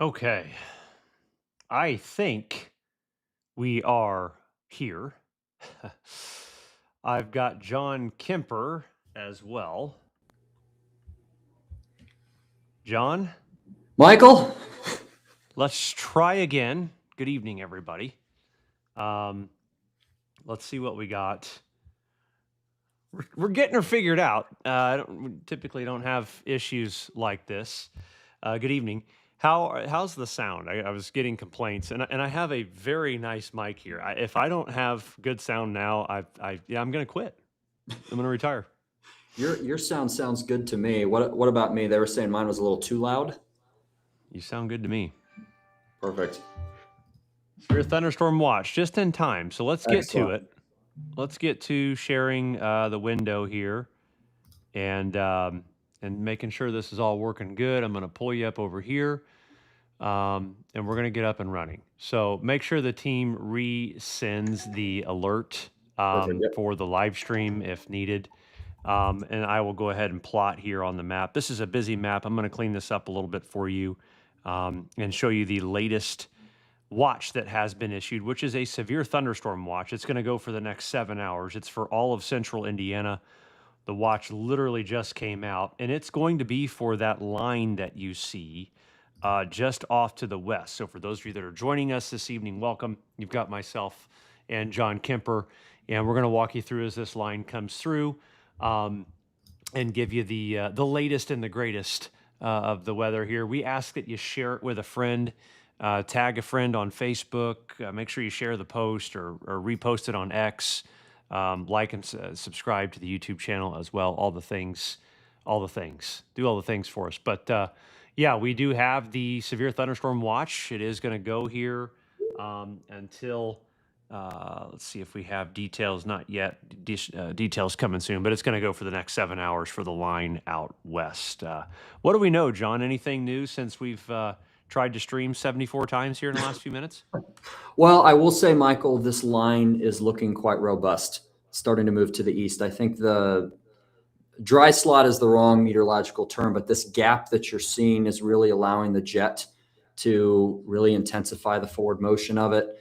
Okay. I think we are here. I've got John Kemper as well. John, Michael? let's try again. Good evening, everybody. Um, let's see what we got. We're getting her figured out. We typically don't have issues like this. Good evening. How's the sound? I was getting complaints, and I have a very nice mic here. If I don't have good sound now, I'm going to quit. I'm going to retire. Your sound sounds good to me. What about me? They were saying mine was a little too loud. You sound good to me. Perfect. Your thunderstorm watch just in time. So let's get to Excellent. it. Let's get to sharing the window here, and making sure this is all working good. I'm going to pull you up over here. And we're going to get up and running. So make sure the team resends the alert Perfect. Yep. for the live stream if needed. And I will go ahead and plot here on the map. This is a busy map. I'm going to clean this up a little bit for you and show you the latest watch that has been issued, which is a severe thunderstorm watch. It's going to go for the next 7 hours. It's for all of central Indiana. The watch literally just came out, and it's going to be for that line that you see just off to the west. So for those of you that are joining us this evening, welcome. You've got myself and John Kemper, and we're going to walk you through as this line comes through and give you the latest and the greatest of the weather here. We ask that you share it with a friend, tag a friend on Facebook, make sure you share the post or repost it on X, like and subscribe to the YouTube channel as well. All the things. Do all the things for us. But yeah, we do have the severe thunderstorm watch. It is going to go here until, let's see if we have details. Not yet. Details coming soon, but it's going to go for the next 7 hours for the line out west. What do we know, John? Anything new since we've tried to stream 74 times here in the last few minutes? Well, I will say, Michael, this line is looking quite robust, starting to move to the east. I think the dry slot is the wrong meteorological term, but this gap that you're seeing is really allowing the jet to really intensify the forward motion of it.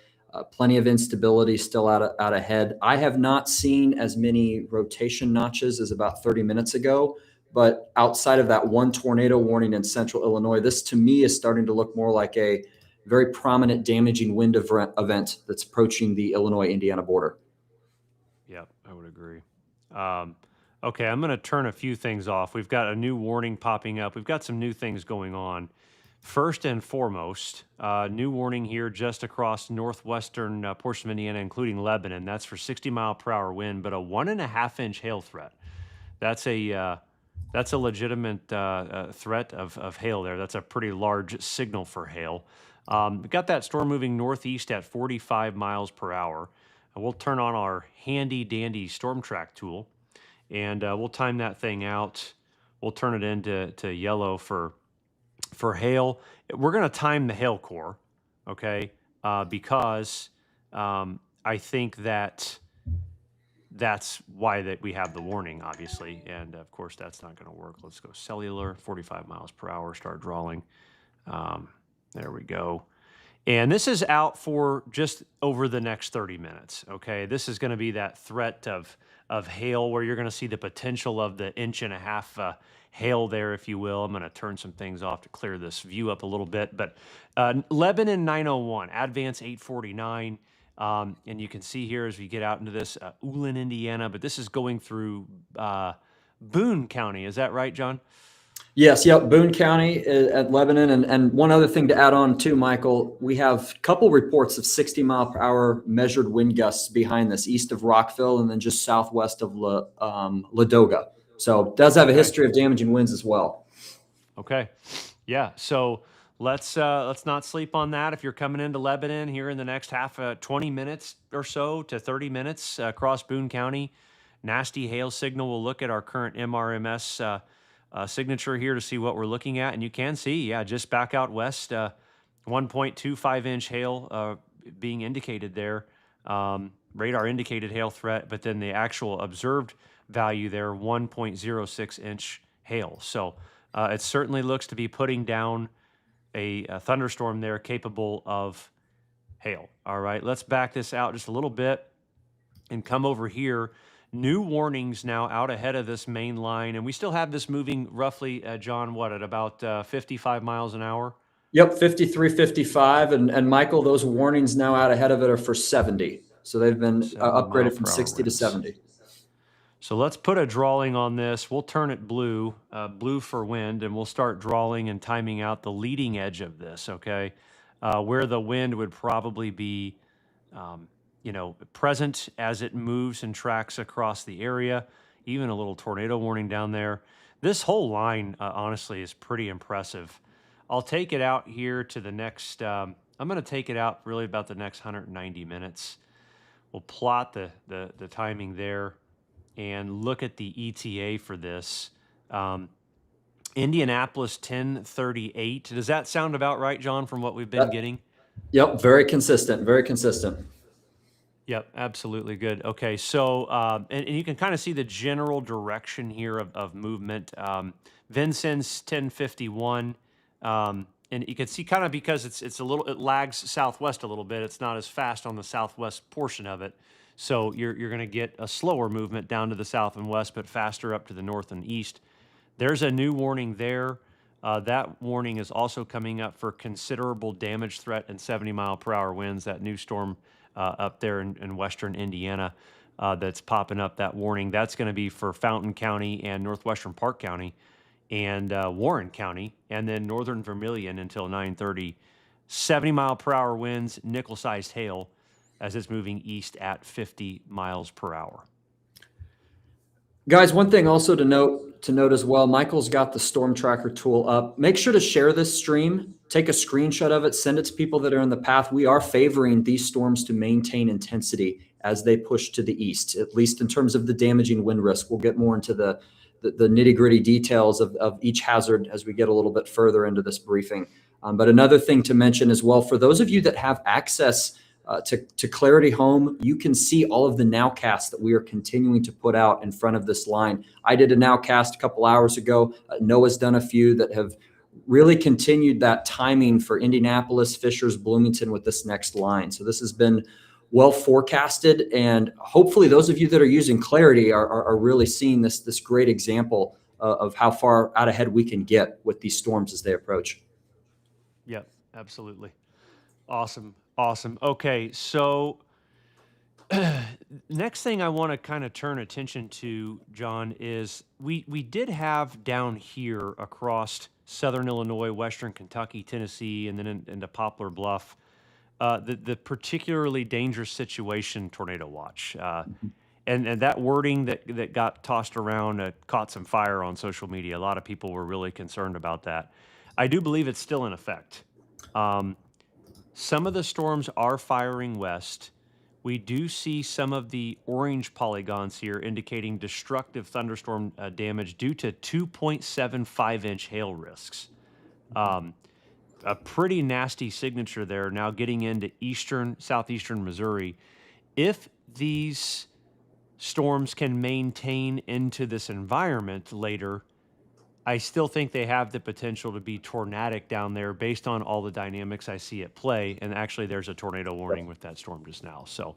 Plenty of instability still out ahead. I have not seen as many rotation notches as about 30 minutes ago, but outside of that one tornado warning in central Illinois, this to me is starting to look more like a very prominent damaging wind event that's approaching the Illinois-Indiana border. Yep, I would agree. Okay, I'm going to turn a few things off. We've got a new warning popping up. We've got some new things going on. First and foremost, new warning here just across northwestern portion of Indiana, including Lebanon. That's for 60-mile-per-hour wind, but a 1.5-inch hail threat. That's a legitimate threat of hail there. That's a pretty large signal for hail. We got that storm moving northeast at 45 miles per hour. We'll turn on our handy dandy storm track tool, and we'll time that thing out. We'll turn it into yellow for hail. We're going to time the hail core, okay? Because I think that's why that we have the warning, obviously, and of course that's not going to work. Let's go cellular, 45 miles per hour. Start drawing. There we go. And this is out for just over the next 30 minutes, okay? This is going to be that threat of hail where you're going to see the potential of the 1.5 inch hail there, if you will. I'm going to turn some things off to clear this view up a little bit. But Lebanon 901, Advance 849, and you can see here as we get out into this, Ulan, Indiana, but this is going through Boone County. Is that right, John? Yes, yep, Boone County at Lebanon. And one other thing to add on too, Michael, we have a couple reports of 60-mile-per-hour measured wind gusts behind this, east of Rockville and then just southwest of Ladoga. So it does have a history of damaging winds as well. Okay. Yeah. So let's not sleep on that. If you're coming into Lebanon here in the next 20 minutes or so to 30 minutes across Boone County, nasty hail signal. We'll look at our current MRMS signature here to see what we're looking at. And you can see, yeah, just back out west, 1.25-inch hail being indicated there. Radar indicated hail threat, but then the actual observed value there, 1.06-inch hail. So it certainly looks to be putting down a thunderstorm there capable of hail. All right, let's back this out just a little bit and come over here. New warnings now out ahead of this main line, and we still have this moving roughly, John, what, at about 55 miles an hour? Yep, 53, 55. And Michael, those warnings now out ahead of it are for 70. So they've been 70 mile upgraded from per hour 60 to winds. 70. So let's put a drawing on this. We'll turn it blue, blue for wind, and we'll start drawing and timing out the leading edge of this, okay? Where the wind would probably be, present as it moves and tracks across the area, even a little tornado warning down there. This whole line, honestly, is pretty impressive. I'll take it out here to the next, I'm going to take it out really about the next 190 minutes. We'll plot the timing there and look at the ETA for this. Indianapolis 1038. Does that sound about right, John, from what we've been getting? Yep, very consistent, very consistent. Yep, absolutely good. Okay, so and you can kind of see the general direction here of movement. Vincennes 1051, and you can see kind of because it lags southwest a little bit. It's not as fast on the southwest portion of it. So you're going to get a slower movement down to the south and west, but faster up to the north and east. There's a new warning there. That warning is also coming up for considerable damage threat and 70 mile per hour winds. That new storm up there in western Indiana that's popping up, that warning. That's going to be for Fountain County and northwestern Park County and Warren County, and then northern Vermilion until 9:30. 70 mile per hour winds, nickel-sized hail as it's moving east at 50 miles per hour. Guys, one thing also to note as well, Michael's got the storm tracker tool up. Make sure to share this stream, take a screenshot of it, send it to people that are in the path. We are favoring these storms to maintain intensity as they push to the east, at least in terms of the damaging wind risk. We'll get more into the nitty-gritty details of each hazard as we get a little bit further into this briefing. But another thing to mention as well, for those of you that have access to Clarity Home, you can see all of the nowcasts that we are continuing to put out in front of this line. I did a nowcast a couple hours ago. Noah's done a few that have really continued that timing for Indianapolis, Fishers, Bloomington with this next line. So this has been well forecasted, and hopefully those of you that are using Clarity are really seeing this great example of how far out ahead we can get with these storms as they approach. Yep, absolutely. Awesome. Okay, so next thing I want to kind of turn attention to, John, is we did have down here across southern Illinois, western Kentucky, Tennessee, and then into Poplar Bluff, the particularly dangerous situation tornado watch. And that wording that got tossed around caught some fire on social media. A lot of people were really concerned about that. I do believe it's still in effect. Some of the storms are firing west. We do see some of the orange polygons here indicating destructive thunderstorm damage due to 2.75-inch hail risks. A pretty nasty signature there now getting into southeastern Missouri. If these storms can maintain into this environment later, I still think they have the potential to be tornadic down there based on all the dynamics I see at play. And actually, there's a tornado warning with that storm just now. So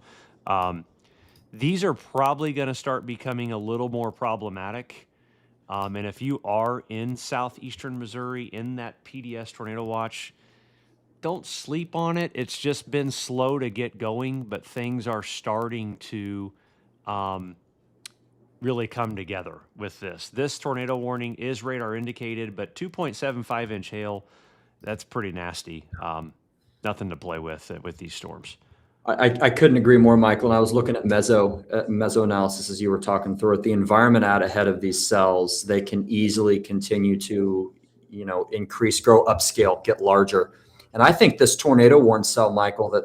these are probably going to start becoming a little more problematic. And if you are in southeastern Missouri in that PDS tornado watch, don't sleep on it. It's just been slow to get going, but things are starting to really come together with this. This tornado warning is radar indicated, but 2.75-inch hail, that's pretty nasty. Nothing to play with these storms. I couldn't agree more, Michael. And I was looking at meso analysis as you were talking through it. The environment out ahead of these cells, they can easily continue to, increase, grow, upscale, get larger. And I think this tornado warn cell, Michael,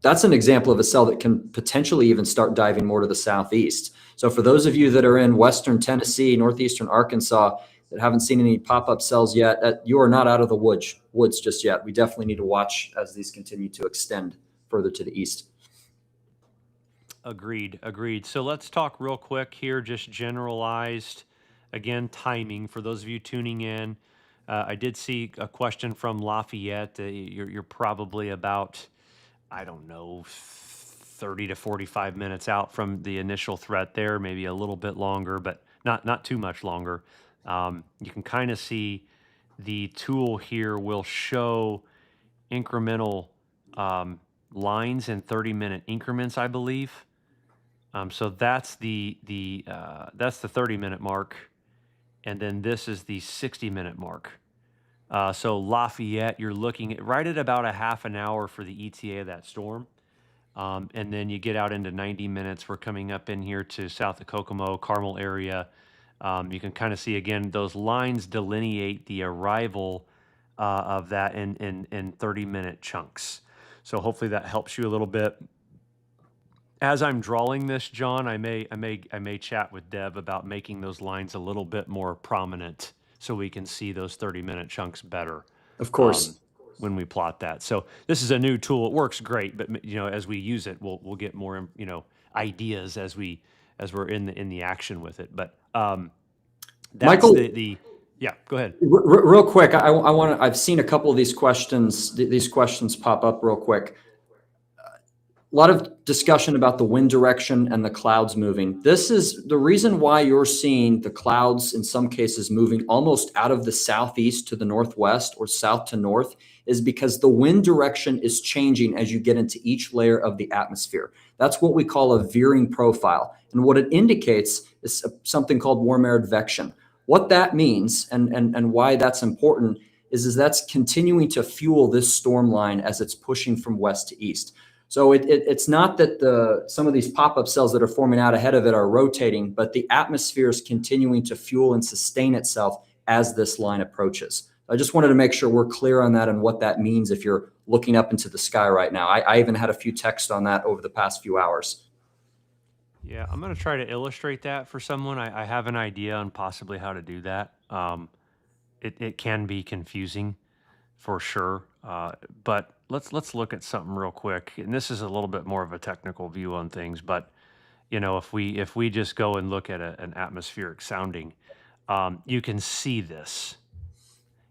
that's an example of a cell that can potentially even start diving more to the southeast. So for those of you that are in western Tennessee, northeastern Arkansas, that haven't seen any pop-up cells yet, you are not out of the woods just yet. We definitely need to watch as these continue to extend further to the east. Agreed. So let's talk real quick here, just generalized, again, timing for those of you tuning in. I did see a question from Lafayette. You're probably about, I don't know, 30 to 45 minutes out from the initial threat there, maybe a little bit longer, but not too much longer. You can kind of see the tool here will show incremental lines in 30-minute increments, I believe. So that's the 30-minute mark, and then this is the 60-minute mark. So Lafayette, you're looking at right at about a half an hour for the ETA of that storm. And then you get out into 90 minutes. We're coming up in here to south of Kokomo, Carmel area. You can kind of see again, those lines delineate the arrival of that in 30-minute chunks. So hopefully that helps you a little bit. As I'm drawing this, John, I may chat with Deb about making those lines a little bit more prominent so we can see those 30-minute chunks better. Of course. When we plot that. So this is a new tool. It works great, but as we use it, we'll get more ideas as we're in the action with it. But that's Michael, yeah. Go ahead. Real quick, I want to. I've seen a couple of these questions. These questions pop up real quick. A lot of discussion about the wind direction and the clouds moving. This is the reason why you're seeing the clouds in some cases moving almost out of the southeast to the northwest or south to north, is because the wind direction is changing as you get into each layer of the atmosphere. That's what we call a veering profile. And what it indicates is something called warm air advection. What that means and why that's important is that's continuing to fuel this storm line as it's pushing from west to east. So it's not that some of these pop-up cells that are forming out ahead of it are rotating, but the atmosphere is continuing to fuel and sustain itself as this line approaches. I just wanted to make sure we're clear on that and what that means if you're looking up into the sky right now. I even had a few texts on that over the past few hours. Yeah, I'm going to try to illustrate that for someone. I have an idea on possibly how to do that. It can be confusing for sure. But let's look at something real quick. And this is a little bit more of a technical view on things. But if we just go and look at an atmospheric sounding, you can see this.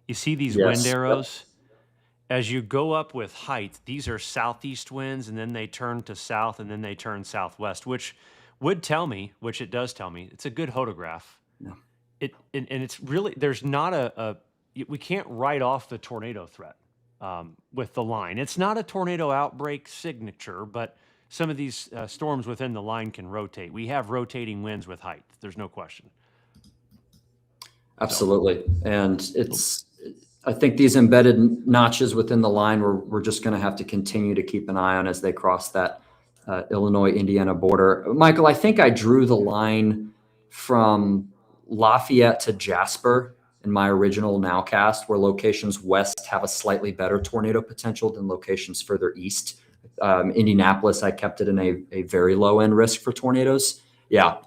You see these wind arrows? As you go up with height, these are southeast winds, and then they turn to south, and then they turn southwest, which would tell me, which it does tell me, it's a good hodograph. Yeah. And it's really, there's not we can't write off the tornado threat with the line. It's not a tornado outbreak signature, but some of these storms within the line can rotate. We have rotating winds with height. There's no question. Absolutely. And I think these embedded notches within the line, we're just going to have to continue to keep an eye on as they cross that Illinois-Indiana border. Michael, I think I drew the line from Lafayette to Jasper in my original nowcast, where locations west have a slightly better tornado potential than locations further east. Indianapolis, I kept it in a very low end risk for tornadoes. Yeah, a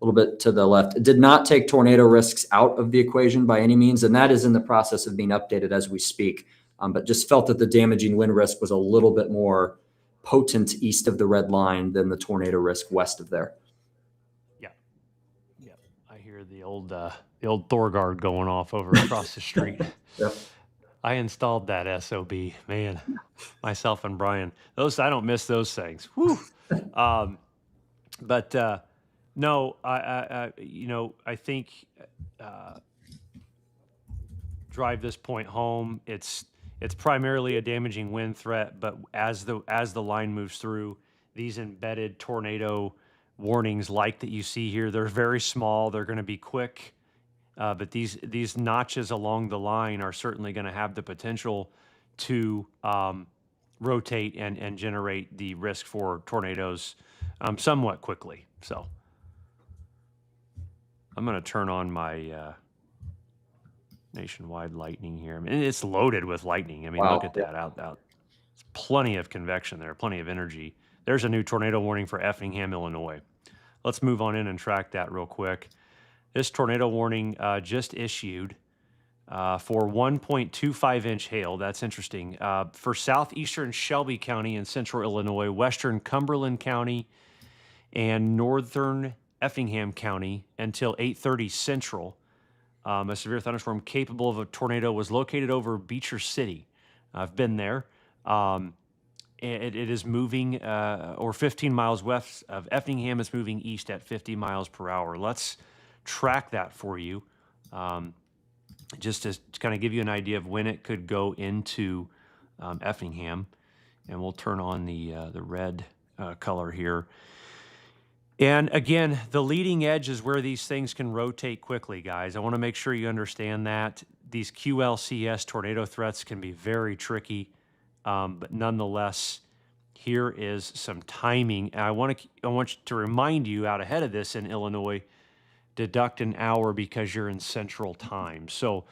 little bit to the left. It did not take tornado risks out of the equation by any means, and that is in the process of being updated as we speak. But just felt that the damaging wind risk was a little bit more potent east of the red line than the tornado risk west of there. Yeah. I hear the old Thorgard going off over across the street. Yep. I installed that SOB, man. Myself and Brian. I don't miss those things. Whew. No, I think drive this point home. It's primarily a damaging wind threat, but as the line moves through, these embedded tornado warnings like that you see here, they're very small. They're going to be quick, but these notches along the line are certainly going to have the potential to rotate and generate the risk for tornadoes somewhat quickly. So I'm going to turn on my nationwide lightning here. I mean, it's loaded with lightning. I mean, Wow. Look at that out. There's plenty of convection there, plenty of energy. There's a new tornado warning for Effingham, Illinois. Let's move on in and track that real quick. This tornado warning just issued for 1.25 inch hail. That's interesting. For southeastern Shelby County in central Illinois, western Cumberland County, and northern Effingham County until 8:30 Central. A severe thunderstorm capable of a tornado was located over Beecher City. I've been there. It is moving, or 15 miles west of Effingham. It's moving east at 50 miles per hour. Let's track that for you, just to kind of give you an idea of when it could go into Effingham. And we'll turn on the red color here. And again, the leading edge is where these things can rotate quickly, guys. I want to make sure you understand that. These QLCS tornado threats can be very tricky, but nonetheless, here is some timing. And I want to remind you out ahead of this in Illinois, deduct an hour because you're in Central Time. So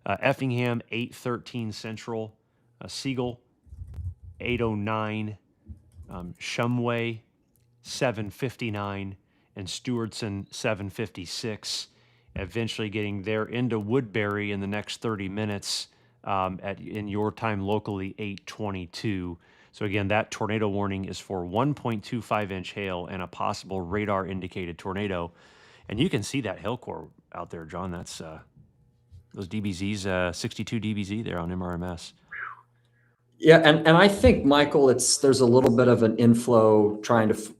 Effingham, 8:13 Central, Siegel, 8:09, Shumway, 7:59, and Stewartson, 7:56, eventually getting there into Woodbury in the next 30 minutes in your time locally, 8:22. So again, that tornado warning is for 1.25-inch hail and a possible radar-indicated tornado. And you can see that hail core out there, John. That's those DBZs, 62 DBZ there on MRMS. Yeah, and I think, Michael, there's a little bit of an inflow trying to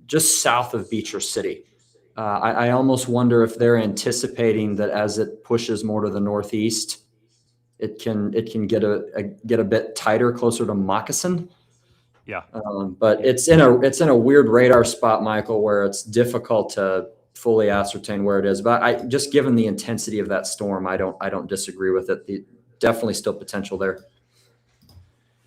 just south of Beecher City. I almost wonder if they're anticipating that as it pushes more to the northeast, it can get a bit tighter, closer to Moccasin. Yeah. But it's in a weird radar spot, Michael, where it's difficult to fully ascertain where it is. But just given the intensity of that storm, I don't disagree with it. Definitely still potential there.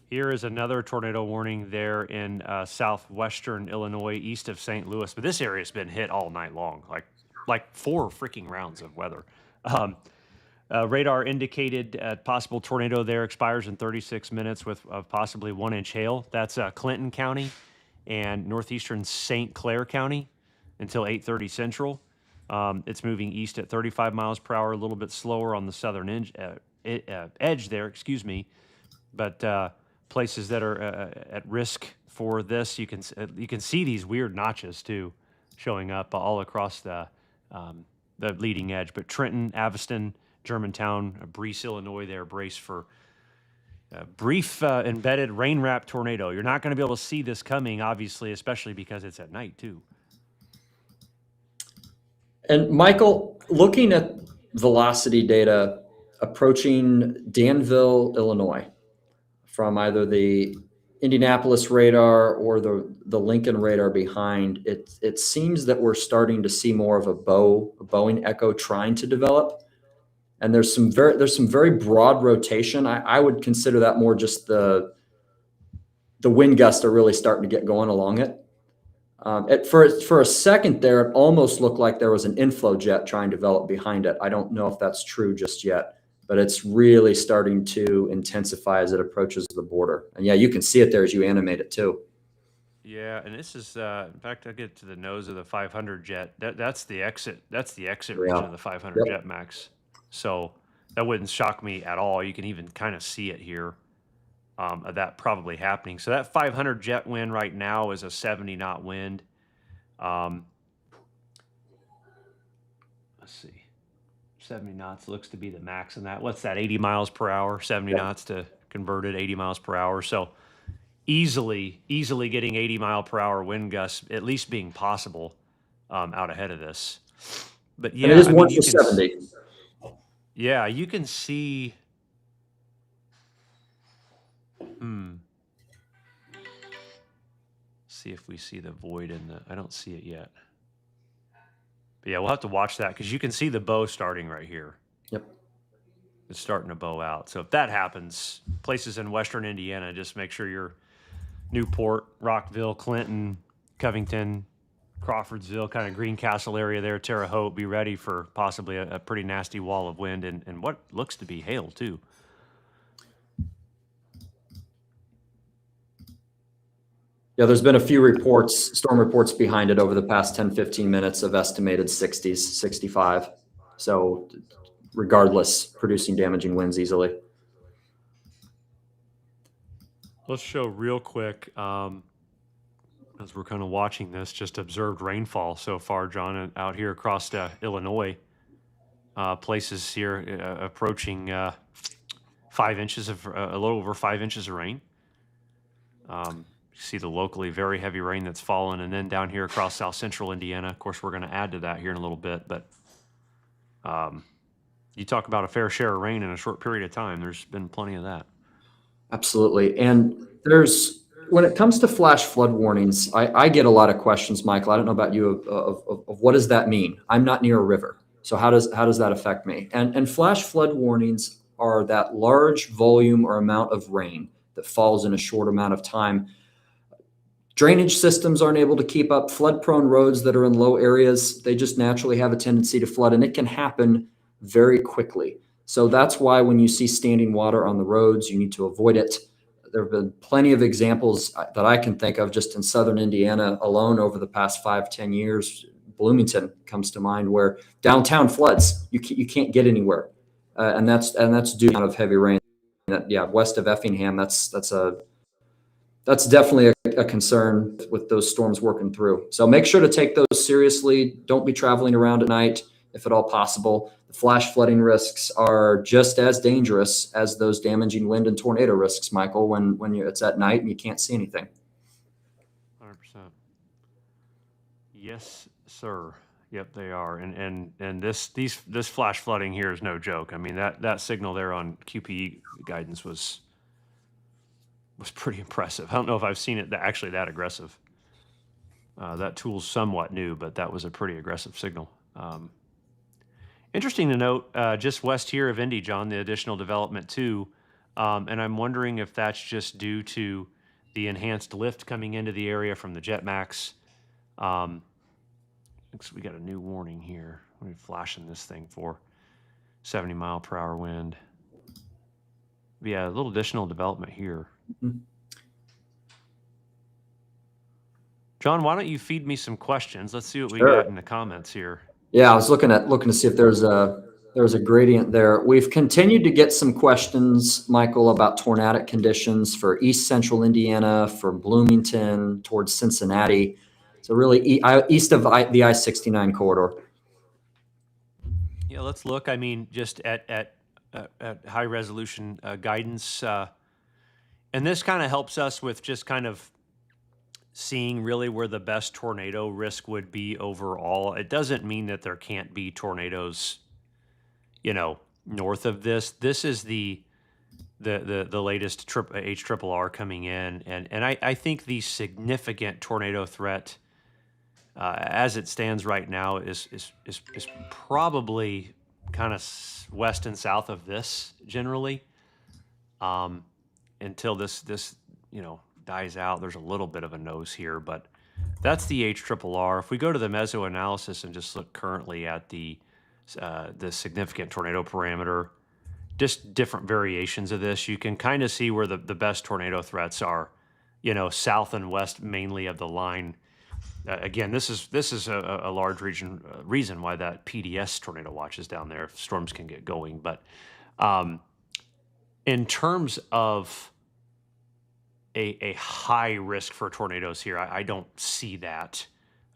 Here is another tornado warning there in southwestern Illinois, east of St. Louis. But this area has been hit all night long, like 4 freaking rounds of weather. Radar indicated possible tornado there expires in 36 minutes with possibly 1-inch hail. That's Clinton County and northeastern St. Clair County until 8:30 Central. It's moving east at 35 miles per hour, a little bit slower on the southern edge there, excuse me. But places that are at risk for this, you can see these weird notches too showing up all across the leading edge. But Trenton, Aviston, Germantown, Breese, Illinois, there brace for a brief embedded rain wrap tornado. You're not going to be able to see this coming, obviously, especially because it's at night too. And Michael, looking at velocity data approaching Danville, Illinois, from either the Indianapolis radar or the Lincoln radar behind, it seems that we're starting to see more of a Boeing echo trying to develop. And there's some very broad rotation. I would consider that more just the wind gusts are really starting to get going along it. For a second there, it almost looked like there was an inflow jet trying to develop behind it. I don't know if that's true just yet, but it's really starting to intensify as it approaches the border. And yeah, you can see it there as you animate it too. Yeah, and this is, in fact, I'll get to the nose of the 500 jet. That's the exit. That's the exit region of the 500 jet max. So that wouldn't shock me at all. You can even kind of see it here, of that probably happening. So that 500 jet wind right now is a 70-knot wind. Let's see. 70 knots looks to be the max in that. What's that, 80 miles per hour? 70 knots to convert it, 80 miles per hour. So easily getting 80 mile per hour wind gusts, at least being possible out ahead of this. But yeah, and it is more for 70. Yeah, you can see. See if we see the void in the. I don't see it yet. But yeah, we'll have to watch that because you can see the bow starting right here. Yep. It's starting to bow out. So if that happens, places in western Indiana, just make sure you're Newport, Rockville, Clinton, Covington, Crawfordsville, kind of Greencastle area there, Terre Haute, be ready for possibly a pretty nasty wall of wind and what looks to be hail too. Yeah, there's been a few storm reports behind it over the past 10, 15 minutes of estimated 60s, 65. So regardless, producing damaging winds easily. Let's show real quick, as we're kind of watching this, just observed rainfall so far, John, out here across Illinois. places here approaching 5 inches of a little over 5 inches of rain. You see the locally very heavy rain that's fallen, and then down here across south central Indiana. Of course, we're going to add to that here in a little bit, but you talk about a fair share of rain in a short period of time. There's been plenty of that. Absolutely. And when it comes to flash flood warnings, I get a lot of questions, Michael. I don't know about you of what does that mean? I'm not near a river. So how does that affect me? And flash flood warnings are that large volume or amount of rain that falls in a short amount of time. Drainage systems aren't able to keep up. Flood prone roads that are in low areas, they just naturally have a tendency to flood, and it can happen very quickly. So that's why when you see standing water on the roads, you need to avoid it. There have been plenty of examples that I can think of just in southern Indiana alone over the past 5-10 years. Bloomington comes to mind, where downtown floods. You can't get anywhere, and that's due to heavy rain. West of Effingham, that's definitely a concern with those storms working through. So make sure to take those seriously. Don't be traveling around at night if at all possible. The flash flooding risks are just as dangerous as those damaging wind and tornado risks, Michael, when it's at night and you can't see anything. 100%. Yes, sir. Yep, they are. And this flash flooding here is no joke. I mean, that signal there on QPE guidance was pretty impressive. I don't know if I've seen it actually that aggressive. That tool's somewhat new, but that was a pretty aggressive signal. Interesting to note, just west here of Indy, John, the additional development too. And I'm wondering if that's just due to the enhanced lift coming into the area from the Jetmax. Looks we got a new warning here. What are we flashing this thing for? 70 mile per hour wind. Yeah, a little additional development here. Mm-hmm. John, why don't you feed me some questions? Let's see what we got in the comments here. Yeah, I was looking to see if there's a gradient there. We've continued to get some questions, Michael, about tornadic conditions for east central Indiana, for Bloomington, towards Cincinnati. So really east of the I-69 corridor. Yeah, let's look. I mean, just at high resolution guidance. And this kind of helps us with just kind of seeing really where the best tornado risk would be overall. It doesn't mean that there can't be tornadoes, north of this. This is the latest HRRR coming in, and I think the significant tornado threat as it stands right now is probably kind of west and south of this generally. Until this dies out, there's a little bit of a nose here, but that's the HRRR. If we go to the meso analysis and just look currently at the significant tornado parameter, just different variations of this, you can kind of see where the best tornado threats are, south and west mainly of the line. Again, this is a large reason why that PDS tornado watch is down there if storms can get going. But in terms of a high risk for tornadoes here, I don't see that.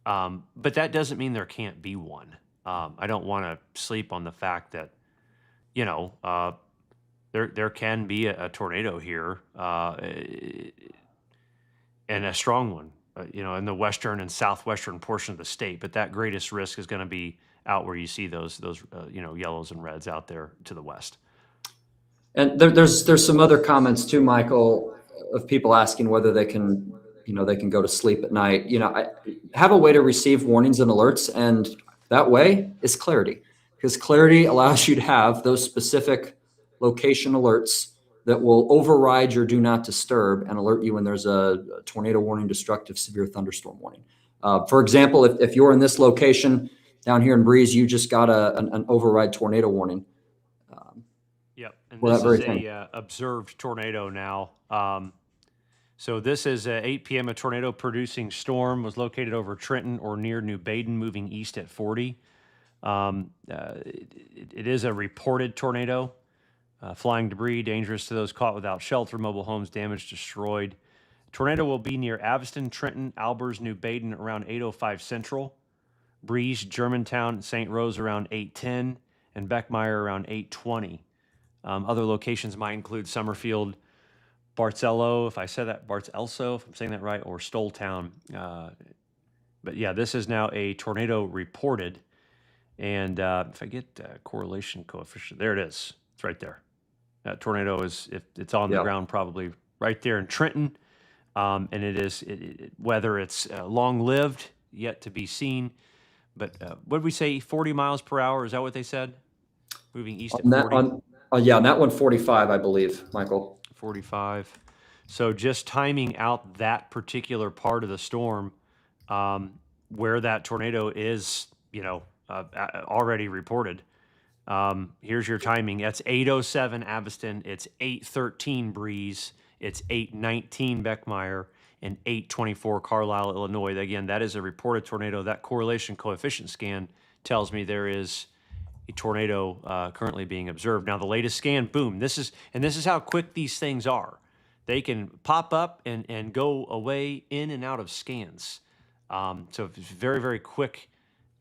But that doesn't mean there can't be one. I don't want to sleep on the fact that, there can be a tornado here, and a strong one, in the western and southwestern portion of the state. But that greatest risk is going to be out where you see those yellows and reds out there to the west. And there's some other comments too, Michael, of people asking whether they can go to sleep at night. I have a way to receive warnings and alerts, and that way is Clarity, because Clarity allows you to have those specific location alerts that will override your do not disturb and alert you when there's a tornado warning, destructive severe thunderstorm warning. For example, if you're in this location down here in Breeze, you just got an override tornado warning. Yep, and this is a observed tornado now. So this is 8 p.m. A tornado-producing storm was located over Trenton or near New Baden, moving east at 40. It is a reported tornado. Flying debris, dangerous to those caught without shelter, mobile homes damaged, destroyed. Tornado will be near Aviston, Trenton, Albers, New Baden around 8:05 Central. Breeze, Germantown, St. Rose around 8:10. and Beckmeyer around 8:20. Other locations might include Summerfield, Bartzello, if I said that, Bartzelso, if I'm saying that right, or Stolltown. But yeah, this is now a tornado reported. And if I get correlation coefficient, there it is. It's right there. That tornado is, if it's on the ground, probably right there in Trenton. And it is, whether it's long-lived, yet to be seen. But what did we say, 40 miles per hour? Is that what they said? Moving east at 40? Yeah, on that one, 45, I believe, Michael. 45. So just timing out that particular part of the storm where that tornado is, already reported. Here's your timing. That's 8:07 Aviston. It's 8:13 Breeze. It's 8:19 Beckmeyer and 8:24 Carlisle, Illinois. Again, that is a reported tornado. That correlation coefficient scan tells me there is a tornado currently being observed. Now, the latest scan, boom. This is how quick these things are. They can pop up and go away in and out of scans. So it's very, very quick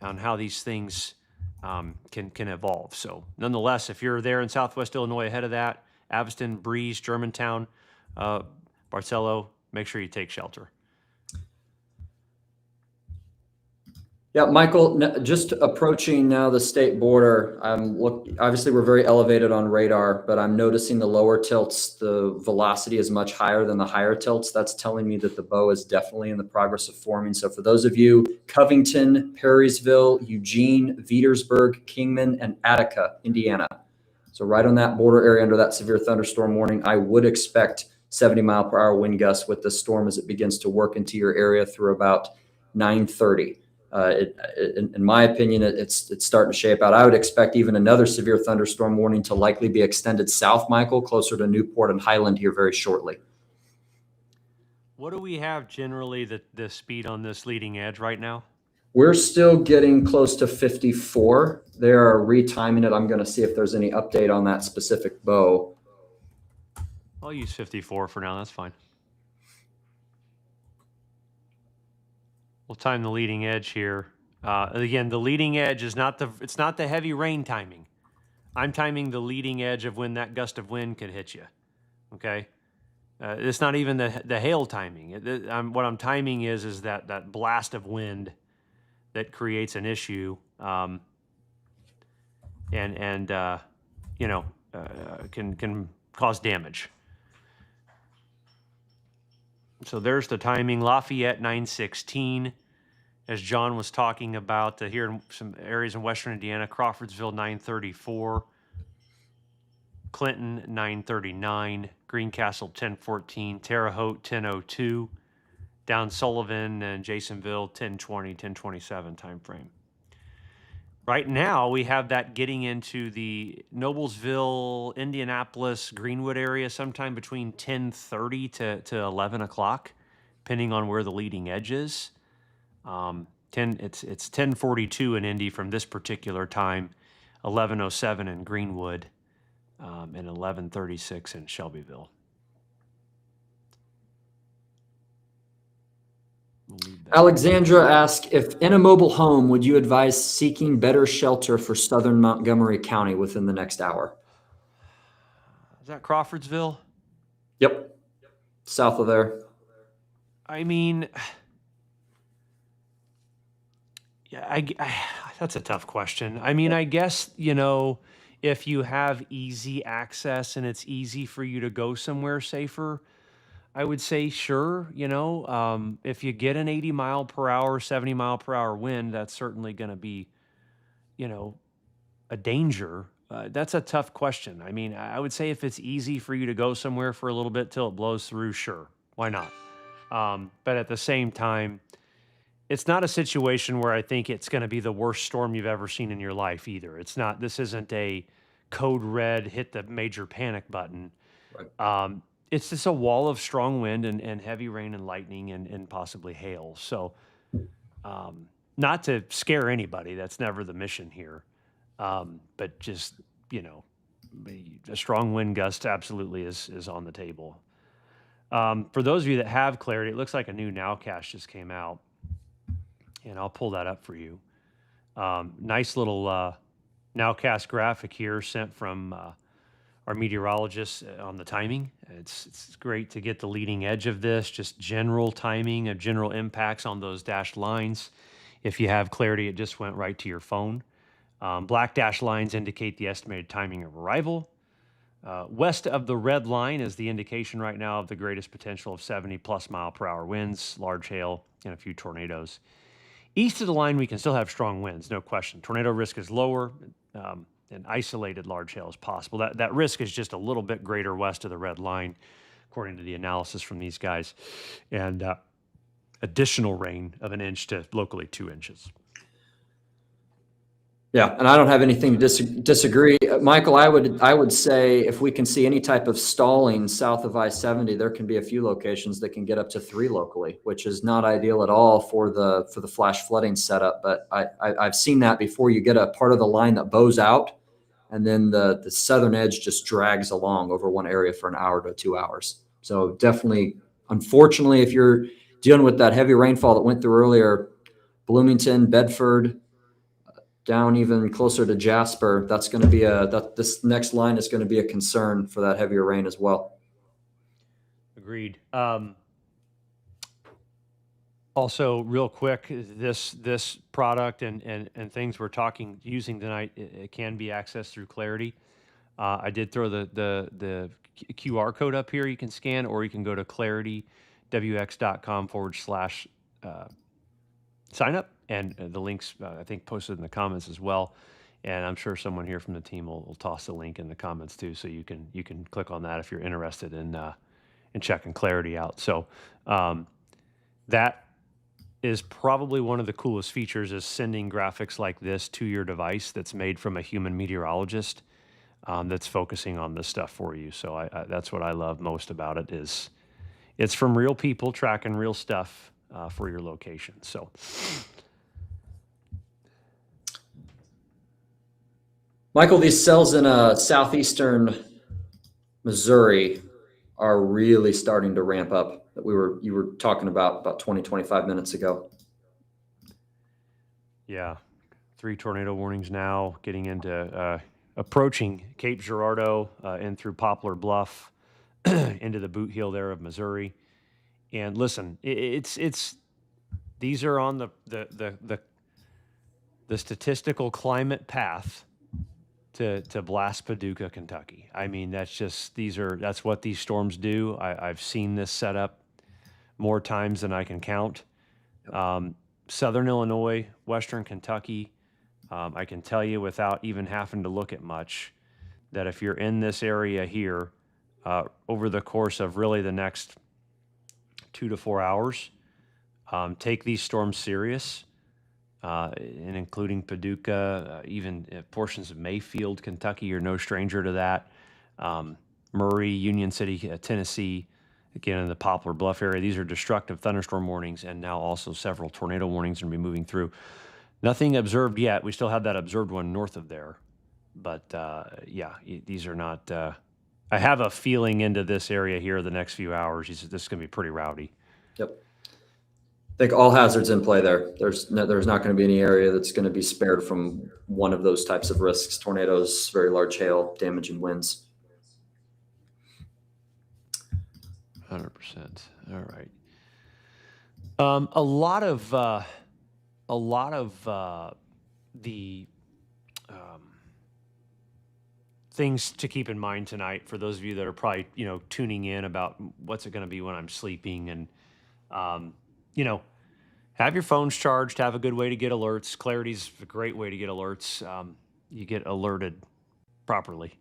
on how these things can evolve. So nonetheless, if you're there in Southwest Illinois ahead of that, Aviston, Breeze, Germantown, Bartzello, make sure you take shelter. Yeah, Michael, just approaching now the state border. Obviously we're very elevated on radar, but I'm noticing the lower tilts, the velocity is much higher than the higher tilts. That's telling me that the bow is definitely in the progress of forming. So for those of you, Covington, Perrysville, Eugene, Veedersburg, Kingman, and Attica, Indiana. So right on that border area under that severe thunderstorm warning, I would expect 70-mile-per-hour wind gusts with the storm as it begins to work into your area through about 9:30. In my opinion, it's starting to shape out. I would expect even another severe thunderstorm warning to likely be extended south, Michael, closer to Newport and Highland here very shortly. What do we have generally the speed on this leading edge right now? We're still getting close to 54. They are retiming it. I'm going to see if there's any update on that specific bow. I'll use 54 for now. That's fine. We'll time the leading edge here. Again, the leading edge is not the heavy rain timing. I'm timing the leading edge of when that gust of wind could hit you. Okay, it's not even the hail timing. What I'm timing is that blast of wind that creates an issue, can cause damage. So there's the timing. Lafayette 9:16, as John was talking about here in some areas in western Indiana. Crawfordsville 9:34, Clinton 9:39, Greencastle 10:14, Terre Haute 10:02, down Sullivan and Jasonville 10:20, 10:27 time frame. Right now, we have that getting into the Noblesville, Indianapolis, Greenwood area sometime between 10:30 to 11 o'clock, depending on where the leading edge is. It's 10:42 in Indy from this particular time, 11:07 in Greenwood, and 11:36 in Shelbyville. Alexandra asks, if in a mobile home, would you advise seeking better shelter for southern Montgomery County within the next hour? Is that Crawfordsville? Yep. South of there. I mean, yeah, that's a tough question. I mean, I guess, if you have easy access and it's easy for you to go somewhere safer, I would say sure. If you get an 80 mile per hour, 70 mile per hour wind, that's certainly going to be, a danger. That's a tough question. I mean, I would say if it's easy for you to go somewhere for a little bit till it blows through, sure, why not? But at the same time, it's not a situation where I think it's going to be the worst storm you've ever seen in your life either. This isn't a code red, hit the major panic button. Right. It's just a wall of strong wind and heavy rain and lightning and possibly hail. So not to scare anybody, that's never the mission here. But just, a strong wind gust absolutely is on the table. For those of you that have clarity, it looks like a new nowcast just came out. And I'll pull that up for you. Nice little nowcast graphic here sent from our meteorologists on the timing. It's great to get the leading edge of this, just general timing of general impacts on those dashed lines. If you have clarity, it just went right to your phone. Black dashed lines indicate the estimated timing of arrival. West of the red line is the indication right now of the greatest potential of 70 plus mile per hour winds, large hail, and a few tornadoes. East of the line, we can still have strong winds, no question. Tornado risk is lower, and isolated large hail is possible. That risk is just a little bit greater west of the red line, according to the analysis from these guys. And additional rain of 1 inch to locally 2 inches. Yeah, and I don't have anything to disagree. Michael, I would say if we can see any type of stalling south of I-70, there can be a few locations that can get up to 3 locally, which is not ideal at all for the flash flooding setup. But I've seen that before. You get a part of the line that bows out, and then the southern edge just drags along over one area for an hour to 2 hours. So definitely, unfortunately, if you're dealing with that heavy rainfall that went through earlier, Bloomington, Bedford, down even closer to Jasper, that's going to be this next line is going to be a concern for that heavier rain as well. Agreed. Also, real quick, this product and things we're using tonight, it can be accessed through Clarity. I did throw the QR code up here you can scan, or you can go to claritywx.com/sign up, and the links I think posted in the comments as well. And I'm sure someone here from the team will toss the link in the comments too, so you can click on that if you're interested in checking Clarity out. So that is probably one of the coolest features, is sending graphics like this to your device that's made from a human meteorologist that's focusing on this stuff for you. So that's what I love most about it, is it's from real people tracking real stuff for your location. So Michael, these cells in southeastern Missouri are really starting to ramp up, that you were talking about 20, 25 minutes ago. Yeah, 3 tornado warnings now, getting into approaching Cape Girardeau and through Poplar Bluff into the boot heel there of Missouri. And listen, it's these are on the statistical climate path to blast Paducah, Kentucky. I mean, that's what these storms do. I've seen this set up more times than I can count. Southern Illinois, Western Kentucky, I can tell you without even having to look at much, that if you're in this area here, over the course of really the next 2 to 4 hours, take these storms serious, and including Paducah, even portions of Mayfield, Kentucky. You're no stranger to that. Murray, Union City, Tennessee, again in the Poplar Bluff area. These are destructive thunderstorm warnings, and now also several tornado warnings are going to be moving through. Nothing observed yet. We still have that observed one north of there. But yeah, these are not... I have a feeling into this area here the next few hours. This is going to be pretty rowdy. Yep. I think all hazards in play there. There's not going to be any area that's going to be spared from one of those types of risks: tornadoes, very large hail, damaging winds. 100%. All right. A lot of the things to keep in mind tonight for those of you that are probably tuning in about what's it going to be when I'm sleeping, and have your phones charged. Have a good way to get alerts. Clarity's a great way to get alerts. You get alerted properly,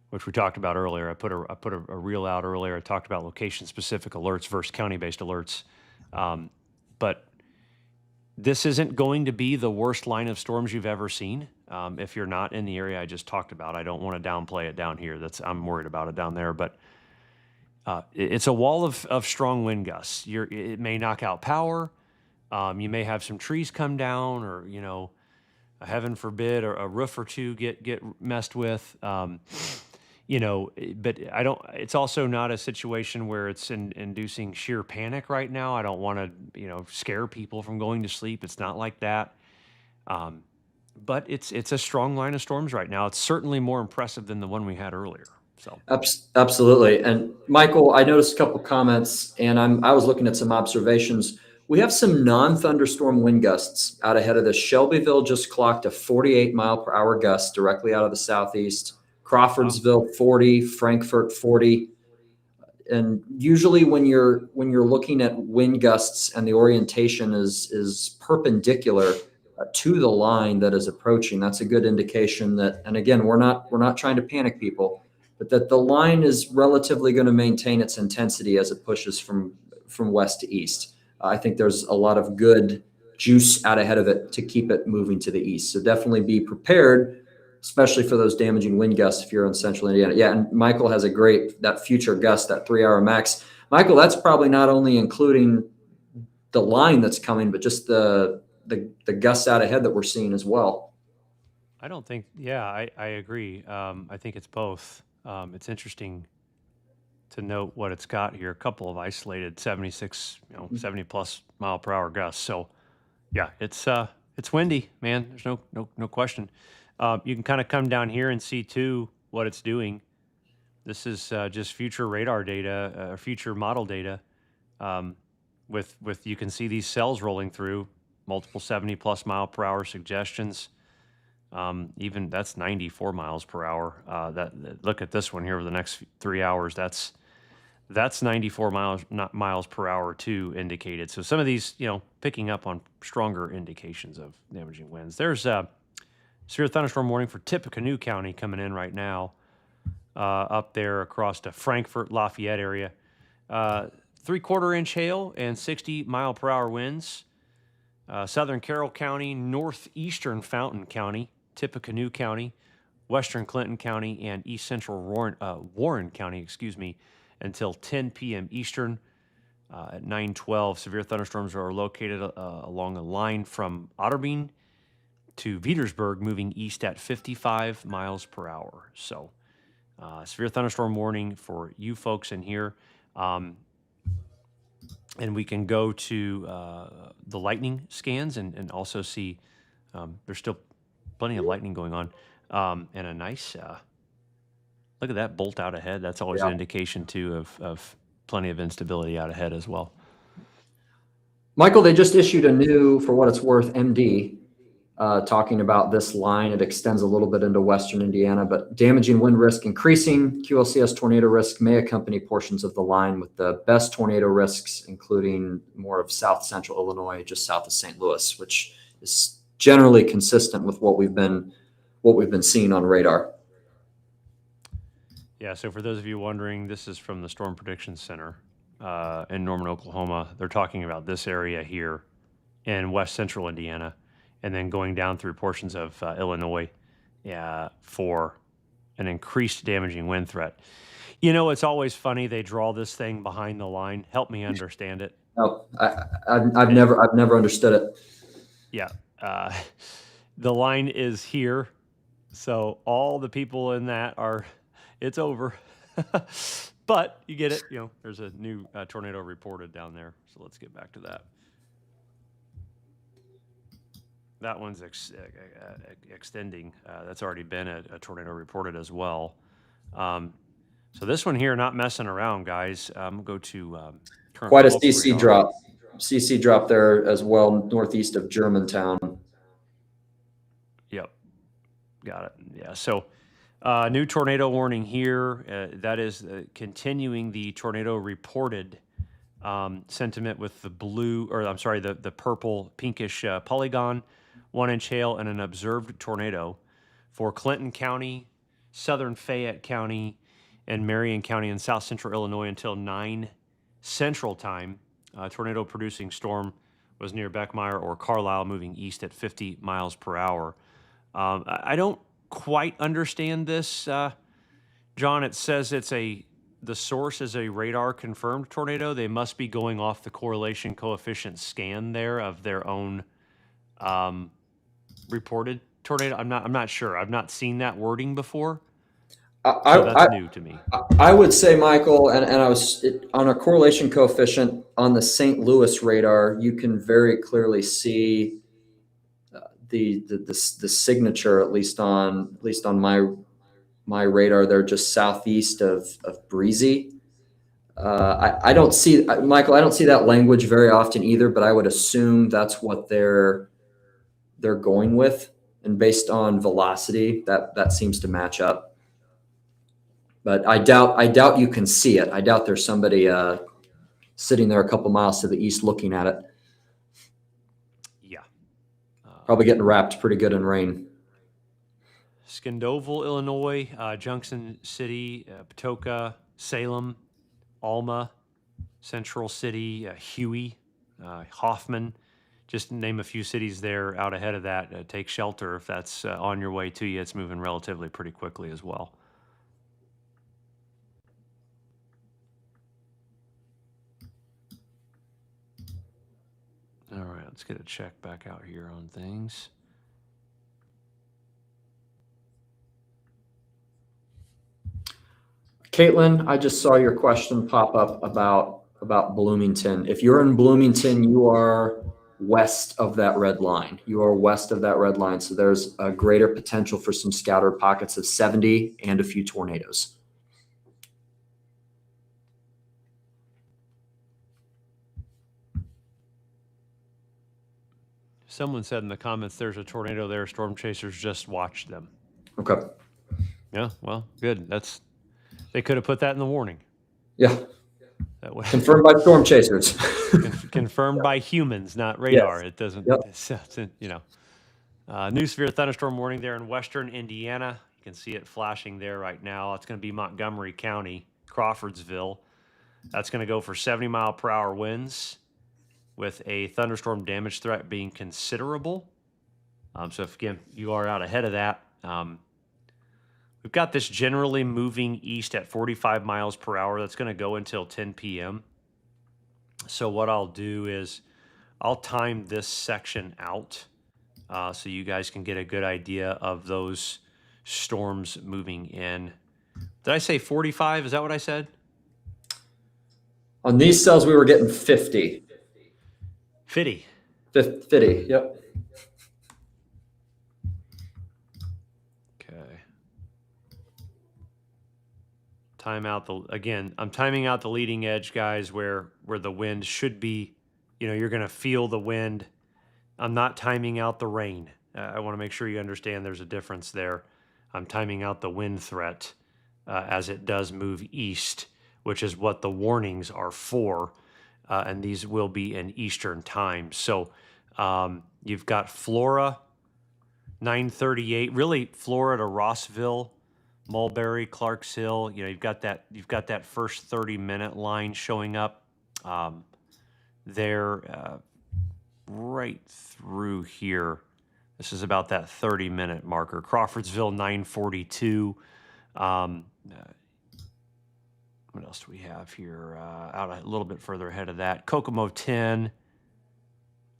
which we talked about earlier. I put a reel out earlier. I talked about location-specific alerts versus county-based alerts. But this isn't going to be the worst line of storms you've ever seen. If you're not in the area I just talked about, I don't want to downplay it down here. I'm worried about it down there, but it's a wall of strong wind gusts. It may knock out power. You may have some trees come down, or heaven forbid, or a roof or two get messed with. But I don't. It's also not a situation where it's inducing sheer panic right now. I don't want to scare people from going to sleep. It's not like that. but it's a strong line of storms right now. It's certainly more impressive than the one we had earlier. So Absolutely. And Michael, I noticed a couple comments, and I was looking at some observations. We have some non-thunderstorm wind gusts out ahead of this. Shelbyville just clocked a 48-mile-per-hour gust directly out of the southeast. Crawfordsville 40, Frankfurt 40. And usually when you're looking at wind gusts and the orientation is perpendicular to the line that is approaching, that's a good indication that, and again, we're not trying to panic people, but that the line is relatively going to maintain its intensity as it pushes from west to east. I think there's a lot of good juice out ahead of it to keep it moving to the east. So definitely be prepared, especially for those damaging wind gusts if you're in central Indiana. Yeah, and Michael has that future gust, that 3-hour max. Michael, that's probably not only including the line that's coming, but just the gusts out ahead that we're seeing as well. I don't think, yeah, I agree. I think it's both. It's interesting to note what it's got here. A couple of isolated 76, 70 plus mile per hour gusts. So yeah, it's windy, man. There's no question. You can kind of come down here and see too what it's doing. This is just future radar data, future model data. With you can see these cells rolling through, multiple 70 plus mile per hour suggestions. Even that's 94 miles per hour. Look at this one here over the next 3 hours. That's 94 miles per hour too indicated. So some of these, picking up on stronger indications of damaging winds. There's severe thunderstorm warning for Tippecanoe County coming in right now, up there across the Frankfurt, Lafayette area. 3/4 inch hail and 60 mile per hour winds. Southern Carroll County, northeastern Fountain County, Tippecanoe County, western Clinton County, and east central Warren County, until 10 p.m. Eastern. At 9:12, severe thunderstorms are located along a line from Otterbein to Petersburg, moving east at 55 miles per hour. So severe thunderstorm warning for you folks in here. And we can go to the lightning scans and also see there's still plenty of lightning going on. And a nice, look at that bolt out ahead. That's always an indication, too, of plenty of instability out ahead as well. Michael, they just issued a new, for what it's worth, MD, talking about this line. It extends a little bit into western Indiana, but damaging wind risk increasing. QLCS tornado risk may accompany portions of the line, with the best tornado risks including more of south central Illinois, just south of St. Louis, which is generally consistent with what we've been seeing on radar. Yeah, so for those of you wondering, this is from the Storm Prediction Center in Norman, Oklahoma. They're talking about this area here in west central Indiana, and then going down through portions of Illinois for an increased damaging wind threat. It's always funny they draw this thing behind the line. Help me understand it. No, I've never understood it. Yeah, the line is here, so all the people in that it's over. But you get it. There's a new tornado reported down there. So let's get back to that. That one's extending. That's already been a tornado reported as well. So this one here, not messing around, guys. I'm going to go to quite a CC drop. CC drop there as well, northeast of Germantown. Yep, got it. Yeah. So new tornado warning here. That is continuing the tornado reported sentiment with the blue, or I'm sorry, the purple pinkish polygon. 1-inch hail and an observed tornado for Clinton County, southern Fayette County, and Marion County in south central Illinois until 9 Central Time. Tornado producing storm was near Beckmeyer or Carlisle, moving east at 50 miles per hour. I don't quite understand this, John. It says the source is a radar confirmed tornado. They must be going off the correlation coefficient scan there of their own reported tornado. I'm not sure. I've not seen that wording before. So that's new to me. I would say, Michael, and I was on a correlation coefficient on the St. Louis radar. You can very clearly see the signature, at least on my radar, they're just southeast of Breezy. I don't see, Michael, I don't see that language very often either, but I would assume that's what they're going with, and based on velocity, that seems to match up. But I doubt you can see it. I doubt there's somebody sitting there a couple miles to the east looking at it. Yeah. Probably getting wrapped pretty good in rain. Scandoval, Illinois, Junction City, Patoka, Salem, Alma, Central City, Huey, Hoffman. Just name a few cities there out ahead of that. Take shelter if that's on your way to you. It's moving relatively pretty quickly as well. All right, let's get a check back out here on things. Caitlin, I just saw your question pop up about Bloomington. If you're in Bloomington, you are west of that red line. You are west of that red line. So there's a greater potential for some scattered pockets of 70 and a few tornadoes. Someone said in the comments there's a tornado there. Storm chasers just watched them. Okay. Yeah, well, good. They could have put that in the warning. Yeah. That way. Confirmed by storm chasers. Confirmed by humans, not radar. Yes. It doesn't, Yep. New severe thunderstorm warning there in western Indiana. You can see it flashing there right now. It's going to be Montgomery County, Crawfordsville. That's going to go for 70-mile-per-hour winds with a thunderstorm damage threat being considerable. So if, again, you are out ahead of that, we've got this generally moving east at 45 miles per hour. That's going to go until 10 p.m. So what I'll do is I'll time this section out so you guys can get a good idea of those storms moving in. Did I say 45? Is that what I said? On these cells, we were getting 50. 50. 50, yep. Okay. I'm timing out the leading edge, guys, where the wind should be, you're going to feel the wind. I'm not timing out the rain. I want to make sure you understand there's a difference there. I'm timing out the wind threat as it does move east, which is what the warnings are for. And these will be in Eastern time. So you've got Flora, 938, really Flora to Rossville, Mulberry, Clarks Hill. You've got that first 30-minute line showing up there right through here. This is about that 30-minute marker. Crawfordsville, 942. What else do we have here? Out a little bit further ahead of that. Kokomo, 10.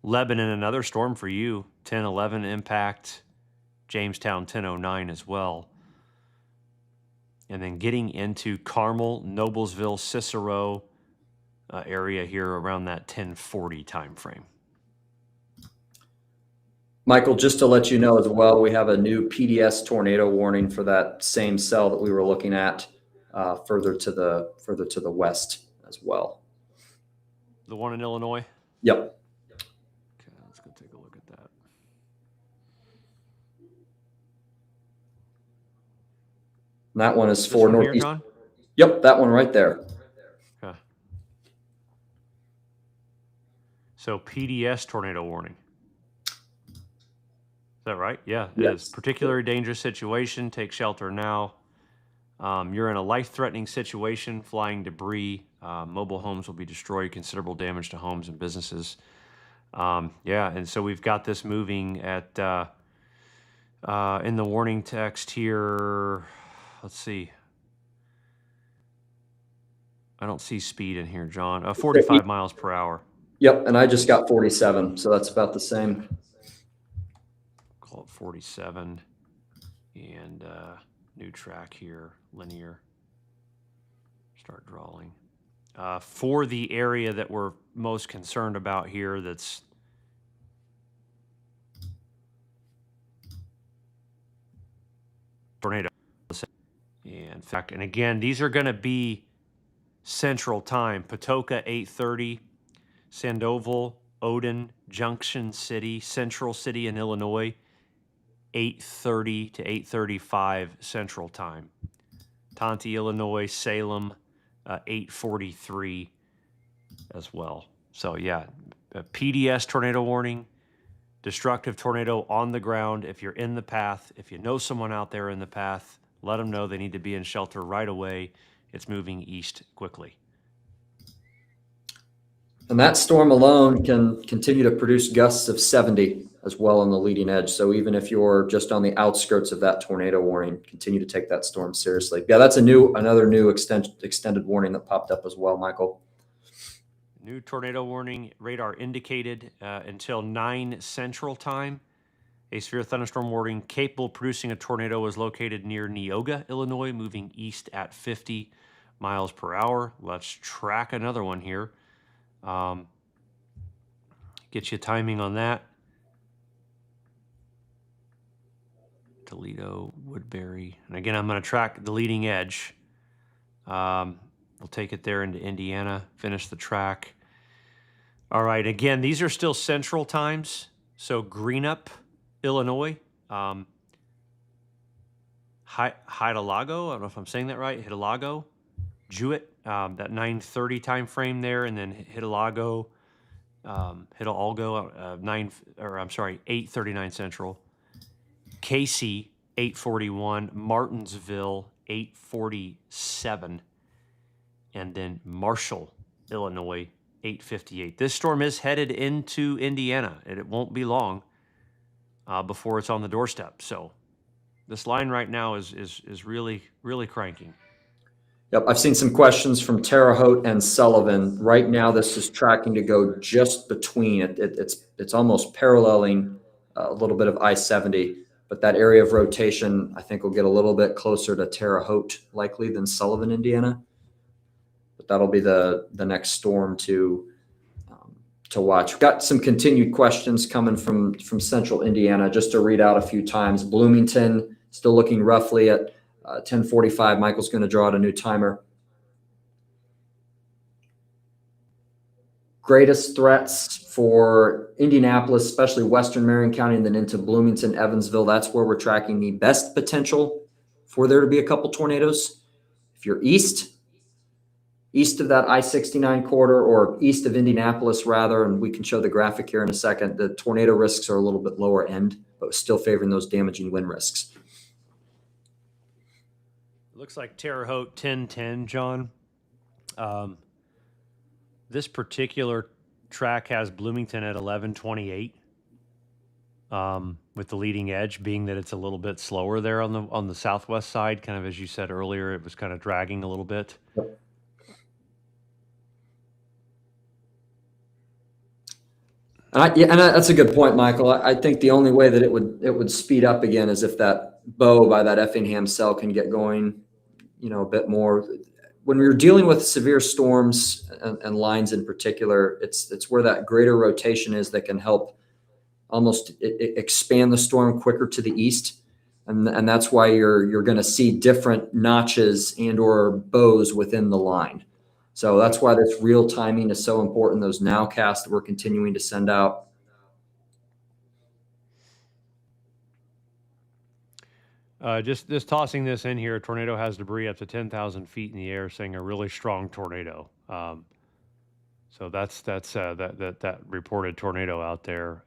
Lebanon, another storm for you. 10-11 impact. Jamestown, 10-09 as well. And then getting into Carmel, Noblesville, Cicero area here around that 10:40 time frame. Michael, just to let you know as well, we have a new PDS tornado warning for that same cell that we were looking at further to the west as well. The one in Illinois? Yep. Okay, let's go take a look at that. And that one is for northeast. Here, yep, that one right there. Okay. So PDS tornado warning. Is that right? Yeah, it Yes. is. Particularly dangerous situation. Take shelter now. You're in a life-threatening situation. Flying debris. Mobile homes will be destroyed. Considerable damage to homes and businesses. And so we've got this moving at in the warning text here. Let's see. I don't see speed in here, John. 45 miles per hour. Yep, and I just got 47, so that's about the same. Call it 47. And new track here, linear. Start drawing. For the area that we're most concerned about here, that's tornado. In fact, and again, these are going to be Central Time. Patoka 8:30, Sandoval, Odin, Junction City, Central City in Illinois 8:30 to 8:35 Central Time. Tonti, Illinois, Salem 8:43 as well. So yeah, a PDS tornado warning, destructive tornado on the ground. If you're in the path, if you know someone out there in the path, let them know they need to be in shelter right away. It's moving east quickly. And that storm alone can continue to produce gusts of 70 as well on the leading edge. So even if you're just on the outskirts of that tornado warning, continue to take that storm seriously. Yeah, that's another new extended warning that popped up as well, Michael. New tornado warning, radar indicated until 9 Central Time. A severe thunderstorm warning capable of producing a tornado is located near Neoga, Illinois, moving east at 50 miles per hour. Let's track another one here. Get you timing on that. Toledo, Woodbury. And again, I'm going to track the leading edge. We'll take it there into Indiana, finish the track. All right, again, these are still Central Times. So Greenup, Illinois. Hidalgo, I don't know if I'm saying that right. Hidalgo, Jewett, that 9:30 time frame there, and then Hidalgo, 8:39 Central. Casey, 8:41. Martinsville, 8:47. And then Marshall, Illinois, 8:58. This storm is headed into Indiana, and it won't be long before it's on the doorstep. So this line right now is really, really cranking. Yep, I've seen some questions from Terre Haute and Sullivan. Right now, this is tracking to go just between. It's almost paralleling a little bit of I-70, but that area of rotation, I think, will get a little bit closer to Terre Haute likely than Sullivan, Indiana. But that'll be the next storm to watch. We've got some continued questions coming from central Indiana. Just to read out a few times. Bloomington still looking roughly at 10:45. Michael's going to draw out a new timer. Greatest threats for Indianapolis, especially Western Marion County, and then into Bloomington, Evansville. That's where we're tracking the best potential for there to be a couple tornadoes. If you're east of that I-69 corridor, or east of Indianapolis rather, and we can show the graphic here in a second, the tornado risks are a little bit lower end, but still favoring those damaging wind risks. Looks like Terre Haute 10:10, John. This particular track has Bloomington at 11:28, with the leading edge being that it's a little bit slower there on the southwest side. Kind of as you said earlier, it was kind of dragging a little bit. Yep. And that's a good point, Michael. I think the only way that it would speed up again is if that bow by that Effingham cell can get going, a bit more. When we're dealing with severe storms and lines in particular, it's where that greater rotation is that can help almost expand the storm quicker to the east, and that's why you're going to see different notches and or bows within the line. So that's why this real timing is so important. Those nowcasts that we're continuing to send out. Just tossing this in here, a tornado has debris up to 10,000 feet in the air, saying a really strong tornado. So that's that reported tornado out there.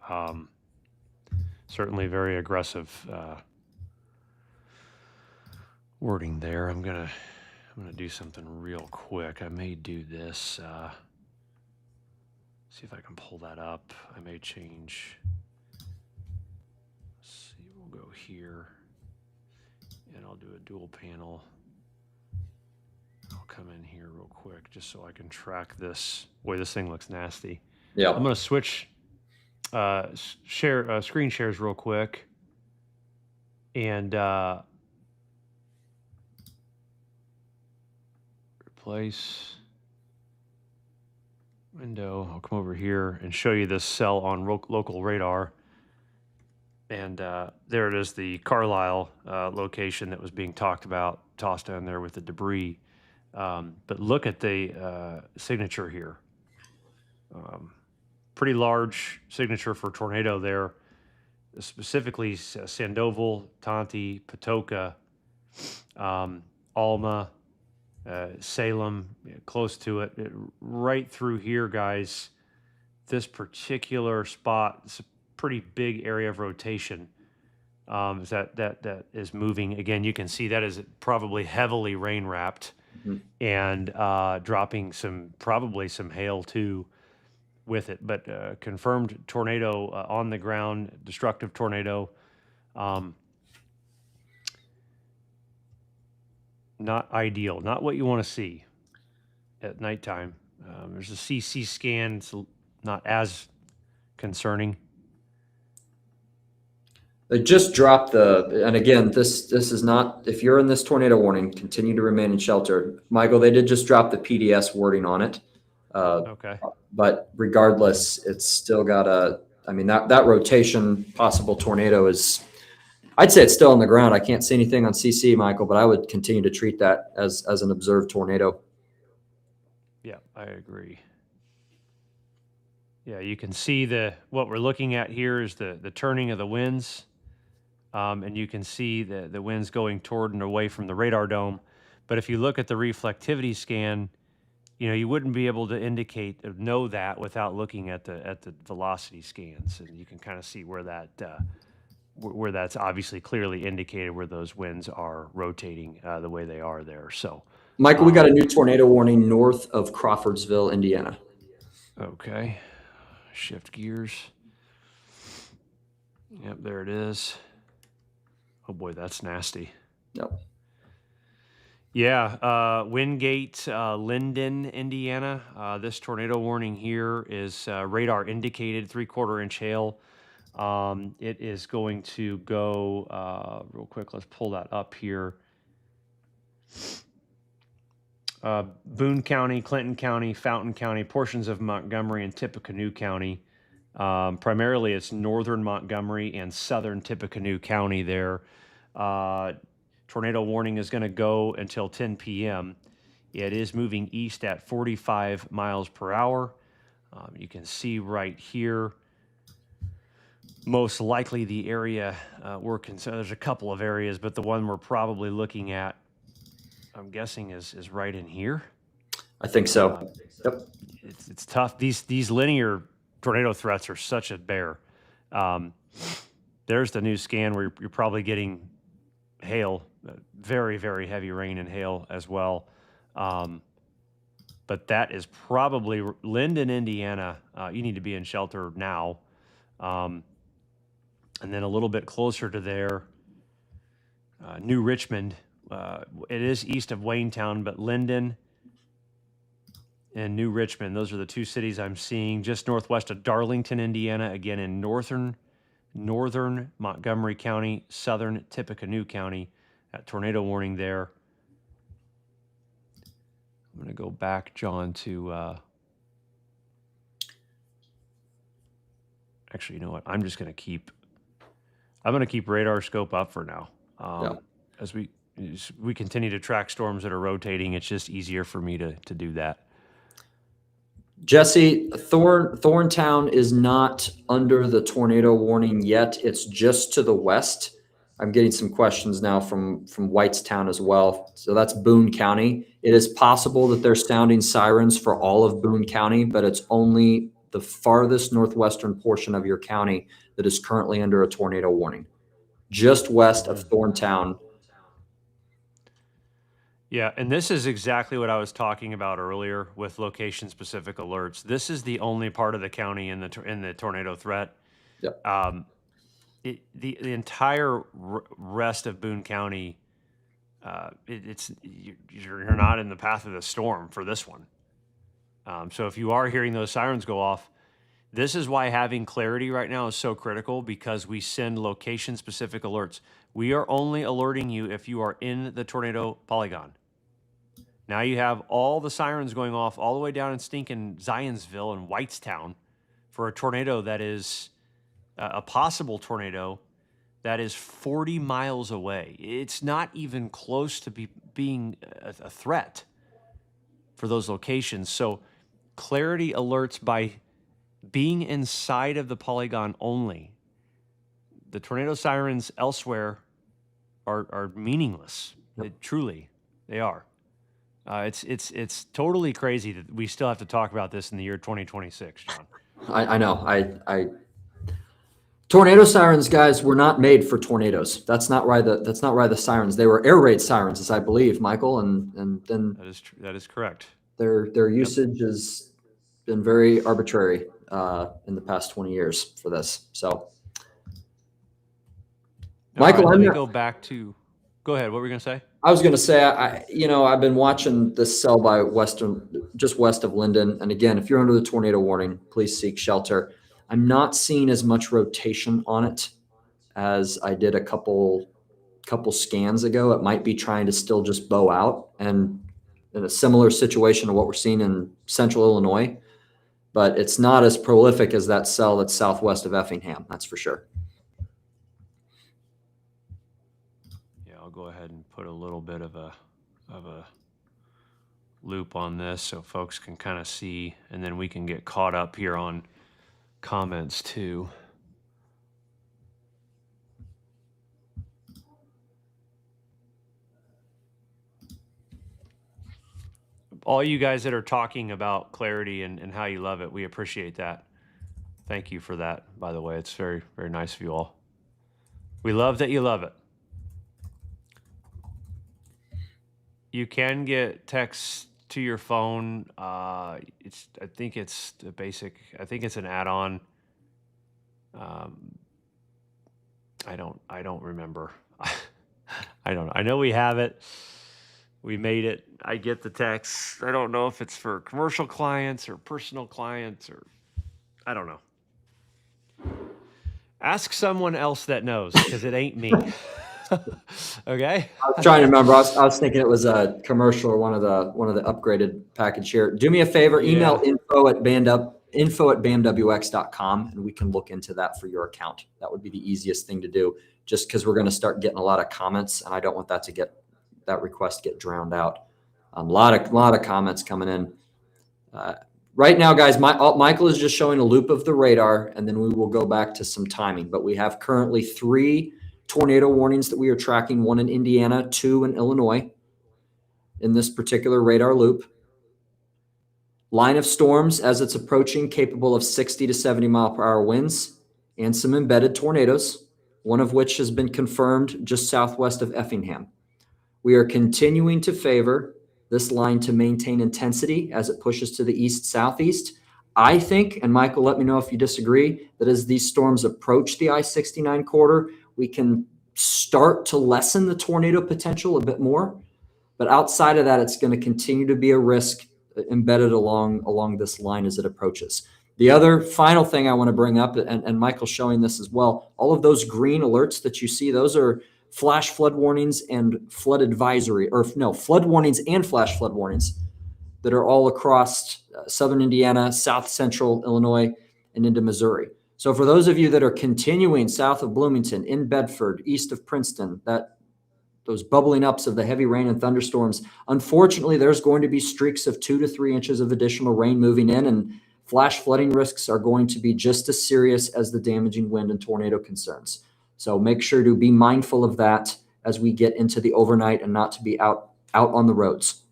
Certainly very aggressive wording there. I'm gonna do something real quick. I may do this. See if I can pull that up. I may change. Let's see, we'll go here. And I'll do a dual panel. I'll come in here real quick just so I can track this. Boy, this thing looks nasty. Yeah. I'm going to switch screen shares real quick. And replace window. I'll come over here and show you this cell on local radar. And there it is, the Carlisle location that was being talked about, tossed down there with the debris. But look at the signature here. Pretty large signature for tornado there, specifically Sandoval, Tonti, Patoka, Alma, Salem, close to it. Right through here, guys. This particular spot, it's a pretty big area of rotation. Is that is moving again? You can see that is probably heavily rain wrapped and dropping probably some hail too with it. But confirmed tornado on the ground, destructive tornado. Not ideal, not what you want to see at nighttime. There's a CC scan. It's not as concerning. They just dropped and again, this is not, if you're in this tornado warning, continue to remain in shelter. Michael, they did just drop the PDS wording on it. Okay. But regardless, it's still got that rotation, possible tornado I'd say it's still on the ground. I can't see anything on CC, Michael, but I would continue to treat that as an observed tornado. Yeah, I agree. Yeah, you can see what we're looking at here is the turning of the winds. And you can see the winds going toward and away from the radar dome. But if you look at the reflectivity scan, you wouldn't be able to know that without looking at the velocity scans, and you can kind of see where that's obviously clearly indicated where those winds are rotating the way they are there. So, Michael, we got a new tornado warning north of Crawfordsville, Indiana. Okay, shift gears. Yep, there it is. Oh boy, that's nasty. Yep. Yeah, Wingate, Linden, Indiana. This tornado warning here is radar indicated 3/4 inch hail. It is going to go real quick. Let's pull that up here. Boone County, Clinton County, Fountain County, portions of Montgomery and Tippecanoe County. Primarily, it's northern Montgomery and southern Tippecanoe County there. Tornado warning is going to go until 10 p.m. It is moving east at 45 miles per hour. You can see right here, most likely the area we're concerned. There's a couple of areas, but the one we're probably looking at, I'm guessing, is right in here. I think so. Yep. It's tough. These linear tornado threats are such a bear. There's the new scan where you're probably getting hail, very, very heavy rain and hail as well. But that is probably Linden, Indiana. You need to be in shelter now. And then a little bit closer to there, New Richmond. It is east of Waynetown, but Linden and New Richmond, those are the two cities I'm seeing just northwest of Darlington, Indiana, again in northern Montgomery County, southern Tippecanoe County. That tornado warning there. I'm going to go back, John, to actually, you know what? I'm going to keep radar scope up for now. As we continue to track storms that are rotating, it's just easier for me to do that. Jesse, Thorntown is not under the tornado warning yet. It's just to the west. I'm getting some questions now from Whitestown as well. So that's Boone County. It is possible that they're sounding sirens for all of Boone County, but it's only the farthest northwestern portion of your county that is currently under a tornado warning. Just west of Thorntown. Yeah, and this is exactly what I was talking about earlier with location-specific alerts. This is the only part of the county in the tornado threat. Yep. The entire rest of Boone County, you're not in the path of the storm for this one. So if you are hearing those sirens go off, this is why having clarity right now is so critical, because we send location-specific alerts. We are only alerting you if you are in the tornado polygon. Now you have all the sirens going off all the way down in stinking Zionsville and Whitestown for a tornado that is a possible tornado that is 40 miles away. It's not even close to being a threat for those locations. So clarity alerts by being inside of the polygon only. The tornado sirens elsewhere are meaningless. Yep. Truly, they are. It's totally crazy that we still have to talk about this in the year 2026, John. I know. Tornado sirens, guys, were not made for tornadoes. That's not why the sirens. They were air raid sirens, as I believe, Michael. And then that is correct. Their usage has been very arbitrary in the past 20 years for this. So, Michael, let me go back to. Go ahead. What were you going to say? I was going to say, I've been watching this cell by just west of Linden. And again, if you're under the tornado warning, please seek shelter. I'm not seeing as much rotation on it as I did a couple scans ago. It might be trying to still just bow out, and in a similar situation to what we're seeing in central Illinois, but it's not as prolific as that cell that's southwest of Effingham. That's for sure. I'll go ahead and put a little bit of a loop on this so folks can kind of see, and then we can get caught up here on comments too. All you guys that are talking about clarity and how you love it, we appreciate that. Thank you for that, by the way. It's very, very nice of you all. We love that you love it. You can get text to your phone. I think it's the basic. I think it's an add-on. I don't remember. I don't know. I know we have it. We made it. I get the text. I don't know if it's for commercial clients or personal clients, or I don't know. Ask someone else that knows, because it ain't me. Okay. I was trying to remember. I was thinking it was a commercial or one of the upgraded package here. Do me a favor, email info@bamwx.com, and we can look into that for your account. That would be the easiest thing to do, just because we're going to start getting a lot of comments, and I don't want that request get drowned out. A lot of comments coming in. Right now, guys, Michael is just showing a loop of the radar, and then we will go back to some timing. But we have currently 3 tornado warnings that we are tracking, 1 in Indiana, 2 in Illinois in this particular radar loop. Line of storms as it's approaching, capable of 60 to 70 mile per hour winds and some embedded tornadoes, one of which has been confirmed just southwest of Effingham. We are continuing to favor this line to maintain intensity as it pushes to the east-southeast. I think, and Michael, let me know if you disagree, that as these storms approach the I-69 corridor, we can start to lessen the tornado potential a bit more. But outside of that, it's going to continue to be a risk embedded along this line as it approaches. The other final thing I want to bring up, and Michael's showing this as well, all of those green alerts that you see, those are flash flood warnings and flood advisory, flood warnings and flash flood warnings that are all across southern Indiana, south central Illinois, and into Missouri. So for those of you that are continuing south of Bloomington, in Bedford, east of Princeton, those bubbling ups of the heavy rain and thunderstorms, unfortunately, there's going to be streaks of 2 to 3 inches of additional rain moving in, and flash flooding risks are going to be just as serious as the damaging wind and tornado concerns. So make sure to be mindful of that as we get into the overnight and not to be out on the roads.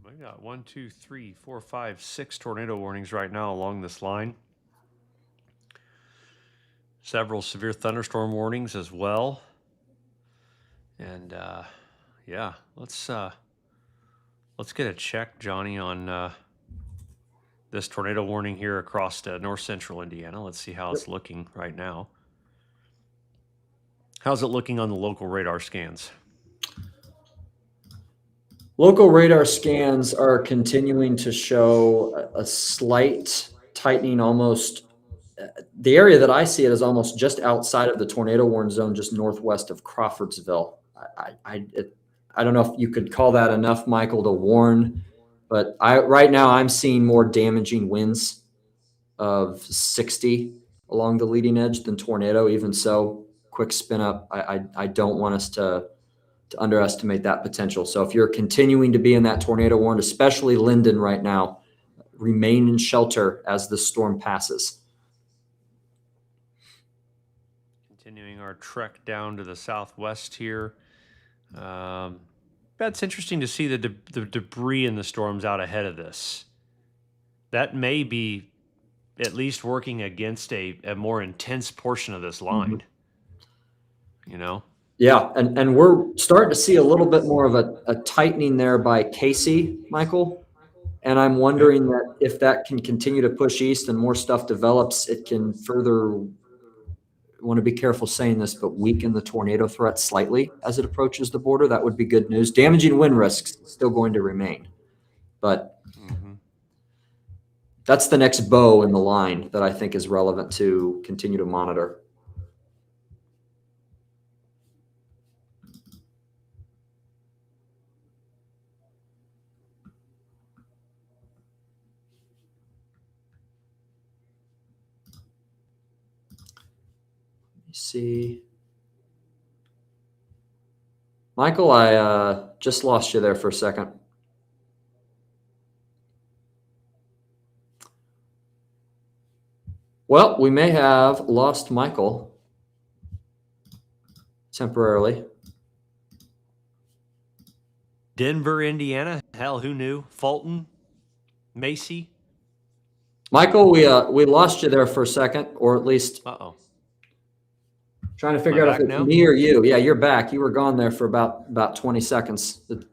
We got 6 tornado warnings right now along this line. Several severe thunderstorm warnings as well. And let's get a check, Johnny, on this tornado warning here across north central Indiana. Let's see how it's looking right now. How's it looking on the local radar scans? Local radar scans are continuing to show a slight tightening, almost. The area that I see it is almost just outside of the tornado warning zone, just northwest of Crawfordsville. I don't know if you could call that enough, Michael, to warn, but right now I'm seeing more damaging winds of 60 along the leading edge than tornado. Even so, quick spin up. I don't want us to underestimate that potential. So if you're continuing to be in that tornado warning, especially Linden right now, remain in shelter as the storm passes. Continuing our trek down to the southwest here. That's interesting to see the debris in the storms out ahead of this. That may be at least working against a more intense portion of this line. You know? Yeah, and we're starting to see a little bit more of a tightening there by Casey, Michael. And I'm wondering that if that can continue to push east and more stuff develops, it can further, I want to be careful saying this, but weaken the tornado threat slightly as it approaches the border. That would be good news. Damaging wind risks still going to remain. But that's the next bow in the line that I think is relevant to continue to monitor. See, Michael, I just lost you there for a second. Well, we may have lost Michael temporarily. Denver, Indiana. Hell, who knew? Fulton, Macy. Michael, we lost you there for a second, or at least trying to figure out if it's me or you. Yeah, you're back. You were gone there for about 20 seconds. It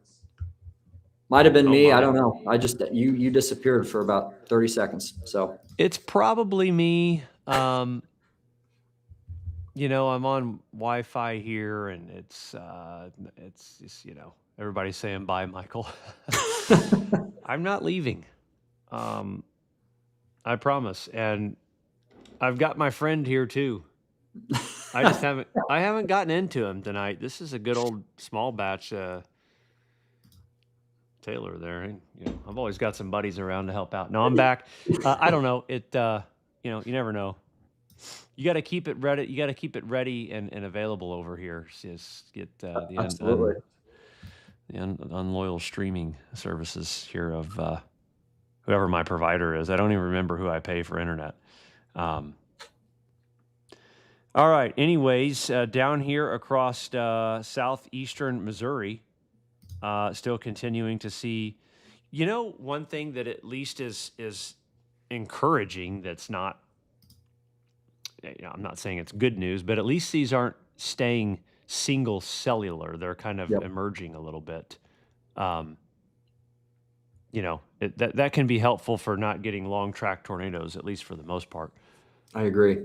might have been me. I don't know. I just you disappeared for about 30 seconds. So it's probably me. You know, I'm on Wi-Fi here, and it's just, you know, everybody's saying bye, Michael. I'm not leaving. I promise. And I've got my friend here too. I just haven't gotten into him tonight. This is a good old small batch Taylor there. And, you know, I've always got some buddies around to help out. No, I'm back. I don't know. You know, you never know. You got to keep it ready. You got to keep it ready and available over here. Just get the unloyal streaming services here of whoever my provider is. I don't even remember who I pay for internet. All right. Anyways, down here across southeastern Missouri, still continuing to see. You know, one thing that at least is encouraging. That's not. You know, I'm not saying it's good news, but at least these aren't staying single cellular. They're kind of emerging a little bit. You know, that can be helpful for not getting long track tornadoes, at least for the most part. I agree.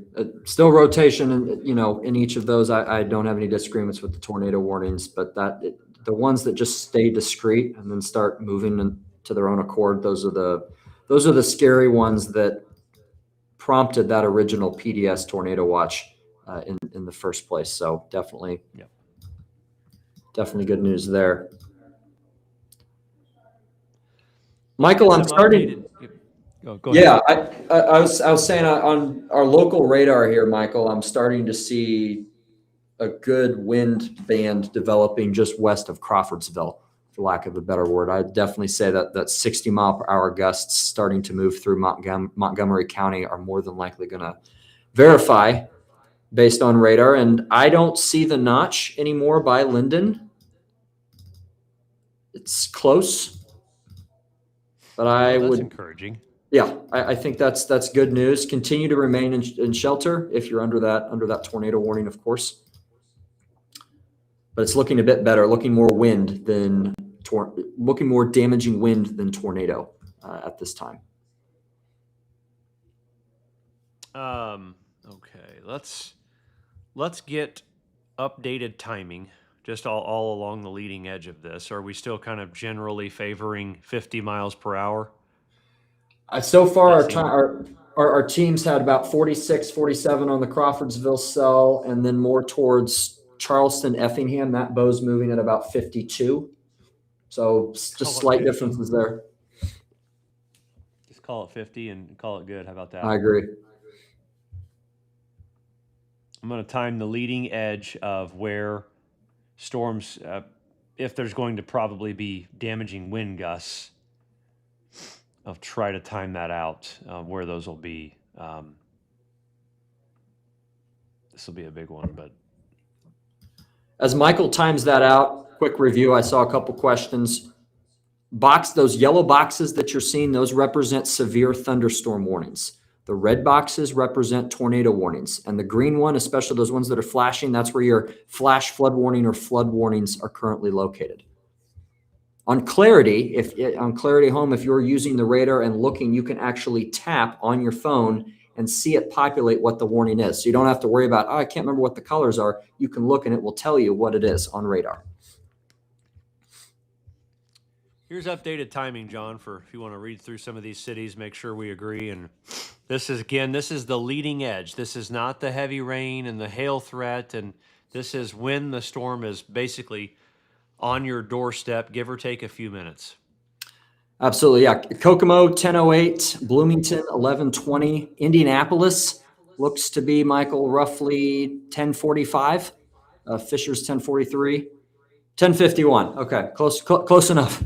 Still rotation, and you know, in each of those, I don't have any disagreements with the tornado warnings, but the ones that just stay discrete and then start moving to their own accord, those are the scary ones that prompted that original PDS tornado watch in the first place. So definitely good news there. Michael, I'm starting. Go ahead. I was saying on our local radar here, Michael, I'm starting to see a good wind band developing just west of Crawfordsville, for lack of a better word. I'd definitely say that 60 mile per hour gusts starting to move through Montgomery County are more than likely going to verify based on radar. And I don't see the notch anymore by Linden. It's close, but that's encouraging. Yeah, I think that's good news. Continue to remain in shelter if you're under that tornado warning, of course. But it's looking a bit better, looking more damaging wind than tornado at this time. Okay, let's get updated timing, just all along the leading edge of this. Are we still kind of generally favoring 50 miles per hour? So far, our teams had about 46, 47 on the Crawfordsville cell, and then more towards Charleston, Effingham. That bow's moving at about 52. So just slight differences there. Just call it 50 and call it good. How about I that? agree. I'm going to time the leading edge of where storms, if there's going to probably be damaging wind gusts, I'll try to time that out where those will be. This will be a big one, but As Michael times that out, quick review. I saw a couple questions. Those yellow boxes that you're seeing, those represent severe thunderstorm warnings. The red boxes represent tornado warnings. And the green one, especially those ones that are flashing, that's where your flash flood warning or flood warnings are currently located. On Clarity, on Clarity Home, if you're using the radar and looking, you can actually tap on your phone and see it populate what the warning is. So you don't have to worry about, oh, I can't remember what the colors are. You can look and it will tell you what it is on radar. here's updated timing, John, for if you want to read through some of these cities, make sure we agree. And this is the leading edge. This is not the heavy rain and the hail threat. And this is when the storm is basically on your doorstep, give or take a few minutes. Absolutely, yeah. Kokomo, 10:08. Bloomington, 11:20. Indianapolis looks to be, Michael, roughly 10:45. Fisher's 10:43. 10:51. Okay, close enough.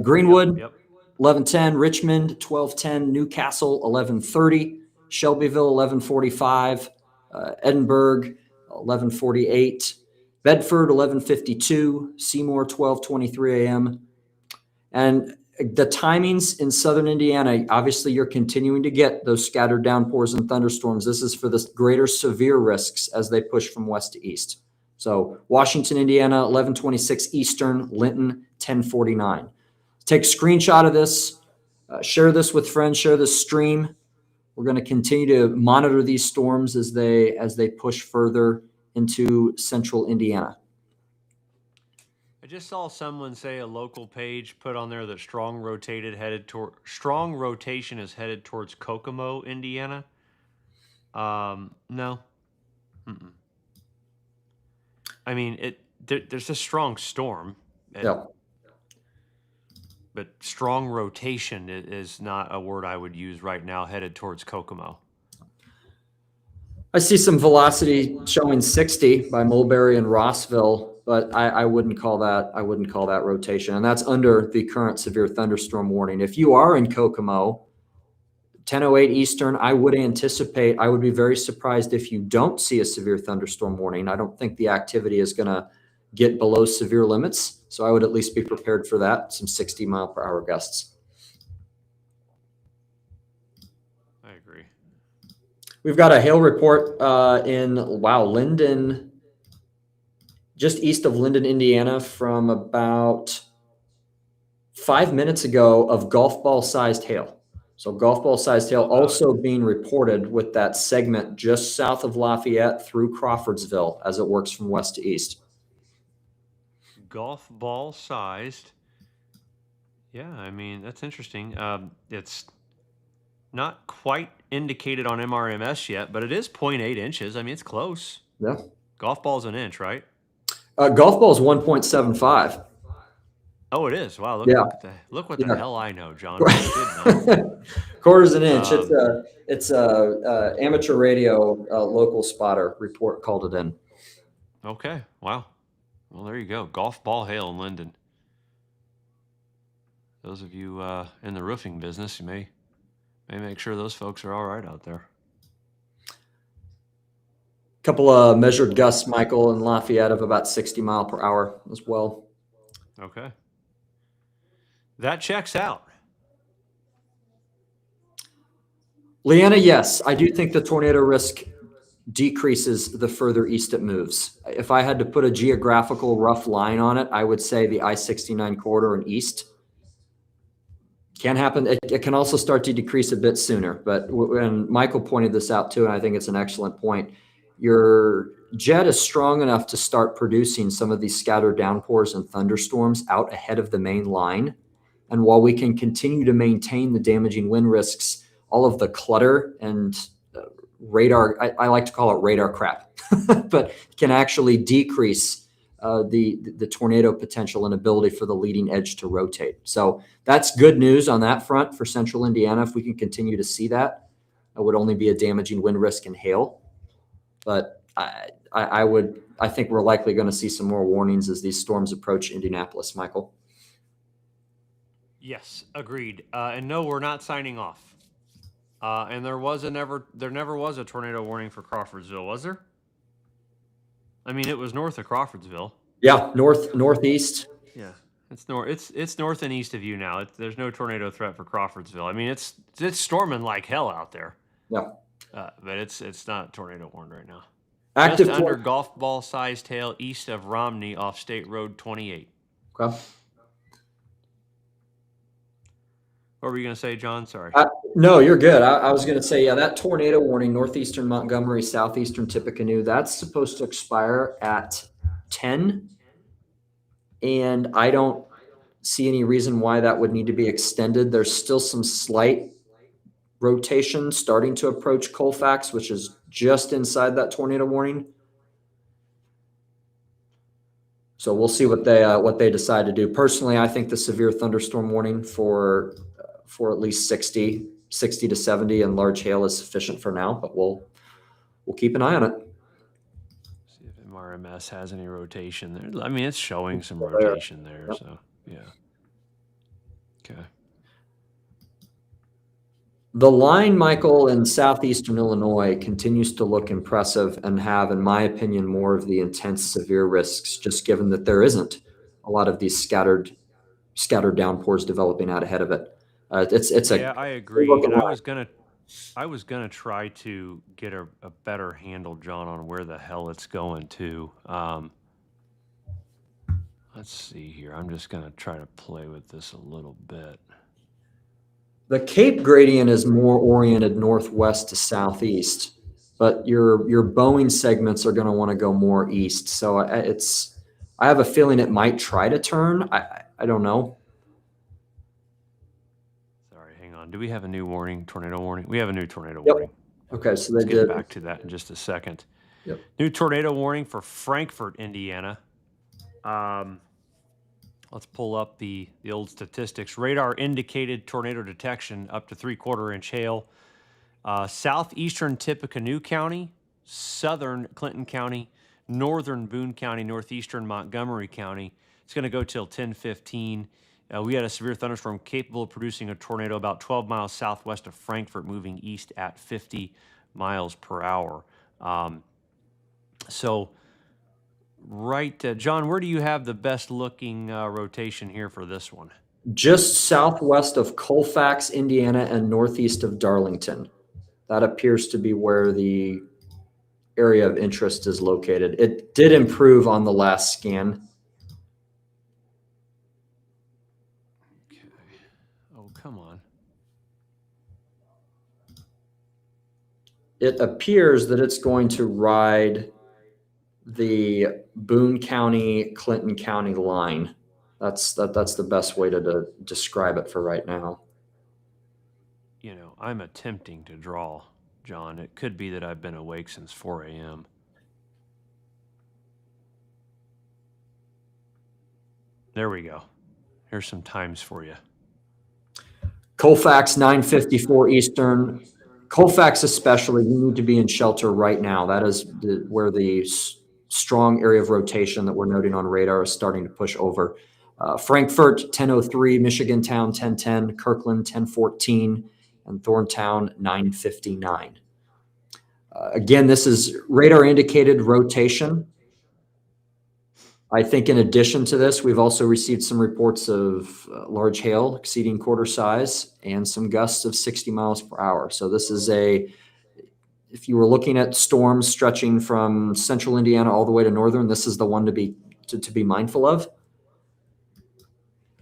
Greenwood, Yep. 11:10. Richmond, 12:10. Newcastle, 11:30. Shelbyville, 11:45. Edinburgh, 11:48. Bedford, 11:52. Seymour, 12:23 a.m. And the timings in southern Indiana, obviously you're continuing to get those scattered downpours and thunderstorms. This is for the greater severe risks as they push from west to east. So Washington, Indiana, 11:26 Eastern, Linton, 10:49. Take a screenshot of this, share this with friends, share this stream. We're going to continue to monitor these storms as they push further into central Indiana. I just saw someone say a local page put on there that strong rotation is headed towards Kokomo, Indiana. No. Mm-mm. I mean, there's a strong storm. Yeah. But strong rotation is not a word I would use right now, headed towards Kokomo. I see some velocity showing 60 by Mulberry and Rossville, but I wouldn't call that rotation. And that's under the current severe thunderstorm warning. If you are in Kokomo, 10:08 Eastern, I would be very surprised if you don't see a severe thunderstorm warning. I don't think the activity is going to get below severe limits. So I would at least be prepared for that, some 60 mile per hour gusts. I agree. We've got a hail report in Linden, just east of Linden, Indiana, from about 5 minutes ago of golf ball sized hail. So golf ball sized hail also being reported with that segment just south of Lafayette through Crawfordsville as it works from west to east. Golf ball sized. Yeah, I mean, that's interesting. It's not quite indicated on MRMS yet, but it is 0.8 inches. I mean, it's close. Yeah. Golf ball's an inch, right? Golf ball is 1.75. Oh, it is. Wow. Look what the hell I know, John. Quarters an inch. It's a amateur radio local spotter report called it in. Okay. Wow. Well, there you go. Golf ball hail in Linden. Those of you in the roofing business, you may make sure those folks are all right out there. Couple of measured gusts, Michael, in Lafayette of about 60 mile per hour as well. Okay. That checks out. Leanna, yes, I do think the tornado risk decreases the further east it moves. If I had to put a geographical rough line on it, I would say the I-69 corridor and east. Can happen. It can also start to decrease a bit sooner. But when Michael pointed this out too, and I think it's an excellent point, your jet is strong enough to start producing some of these scattered downpours and thunderstorms out ahead of the main line. And while we can continue to maintain the damaging wind risks, all of the clutter and radar, I like to call it radar crap, but can actually decrease the tornado potential and ability for the leading edge to rotate. So that's good news on that front for central Indiana. If we can continue to see that, it would only be a damaging wind risk and hail. But I think we're likely going to see some more warnings as these storms approach Indianapolis, Michael. Yes, agreed. And no, we're not signing off. And there never was a tornado warning for Crawfordsville, was there? I mean, it was north of Crawfordsville. Yeah, northeast. Yeah, it's north and east of you now. There's no tornado threat for Crawfordsville. I mean, it's storming like hell out there. Yeah, but it's not tornado warned right now. Active just under golf ball sized hail east of Romney off State Road 28. Okay. What were you going to say, John? Sorry. No, you're good. I was going to say, yeah, that tornado warning, northeastern Montgomery, southeastern Tippecanoe, that's supposed to expire at 10. And I don't see any reason why that would need to be extended. There's still some slight rotation starting to approach Colfax, which is just inside that tornado warning. So we'll see what they decide to do. Personally, I think the severe thunderstorm warning for at least 60 to 70 and large hail is sufficient for now, but we'll keep an eye on it. See if MRMS has any rotation there. I mean, it's showing some rotation there. Yep. So yeah. Okay. The line, Michael, in southeastern Illinois continues to look impressive and have, in my opinion, more of the intense severe risks, just given that there isn't a lot of these scattered downpours developing out ahead of it. Yeah, I agree. And I was gonna try to get a better handle, John, on where the hell it's going to. Let's see here. I'm just gonna try to play with this a little bit. The Cape gradient is more oriented northwest to southeast, but your Boeing segments are going to want to go more east. So I have a feeling it might try to turn. I don't know. Sorry, hang on. Do we have a new warning, tornado warning? We have a new tornado warning. Okay, so let's get back to that in just a second. Yep. New tornado warning for Frankfort, Indiana. Let's pull up the old statistics. Radar indicated tornado detection up to 3/4 inch hail. Southeastern Tippecanoe County, southern Clinton County, northern Boone County, northeastern Montgomery County. It's going to go till 10:15. We had a severe thunderstorm capable of producing a tornado about 12 miles southwest of Frankfort, moving east at 50 miles per hour. Right, John, where do you have the best looking rotation here for this one? Just southwest of Colfax, Indiana, and northeast of Darlington. That appears to be where the area of interest is located. It did improve on the last scan. Okay. Oh, come on. It appears that it's going to ride the Boone County, Clinton County line. That's the best way to describe it for right now. You know, I'm attempting to draw, John. It could be that I've been awake since 4 a.m. There we go. Here's some times for you. Colfax, 9:54 Eastern. Colfax especially, you need to be in shelter right now. That is where the strong area of rotation that we're noting on radar is starting to push over. Frankfort, 10:03, Michigantown, 10:10, Kirkland, 10:14, and Thorntown, 9:59. Again, this is radar indicated rotation. I think in addition to this, we've also received some reports of large hail exceeding quarter size and some gusts of 60 miles per hour. So this is if you were looking at storms stretching from central Indiana all the way to northern, this is the one to be mindful of.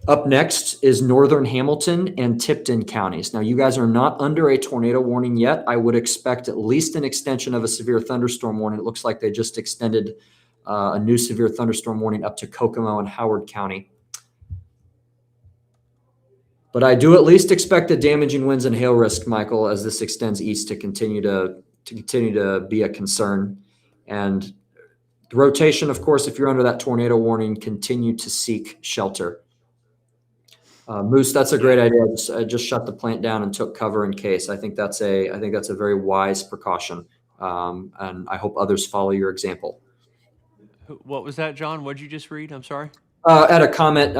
Up next is northern Hamilton and Tipton counties. Now, you guys are not under a tornado warning yet. I would expect at least an extension of a severe thunderstorm warning. It looks like they just extended a new severe thunderstorm warning up to Kokomo and Howard County. But I do at least expect the damaging winds and hail risk, Michael, as this extends east to continue to be a concern. And The rotation, of course, if you're under that tornado warning, continue to seek shelter. Moose, that's a great idea. I just shut the plant down and took cover in case. I think that's a very wise precaution, and I hope others follow your example. What was that, John? What'd you just read? I'm sorry. At a comment,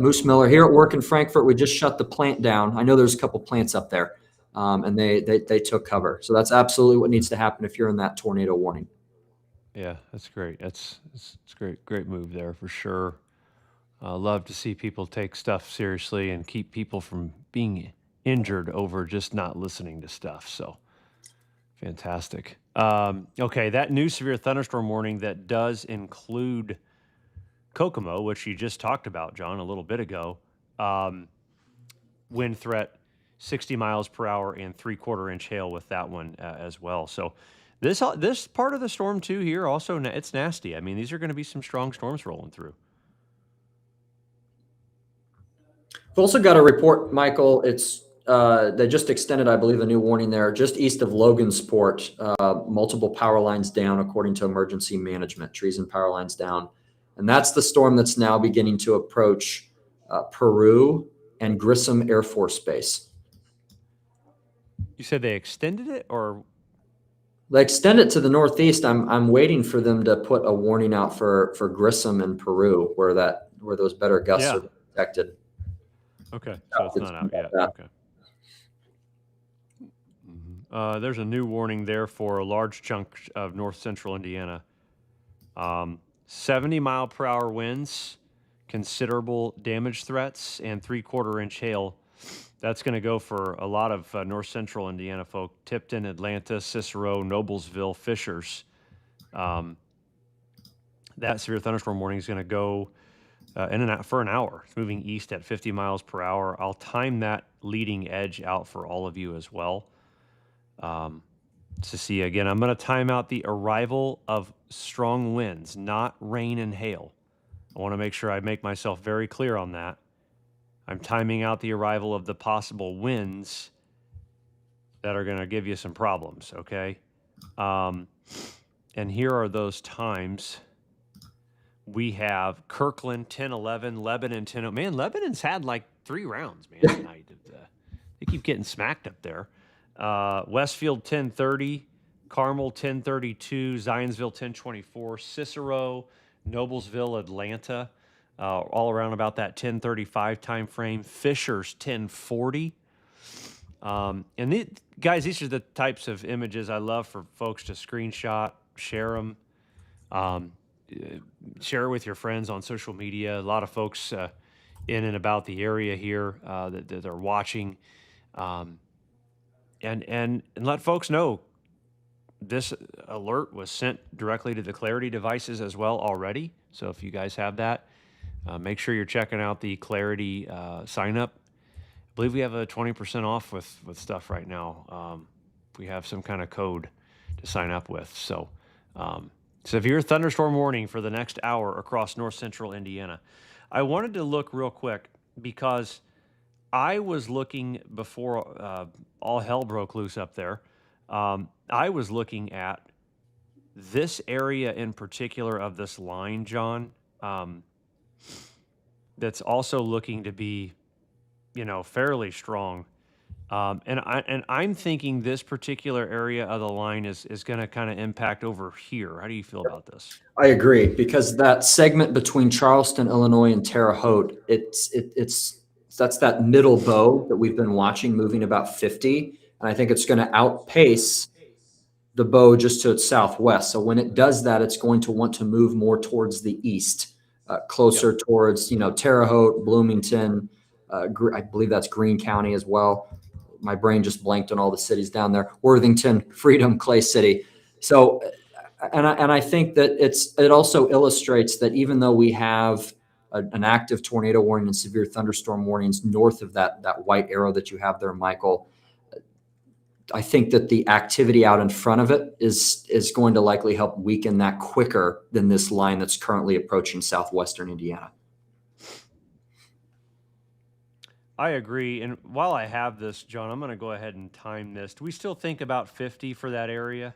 Moose Miller here at work in Frankfurt. We just shut the plant down. I know there's a couple plants up there, and they took cover. So that's absolutely what needs to happen if you're in that tornado warning. Yeah, that's great. It's great move there for sure. Love to see people take stuff seriously and keep people from being injured over just not listening to stuff. So fantastic. Okay, that new severe thunderstorm warning that does include Kokomo, which you just talked about, John, a little bit ago. Wind threat 60 miles per hour and 3/4 inch hail with that one as well. So this part of the storm too here also it's nasty. I mean, these are going to be some strong storms rolling through. We've also got a report, Michael. It's they just extended, I believe, a new warning there just east of Logansport. Multiple power lines down, according to emergency management. Trees and power lines down, and that's the storm that's now beginning to approach Peru and Grissom Air Force Base. You said they extended it, or they extend it to the northeast. I'm waiting for them to put a warning out for Grissom and Peru, where those better gusts are detected. Okay, so it's not out yet. Okay. There's a new warning there for a large chunk of north central Indiana. 70 mile per hour winds, considerable damage threats, and 3/4 inch hail. That's going to go for a lot of north central Indiana folk. Tipton, Atlanta, Cicero, Noblesville, Fishers. That severe thunderstorm warning is going to go in and out for an hour. It's moving east at 50 miles per hour. I'll time that leading edge out for all of you as well. To see again, I'm going to time out the arrival of strong winds, not rain and hail. I want to make sure I make myself very clear on that. I'm timing out the arrival of the possible winds that are going to give you some problems, okay? And here are those times. We have Kirkland 10-11, Lebanon 10. Man, Lebanon's had like 3 rounds, man, tonight. They keep getting smacked up there. Westfield 10:30, Carmel 10:32, Zionsville 10:24, Cicero, Noblesville, Atlanta, all around about that 10:35 time frame. Fishers 10:40. And guys, these are the types of images I love for folks to screenshot, share them. Share it with your friends on social media. A lot of folks in and about the area here that are watching, and let folks know this alert was sent directly to the Clarity devices as well already. So if you guys have that, make sure you're checking out the Clarity sign up. I believe we have a 20% off with stuff right now. We have some kind of code to sign up with. So severe thunderstorm warning for the next hour across north central Indiana. I wanted to look real quick because I was looking before all hell broke loose up there. I was looking at this area in particular of this line, John, that's also looking to be, fairly strong. And I'm thinking this particular area of the line is going to kind of impact over here. How do you feel about this? I agree, because that segment between Charleston, Illinois, and Terre Haute, that's that middle bow that we've been watching moving about 50, and I think it's going to outpace the bow just to its southwest. So when it does that, it's going to want to move more towards the east, closer towards Terre Haute, Bloomington. I believe that's Greene County as well. My brain just blanked on all the cities down there. Worthington, Freedom, Clay City. So, and I think that it also illustrates that even though we have an active tornado warning and severe thunderstorm warnings north of that white arrow that you have there, Michael, I think that the activity out in front of it is going to likely help weaken that quicker than this line that's currently approaching southwestern Indiana. I agree. And while I have this, John, I'm going to go ahead and time this. Do we still think about 50 for that area?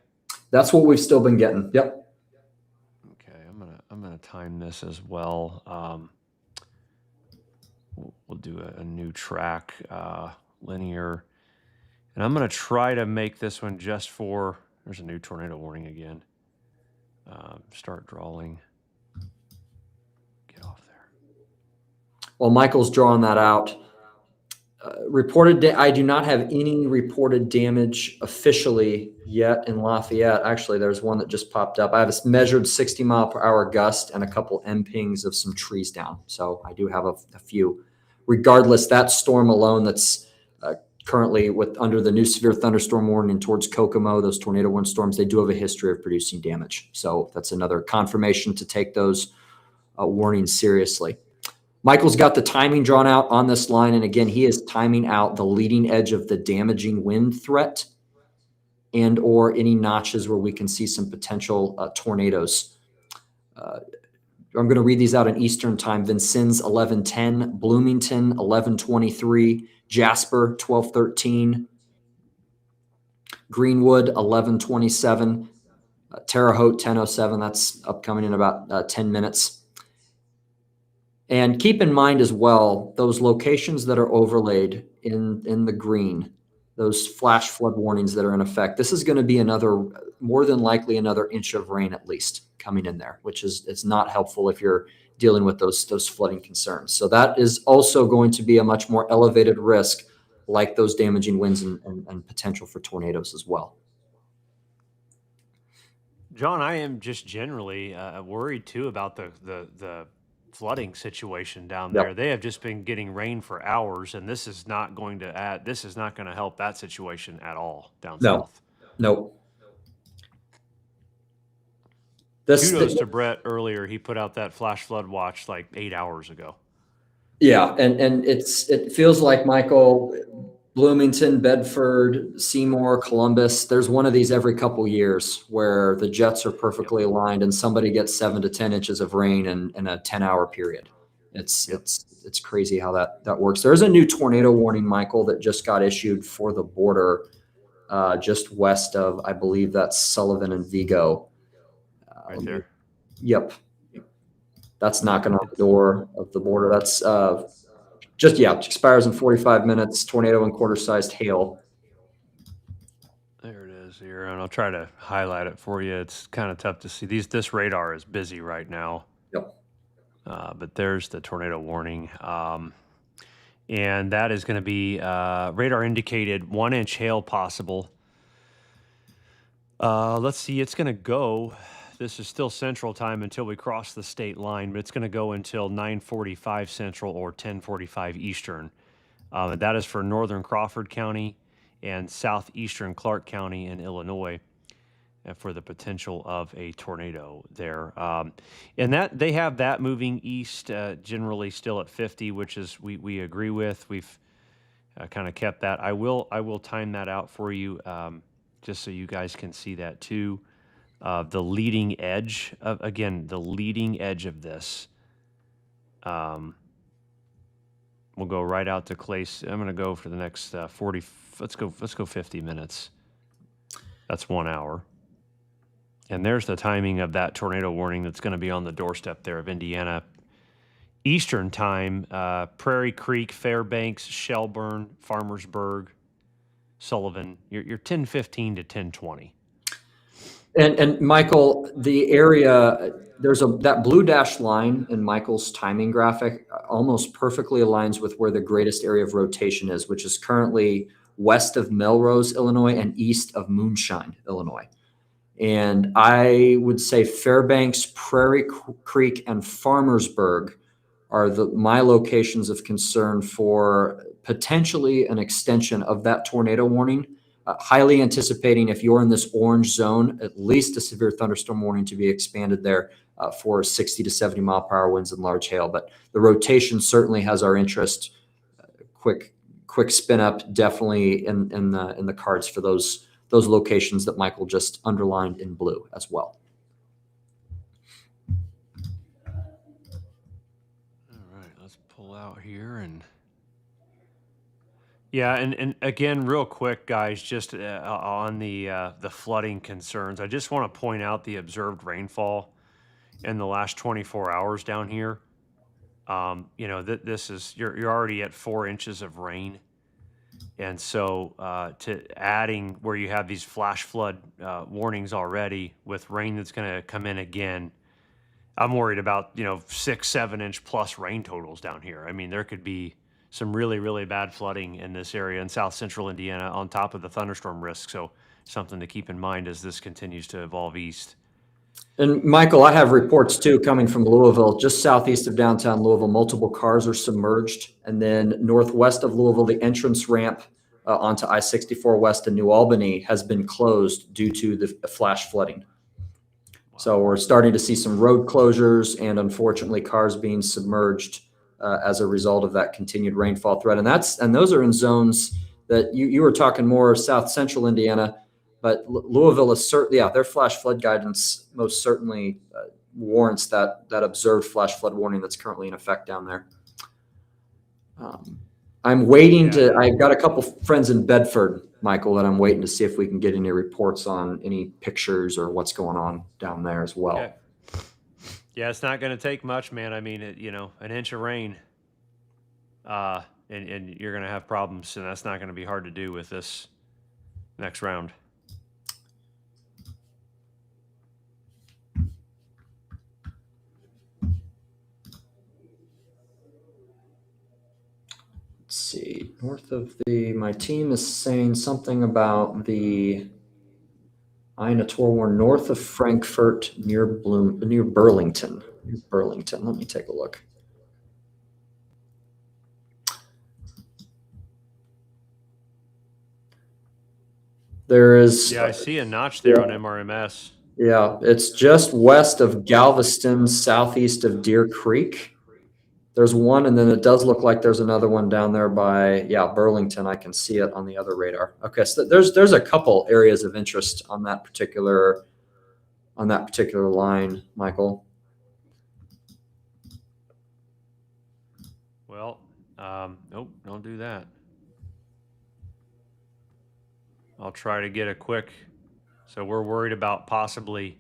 That's what we've still been getting. Yep. Okay. I'm gonna time this as well. We'll do a new track, linear, and I'm gonna try to make this one just for. There's a new tornado warning again. Start drawing. Get off there. While Michael's drawing that out, I do not have any reported damage officially yet in Lafayette. Actually, there's one that just popped up. I have a measured 60-mile-per-hour gust and a couple M-pings of some trees down. So I do have a few. Regardless, that storm alone that's currently under the new severe thunderstorm warning towards Kokomo, those tornado warning storms, they do have a history of producing damage. So that's another confirmation to take those warnings seriously. Michael's got the timing drawn out on this line. And again, he is timing out the leading edge of the damaging wind threat and or any notches where we can see some potential tornadoes. I'm going to read these out in Eastern time. Vincennes 11:10, Bloomington 11:23, Jasper 12:13, Greenwood 11:27, Terre Haute 10:07. That's upcoming in about 10 minutes. And keep in mind as well, those locations that are overlaid in the green, those flash flood warnings that are in effect, this is going to be more than likely another inch of rain at least coming in there, which it's not helpful if you're dealing with those flooding concerns. So that is also going to be a much more elevated risk, like those damaging winds and potential for tornadoes as well. John, I am just generally worried too about the flooding situation down Yep. there. They have just been getting rain for hours, and this is not going to help that situation at all down south. No. Kudos to Brett earlier. He put out that flash flood watch like 8 hours ago. Yeah, and it feels like, Michael, Bloomington, Bedford, Seymour, Columbus, there's one of these every couple years where the jets are perfectly aligned and somebody gets 7 to 10 inches of rain in a 10-hour period. It's crazy how that works. There's a new tornado warning, Michael, that just got issued for the border just west of, I believe that's Sullivan and Vigo. Right there. Yep. That's knocking on the door of the border. That's expires in 45 minutes. Tornado and quarter-sized hail. There it is here, and I'll try to highlight it for you. It's kind of tough to see. This radar is busy right now. Yep. But there's the tornado warning. And that is going to be radar indicated 1-inch hail possible. Let's see, it's going to go. This is still Central Time until we cross the state line, but it's going to go until 9:45 Central or 10:45 Eastern. That is for northern Crawford County and southeastern Clark County in Illinois for the potential of a tornado there. And that they have that moving east generally still at 50, which is we agree with. We've kind of kept that. I will time that out for you just so you guys can see that too. The leading edge of this. We'll go right out to Clay. I'm going to go for the next 40. Let's go 50 minutes. That's 1 hour. And there's the timing of that tornado warning that's going to be on the doorstep there of Indiana. Eastern time, Prairie Creek, Fairbanks, Shelburne, Farmersburg, Sullivan. You're 10:15 to 10:20. And Michael, the area, there's that blue dashed line in Michael's timing graphic almost perfectly aligns with where the greatest area of rotation is, which is currently west of Melrose, Illinois, and east of Moonshine, Illinois. And I would say Fairbanks, Prairie Creek, and Farmersburg are my locations of concern for potentially an extension of that tornado warning. Highly anticipating, if you're in this orange zone, at least a severe thunderstorm warning to be expanded there for 60 to 70 mile per hour winds and large hail. But the rotation certainly has our interest. Quick spin up, definitely in the cards for those locations that Michael just underlined in blue as well. All right, let's pull out here and. Yeah, and again, real quick, guys, just on the flooding concerns, I just want to point out the observed rainfall. in the last 24 hours down here. This is you're already at 4 inches of rain, and so to adding where you have these flash flood warnings already with rain that's going to come in again. I'm worried about 6-7 inch plus rain totals down here. I mean, there could be some really, really bad flooding in this area in south central Indiana on top of the thunderstorm risk. So something to keep in mind as this continues to evolve east. And Michael, I have reports too coming from Louisville, just southeast of downtown Louisville. Multiple cars are submerged, and then northwest of Louisville, the entrance ramp onto I-64 west in New Albany has been closed due to the flash flooding. So we're starting to see some road closures and unfortunately cars being submerged as a result of that continued rainfall threat. And those are in zones that you were talking more south central Indiana, but Louisville is certainly, their flash flood guidance most certainly warrants that observed flash flood warning that's currently in effect down there. I'm waiting I've got a couple friends in Bedford, Michael, that I'm waiting to see if we can get any reports on any pictures or what's going on down there as well. Okay. Yeah, it's not going to take much, man. I mean, an inch of rain, and you're going to have problems, and that's not going to be hard to do with this next round. Let's see, north of my team is saying something about the Ina Torwarn north of Frankfurt near Burlington. Burlington. Let me take a look. There is. Yeah, I see a notch there on MRMS. Yeah, it's just west of Galveston, southeast of Deer Creek. There's one, and then it does look like there's another one down there by, Burlington. I can see it on the other radar. Okay, so there's a couple areas of interest on that particular line, Michael. Well, nope, don't do that. I'll try to get a quick. So we're worried about possibly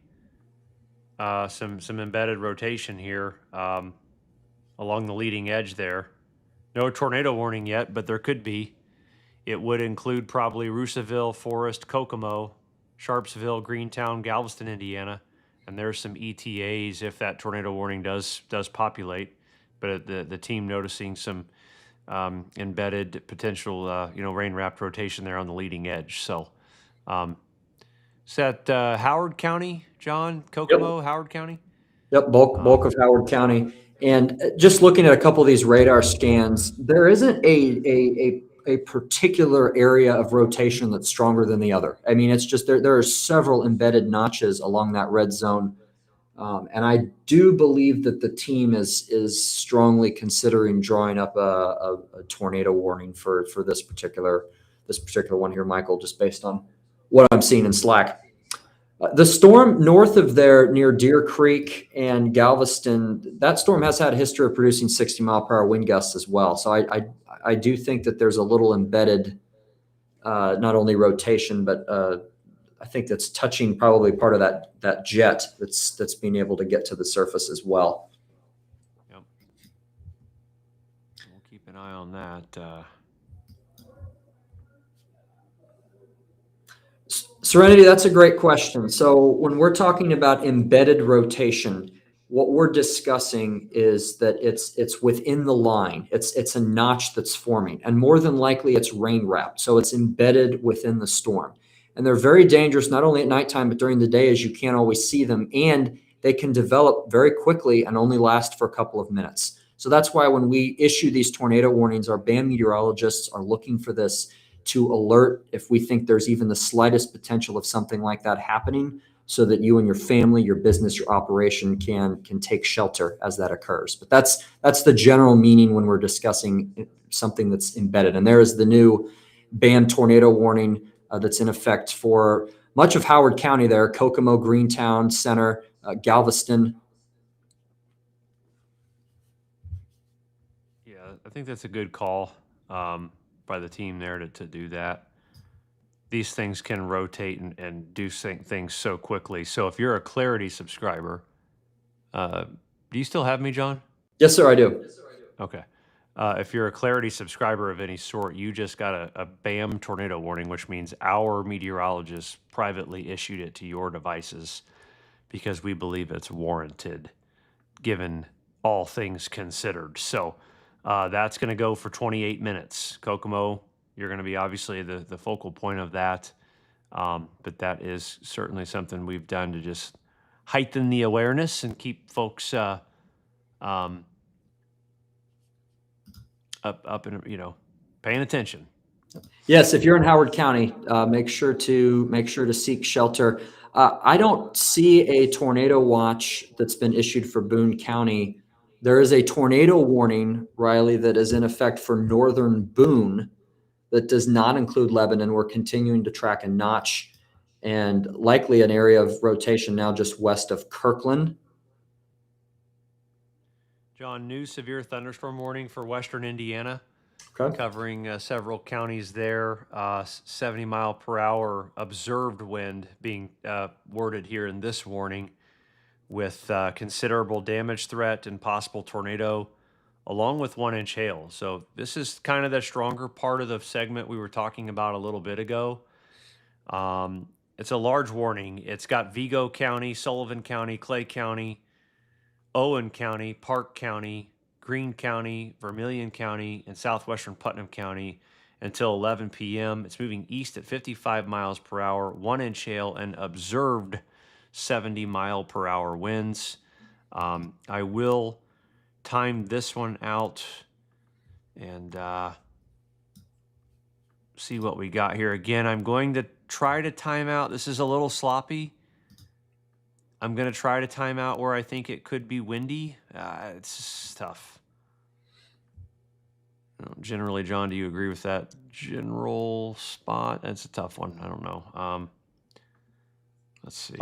some embedded rotation here along the leading edge there. No tornado warning yet, but there could be. It would include probably Roosevelt, Forest, Kokomo, Sharpsville, Greentown, Galveston, Indiana, and there's some ETAs if that tornado warning does populate. But the team noticing some embedded potential rain-wrapped rotation there on the leading edge. So is that Howard County, John? Kokomo, yep. Howard County? Yep, bulk of Howard County. And just looking at a couple of these radar scans, there isn't a particular area of rotation that's stronger than the other. I mean, it's just there are several embedded notches along that red zone. And I do believe that the team is strongly considering drawing up a tornado warning for this particular one here, Michael, just based on what I'm seeing in Slack. The storm north of there near Deer Creek and Galveston, that storm has had a history of producing 60-mile-per-hour wind gusts as well. So I do think that there's a little embedded, not only rotation, but I think that's touching probably part of that jet that's being able to get to the surface as well. Yep. We'll keep an eye on that. Serenity, that's a great question. So when we're talking about embedded rotation, what we're discussing is that it's within the line. It's a notch that's forming, and more than likely it's rain wrapped. So it's embedded within the storm. And they're very dangerous, not only at nighttime, but during the day, as you can't always see them. And they can develop very quickly and only last for a couple of minutes. So that's why when we issue these tornado warnings, our band meteorologists are looking for this to alert if we think there's even the slightest potential of something like that happening, so that you and your family, your business, your operation can take shelter as that occurs. But that's the general meaning when we're discussing something that's embedded. And there is the new band tornado warning that's in effect for much of Howard County there, Kokomo, Greentown, Center, Galveston. Yeah, I think that's a good call by the team there to do that. These things can rotate and do things so quickly. So if you're a Clarity subscriber, Do you still have me, John? Yes, sir, I do. Okay. If you're a Clarity subscriber of any sort, you just got a BAM tornado warning, which means our meteorologist privately issued it to your devices because we believe it's warranted, given all things considered. So that's going to go for 28 minutes. Kokomo, you're going to be obviously the focal point of that. But that is certainly something we've done to just heighten the awareness and keep folks um, up and paying attention. Yes, if you're in Howard County, make sure to seek shelter. I don't see a tornado watch that's been issued for Boone County. There is a tornado warning, Riley, that is in effect for northern Boone that does not include Lebanon. We're continuing to track a notch and likely an area of rotation now just west of Kirkland. John, new severe thunderstorm warning for western Indiana, Okay. covering several counties there. 70 mile per hour observed wind being worded here in this warning, with considerable damage threat and possible tornado, along with 1-inch hail. So this is kind of the stronger part of the segment we were talking about a little bit ago. It's a large warning. It's got Vigo County, Sullivan County, Clay County, Owen County, Park County, Greene County, Vermilion County, and southwestern Putnam County until 11 p.m. It's moving east at 55 miles per hour, 1-inch hail, and observed 70 mile per hour winds. I will time this one out and see what we got here. Again, I'm going to try to time out. This is a little sloppy. I'm going to try to time out where I think it could be windy. It's tough. Generally, John, do you agree with that general spot? It's a tough one. I don't know. Let's see.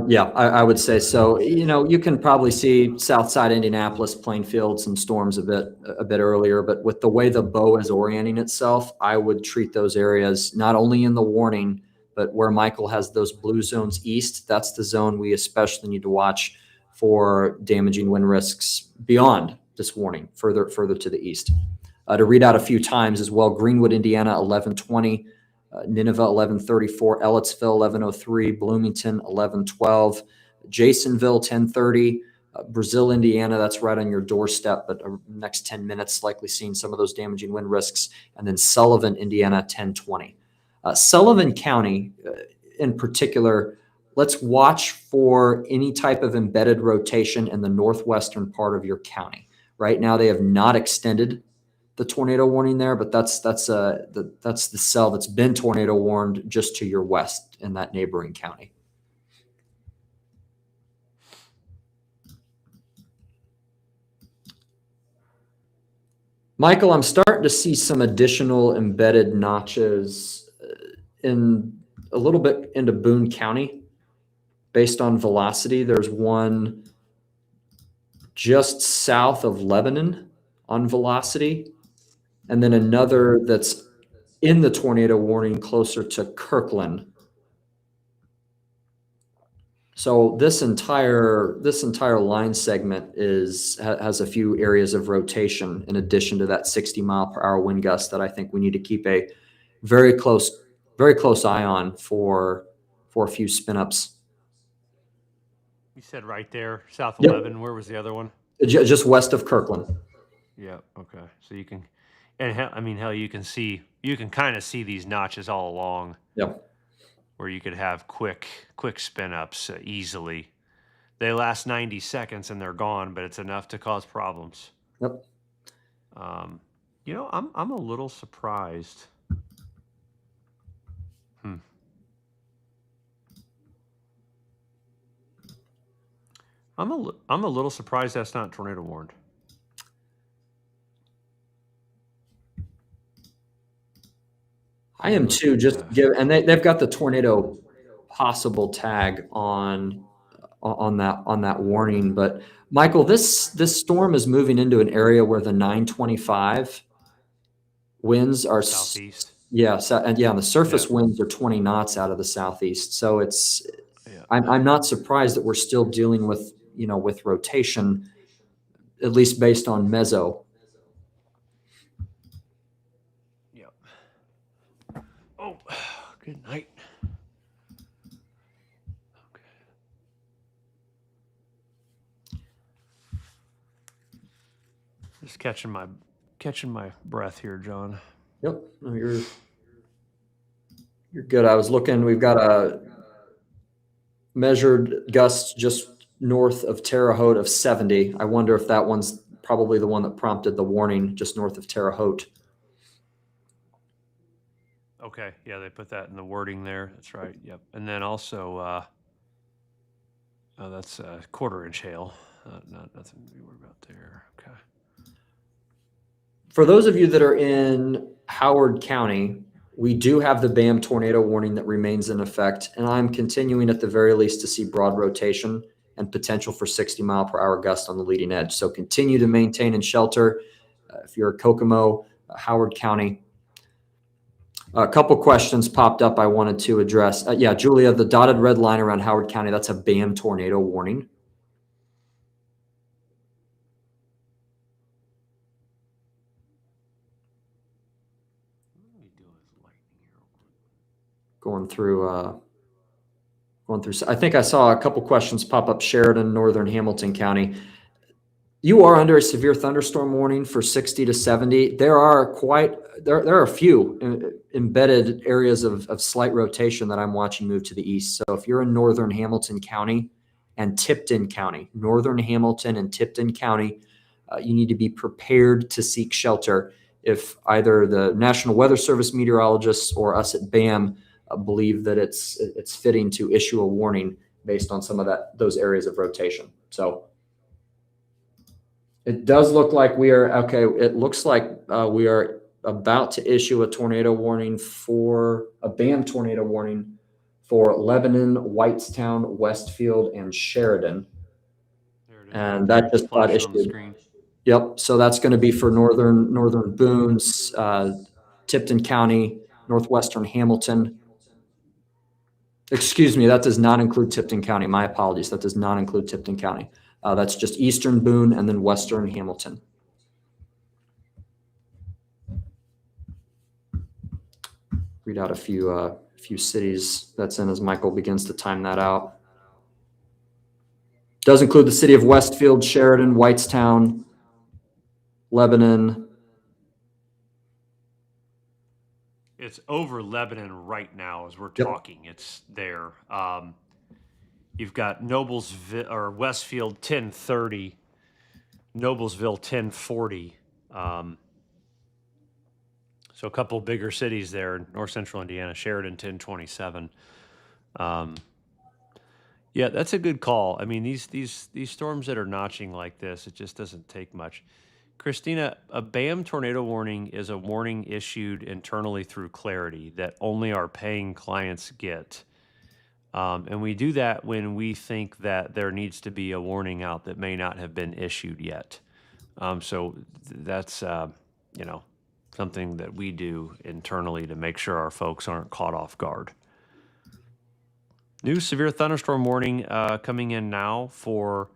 Yeah, I would say so. You can probably see Southside Indianapolis playing field some storms a bit earlier, but with the way the bow is orienting itself, I would treat those areas not only in the warning, but where Michael has those blue zones east. That's the zone we especially need to watch for damaging wind risks beyond this warning, further to the east. To read out a few times as well: Greenwood, Indiana, 11:20. Nineveh, 11:34, Ellettsville, 11:03, Bloomington, 11:12, Jasonville, 10:30, Brazil, Indiana, that's right on your doorstep, but next 10 minutes, likely seeing some of those damaging wind risks, and then Sullivan, Indiana, 10:20. Sullivan County, in particular, let's watch for any type of embedded rotation in the northwestern part of your county. Right now, they have not extended the tornado warning there, but that's the cell that's been tornado warned just to your west in that neighboring county. Michael, I'm starting to see some additional embedded notches in a little bit into Boone County based on velocity. There's one just south of Lebanon on velocity, and then another that's in the tornado warning closer to Kirkland. So this entire line segment has a few areas of rotation in addition to that 60 mile per hour wind gust that I think we need to keep a very close eye on for a few spin ups. You said right there, south Yep. 11. Where was the other one? Just west of Kirkland. Yeah. Okay. So you can, and hell, you can kind of see these notches all along. Yep. Where you could have quick spin ups easily. They last 90 seconds and they're gone, but it's enough to cause problems. Yep. I'm a little surprised. I'm a little surprised that's not tornado warned. I am too. And they've got the tornado possible tag on that warning. But Michael, this storm is moving into an area where the 925 winds are southeast. Yeah, and the surface winds are 20 knots out of the southeast. So I'm not surprised that we're still dealing with with rotation, at least based on meso. Yep. Oh, good night. Okay. Just catching my breath here, John. Yep, no, you're good. I was looking. We've got a measured gusts just north of Terre Haute of 70. I wonder if that one's probably the one that prompted the warning just north of Terre Haute. Okay, yeah, they put that in the wording there. That's right. Yep, and then also, that's a quarter-inch hail. Nothing to be worried about there. Okay. For those of you that are in Howard County, we do have the BAM tornado warning that remains in effect, and I'm continuing at the very least to see broad rotation and potential for 60-mile-per-hour gusts on the leading edge. So continue to maintain and shelter. If you're at Kokomo, Howard County. A couple questions popped up I wanted to address. Yeah, Julia, the dotted red line around Howard County, that's a BAM tornado warning. Going through, I think I saw a couple questions pop up. Sheridan, Northern Hamilton County. You are under a severe thunderstorm warning for 60 to 70. There are a few embedded areas of slight rotation that I'm watching move to the east. So if you're in Northern Hamilton County and Tipton County, Northern Hamilton and Tipton County, you need to be prepared to seek shelter if either the National Weather Service meteorologists or us at BAM believe that it's fitting to issue a warning based on some of those areas of rotation. So it does look like we are okay. It looks like we are about to issue a tornado warning for a BAM tornado warning for Lebanon, Whitestown, Westfield, and Sheridan. And that just got issued. Yep. So that's going to be for northern Boone's, Tipton County, northwestern Hamilton. Excuse me, that does not include Tipton County. My apologies. That does not include Tipton County. That's just eastern Boone and then western Hamilton. Read out a few cities that's in as Michael begins to time that out. Does include the city of Westfield, Sheridan, Whitestown, Lebanon. It's over Lebanon right now as we're talking. Yep. It's there. You've got Noblesville or Westfield 1030, Noblesville 1040. So a couple bigger cities there, north central Indiana, Sheridan 1027. Yeah, that's a good call. I mean, these storms that are notching like this, it just doesn't take much. Christina, a BAM tornado warning is a warning issued internally through Clarity that only our paying clients get. And we do that when we think that there needs to be a warning out that may not have been issued yet. So that's, something that we do internally to make sure our folks aren't caught off guard. New severe thunderstorm warning coming in now for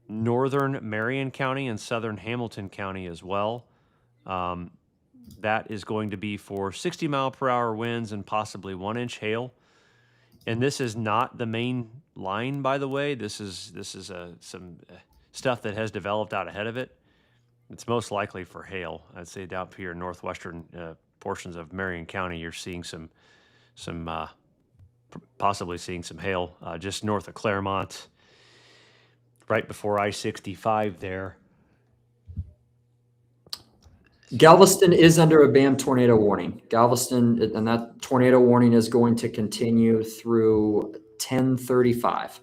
northern Marion County and southern Hamilton County as well. That is going to be for 60-mile-per-hour winds and possibly 1-inch hail. And this is not the main line, by the way. This is some stuff that has developed out ahead of it. It's most likely for hail. I'd say down here in northwestern portions of Marion County, you're seeing possibly seeing some hail just north of Claremont, right before I-65 there. Galveston is under a BAM tornado warning. Galveston, and that tornado warning is going to continue through 10:35.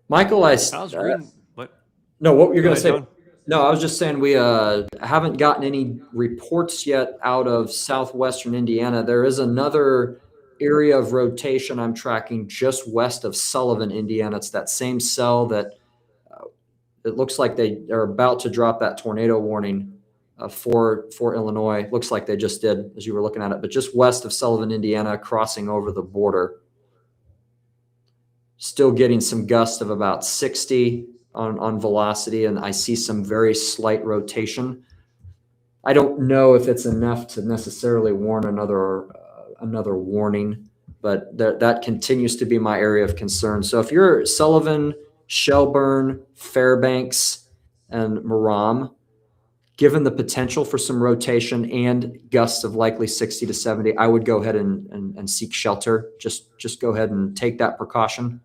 Michael, what you're going to say? John? No, I was just saying we haven't gotten any reports yet out of southwestern Indiana. There is another area of rotation I'm tracking just west of Sullivan, Indiana. It's that same cell that it looks like they are about to drop that tornado warning. for Illinois. Looks like they just did as you were looking at it, but just west of Sullivan, Indiana, crossing over the border. Still getting some gusts of about 60 on velocity, and I see some very slight rotation. I don't know if it's enough to necessarily warn another warning, but that continues to be my area of concern. So if you're Sullivan, Shelburne, Fairbanks, and Maram, given the potential for some rotation and gusts of likely 60 to 70, I would go ahead and seek shelter. Just go ahead and take that precaution.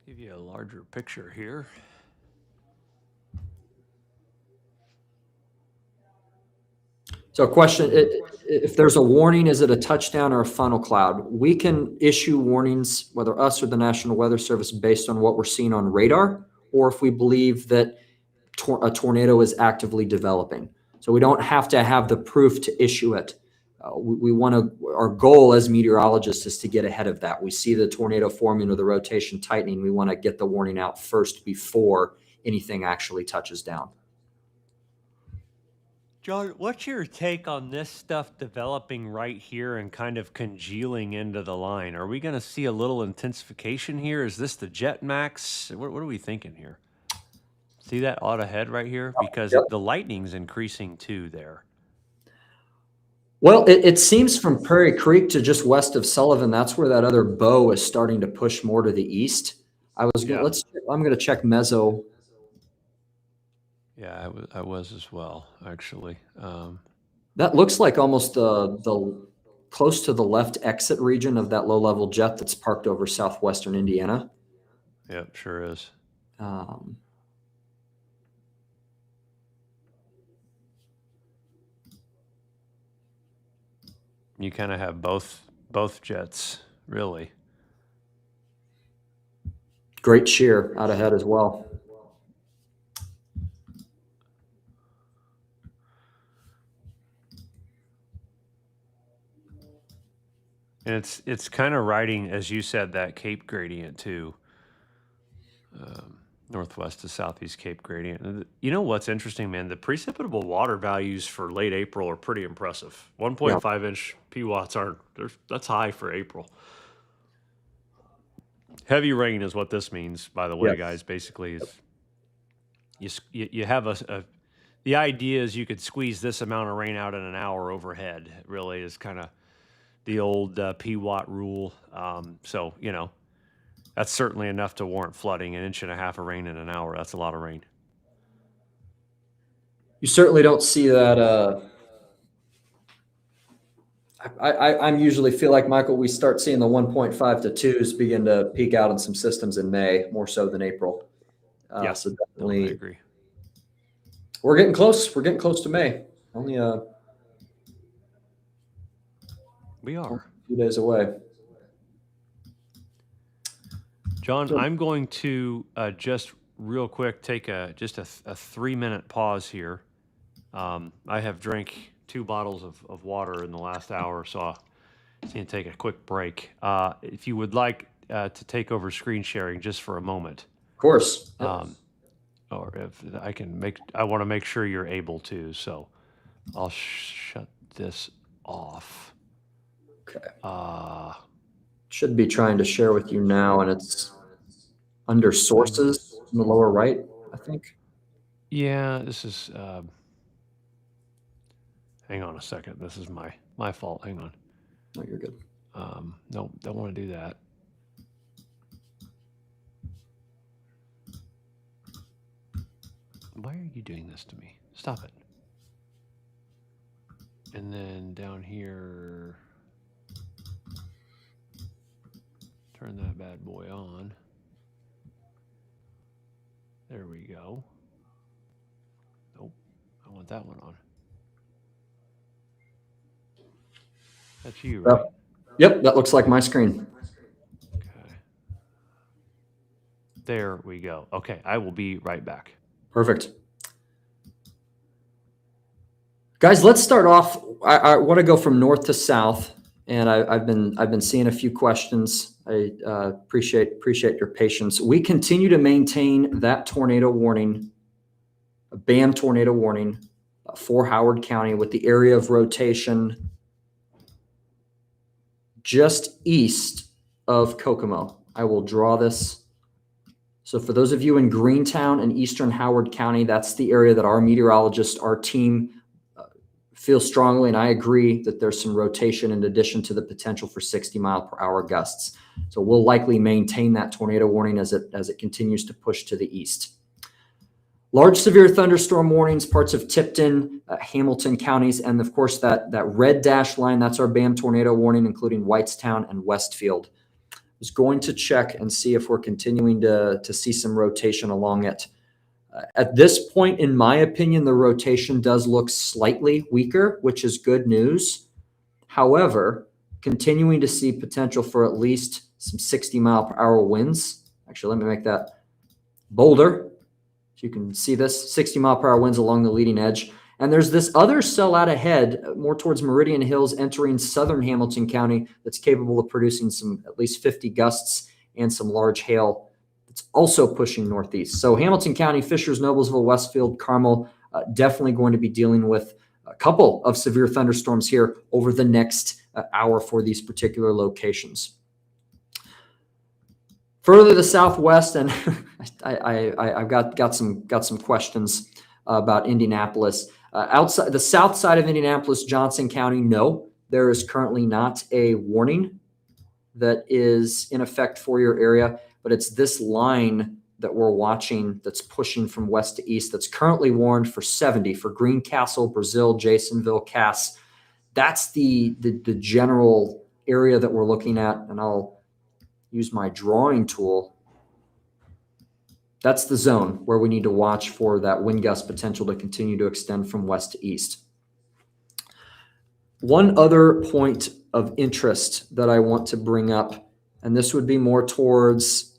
Give you a larger picture here. So question, if there's a warning, is it a touchdown or a funnel cloud? We can issue warnings, whether us or the National Weather Service, based on what we're seeing on radar, or if we believe that a tornado is actively developing. So we don't have to have the proof to issue it. We want to, our goal as meteorologists is to get ahead of that. We see the tornado forming or the rotation tightening. We want to get the warning out first before anything actually touches down. John, what's your take on this stuff developing right here and kind of congealing into the line? Are we going to see a little intensification here? Is this the jet max? What are we thinking here? See that odd ahead right here? Because Yep. the lightning's increasing too there. Well, it seems from Prairie Creek to just west of Sullivan, that's where that other bow is starting to push more to the east. I'm going to check meso. Yeah, I was as well, actually. That looks like almost the close to the left exit region of that low-level jet that's parked over southwestern Indiana. Yep, sure is. You kind of have both jets, really. Great shear out ahead as well. And it's kind of riding, as you said, that Cape gradient too. Northwest to southeast Cape gradient. You know what's interesting, man? The precipitable water values for late April are pretty impressive. 1.5 inch PWatts that's high for April. Heavy rain is what this means, by the way, Yes. guys. Basically, is you have the idea is you could squeeze this amount of rain out in an hour overhead. It really is kind of the old PWatt rule. So, you know, that's certainly enough to warrant flooding. 1.5 inches of rain in an hour. That's a lot of rain. You certainly don't see that. I'm usually feel like, Michael, we start seeing the 1.5 to 2s begin to peak out in some systems in May, more so than April. Yeah, so definitely, I agree. We're getting close. We're getting close to May. Only We are a few days away. John, I'm going to just real quick take just a 3-minute pause here. I have drank 2 bottles of water in the last hour, so I just need to take a quick break. If you would like to take over screen sharing just for a moment. Of course. Or if I want to make sure you're able to, so I'll shut this off. Okay. Should be trying to share with you now, and it's under sources in the lower right, I think. Yeah, this is. Hang on a second. This is my fault. Hang on. No, you're good. No, don't want to do that. Why are you doing this to me? Stop it. And then down here, turn that bad boy on. There we go. Nope, I want that one on. That's you, right? Yep, that looks like my screen. Okay. There we go. Okay, I will be right back. Perfect. Guys, let's start off. I want to go from north to south. and I've been seeing a few questions. I appreciate your patience. We continue to maintain that tornado warning, a BAM tornado warning for Howard County, with the area of rotation just east of Kokomo. I will draw this. So for those of you in Greentown and eastern Howard County, that's the area that our meteorologist, our team, feels strongly, and I agree, that there's some rotation in addition to the potential for 60-mile-per-hour gusts. So we'll likely maintain that tornado warning as it continues to push to the east. Large severe thunderstorm warnings, parts of Tipton, Hamilton counties, and of course that red dashed line, that's our BAM tornado warning, including Whitestown and Westfield. I was going to check and see if we're continuing to see some rotation along it. At this point, in my opinion, the rotation does look slightly weaker, which is good news. However, continuing to see potential for at least some 60-mile-per-hour winds. Actually, let me make that bolder. So you can see this 60-mile-per-hour winds along the leading edge. And there's this other cell out ahead, more towards Meridian Hills, entering southern Hamilton County, that's capable of producing some at least 50 gusts and some large hail. It's also pushing northeast. So Hamilton County, Fishers, Noblesville, Westfield, Carmel, definitely going to be dealing with a couple of severe thunderstorms here over the next hour for these particular locations. Further to the southwest, and I've got some questions about Indianapolis. Outside the south side of Indianapolis, Johnson County, no, there is currently not a warning that is in effect for your area, but it's this line that we're watching that's pushing from west to east that's currently warned for 70 for Greencastle, Brazil, Jasonville, Cass. That's the general area that we're looking at, and I'll use my drawing tool. That's the zone where we need to watch for that wind gust potential to continue to extend from west to east. One other point of interest that I want to bring up, and this would be more towards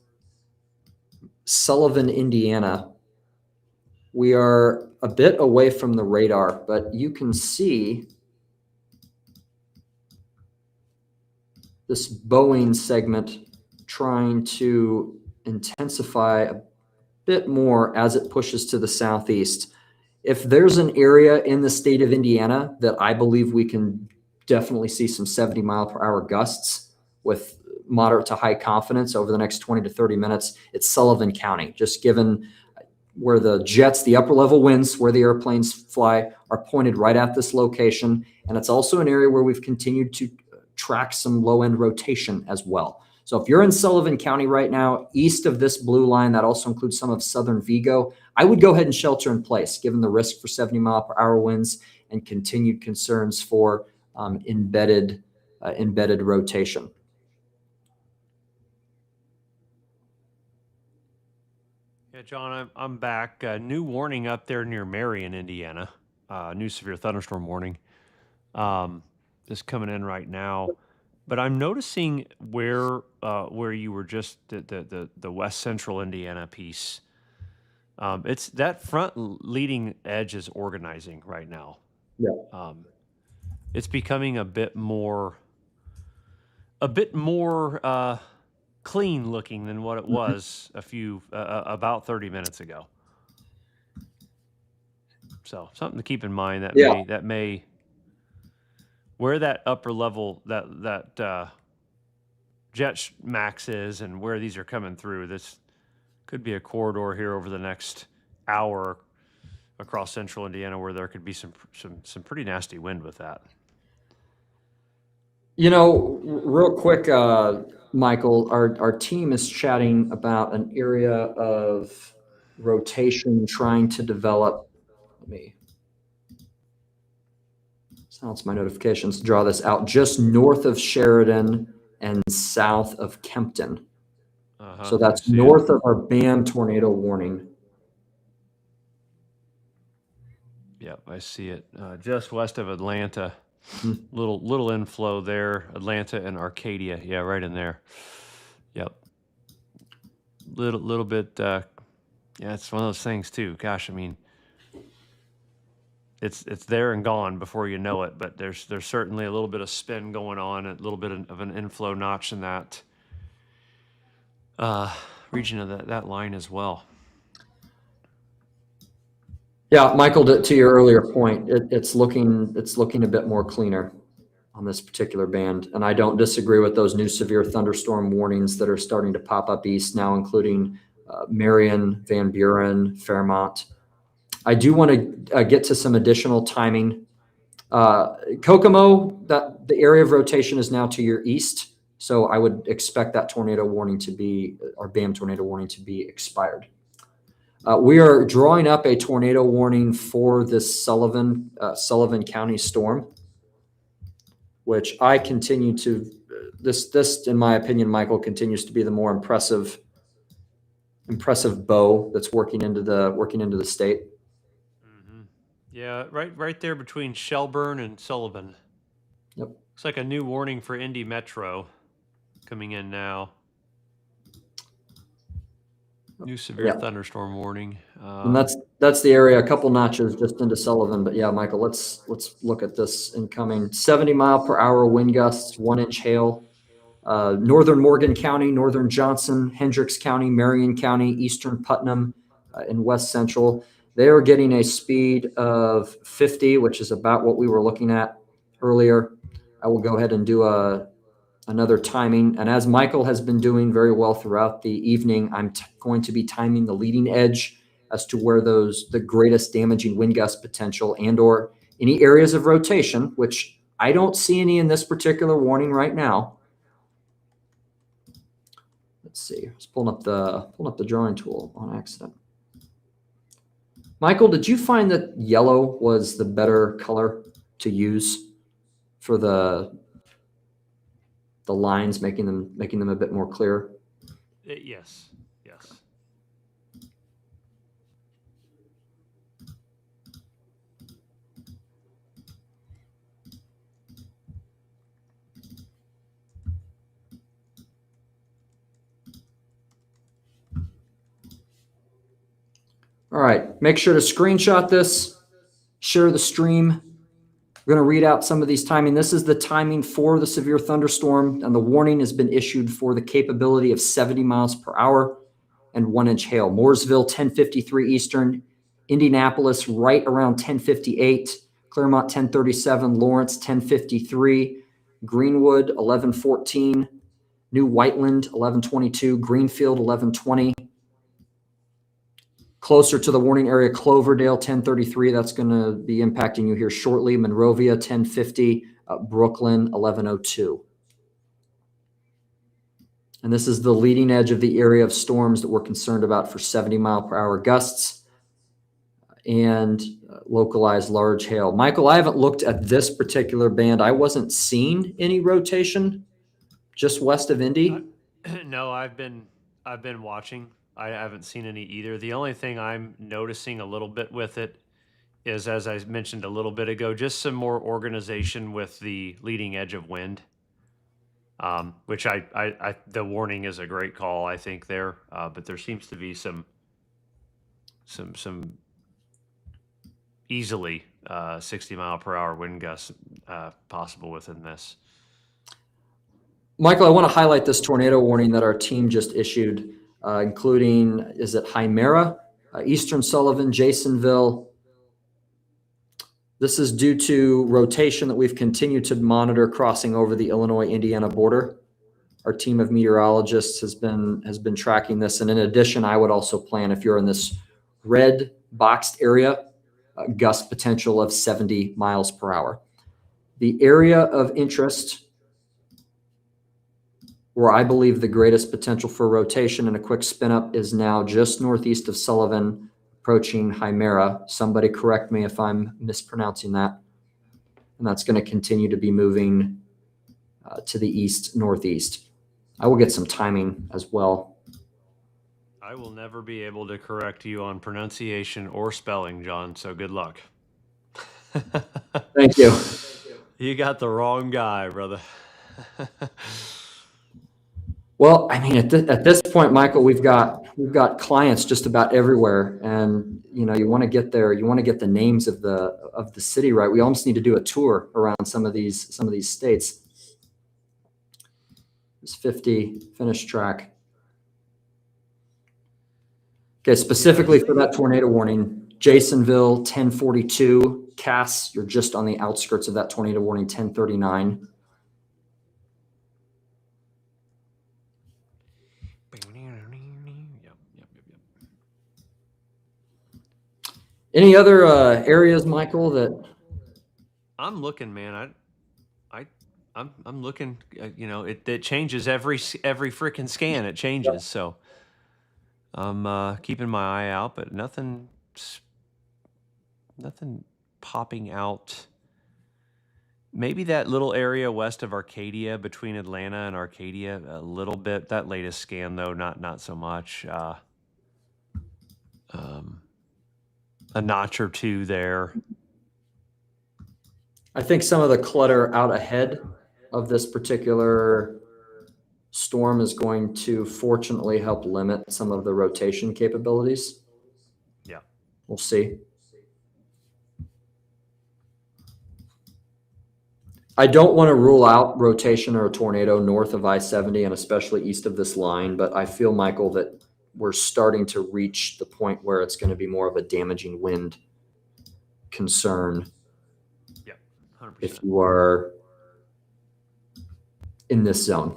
Sullivan, Indiana. We are a bit away from the radar, but you can see this Boeing segment trying to intensify a bit more as it pushes to the southeast. If there's an area in the state of Indiana that I believe we can definitely see some 70-mile-per-hour gusts with moderate to high confidence over the next 20 to 30 minutes, it's Sullivan County, just given where the jets, the upper level winds, where the airplanes fly, are pointed right at this location. And it's also an area where we've continued to track some low-end rotation as well. So if you're in Sullivan County right now, east of this blue line, that also includes some of southern Vigo, I would go ahead and shelter in place, given the risk for 70-mile-per-hour winds and continued concerns for embedded rotation. Yeah, John, I'm back. New warning up there near Marion, Indiana. New severe thunderstorm warning. Just coming in right now. But I'm noticing where you were just the west central Indiana piece. It's that front leading edge is organizing right now. Yeah. It's becoming a bit more clean looking than what it was about 30 minutes ago. So something to keep in mind that may where that upper level that jet max is and where these are coming through. This could be a corridor here over the next hour across central Indiana where there could be some pretty nasty wind with that. You know, real quick, Michael, our team is chatting about an area of rotation trying to develop. Let me silence my notifications to draw this out. Just north of Sheridan and south of Kempton. So that's north of our BAM tornado warning. Yep, I see it. Just west of Atlanta. Little inflow there. Atlanta and Arcadia. Yeah, right in there. Yep. Little bit. Yeah, it's one of those things too. Gosh, I mean, it's there and gone before you know it. But there's certainly a little bit of spin going on, a little bit of an inflow notch in that region of that line as well. Yeah, Michael, to your earlier point, it's looking a bit more cleaner on this particular band, and I don't disagree with those new severe thunderstorm warnings that are starting to pop up east now, including Marion, Van Buren, Fairmont. I do want to get to some additional timing. Kokomo, that the area of rotation is now to your east, so I would expect that tornado warning to be, our BAM tornado warning to be expired. We are drawing up a tornado warning for this Sullivan County storm, which I continue to, this in my opinion, Michael, continues to be the more impressive bow that's working into the state. Mm-hmm. Yeah, right there between Shelburne and Sullivan. Yep. Looks like a new warning for Indy Metro coming in now. New severe thunderstorm warning. And that's the area, a couple notches just into Sullivan. But yeah, Michael, let's look at this incoming 70-mile-per-hour wind gusts, 1-inch hail. Northern Morgan County, Northern Johnson, Hendricks County, Marion County, Eastern Putnam, and West Central. They are getting a speed of 50, which is about what we were looking at earlier. I will go ahead and do another timing. And as Michael has been doing very well throughout the evening, I'm going to be timing the leading edge as to where the greatest damaging wind gust potential and or any areas of rotation, which I don't see any in this particular warning right now. Let's see. Just pulling up the drawing tool on accident. Michael, did you find that yellow was the better color to use for the lines, making them a bit more clear? Yes. All right, make sure to screenshot this, share the stream. We're going to read out some of these timing. This is the timing for the severe thunderstorm, and the warning has been issued for the capability of 70 miles per hour and 1-inch hail. Mooresville, 10:53 Eastern. Indianapolis, right around 10:58. Claremont, 10:37. Lawrence, 10:53. Greenwood, 11:14. New Whiteland, 11:22. Greenfield, 11:20. Closer to the warning area, Cloverdale, 10:33. That's going to be impacting you here shortly. Monrovia, 10:50. Brooklyn, 11:02. And this is the leading edge of the area of storms that we're concerned about for 70-mile-per-hour gusts and localized large hail. Michael, I haven't looked at this particular band. I wasn't seeing any rotation just west of Indy. No, I've been watching. I haven't seen any either. The only thing I'm noticing a little bit with it is, as I mentioned a little bit ago, just some more organization with the leading edge of wind, which I the warning is a great call, I think, there. But there seems to be some easily 60-mile-per-hour wind gusts possible within this. Michael, I want to highlight this tornado warning that our team just issued. Including, is it Hymera, Eastern Sullivan, Jasonville. This is due to rotation that we've continued to monitor crossing over the Illinois-Indiana border. Our team of meteorologists has been tracking this. And in addition, I would also plan, if you're in this red boxed area, gust potential of 70 miles per hour. The area of interest where I believe the greatest potential for rotation and a quick spin up is now just northeast of Sullivan, approaching Hymera. Somebody correct me if I'm mispronouncing that. And that's going to continue to be moving to the east-northeast. I will get some timing as well. I will never be able to correct you on pronunciation or spelling, John, so good luck. Thank you. You got the wrong guy, brother. Well, I mean, at this point, Michael, we've got we've got clients just about everywhere, and you want to get there. You want to get the names of the city right. We almost need to do a tour around some of these states. It's 50 finish track. Okay, specifically for that tornado warning, Jasonville 1042, Cass, you're just on the outskirts of that tornado warning 1039. Any other areas, Michael, that I'm looking, man. I'm looking. It changes every freaking scan. It changes. So I'm keeping my eye out, but nothing popping out. Maybe that little area west of Arcadia, between Atlanta and Arcadia, a little bit. That latest scan, though, not so much. A notch or two there. I think some of the clutter out ahead of this particular storm is going to fortunately help limit some of the rotation capabilities. Yeah. We'll see. I don't want to rule out rotation or a tornado north of I-70 and especially east of this line, but I feel, Michael, that we're starting to reach the point where it's going to be more of a damaging wind concern. Yeah, 100%. If you are in this zone.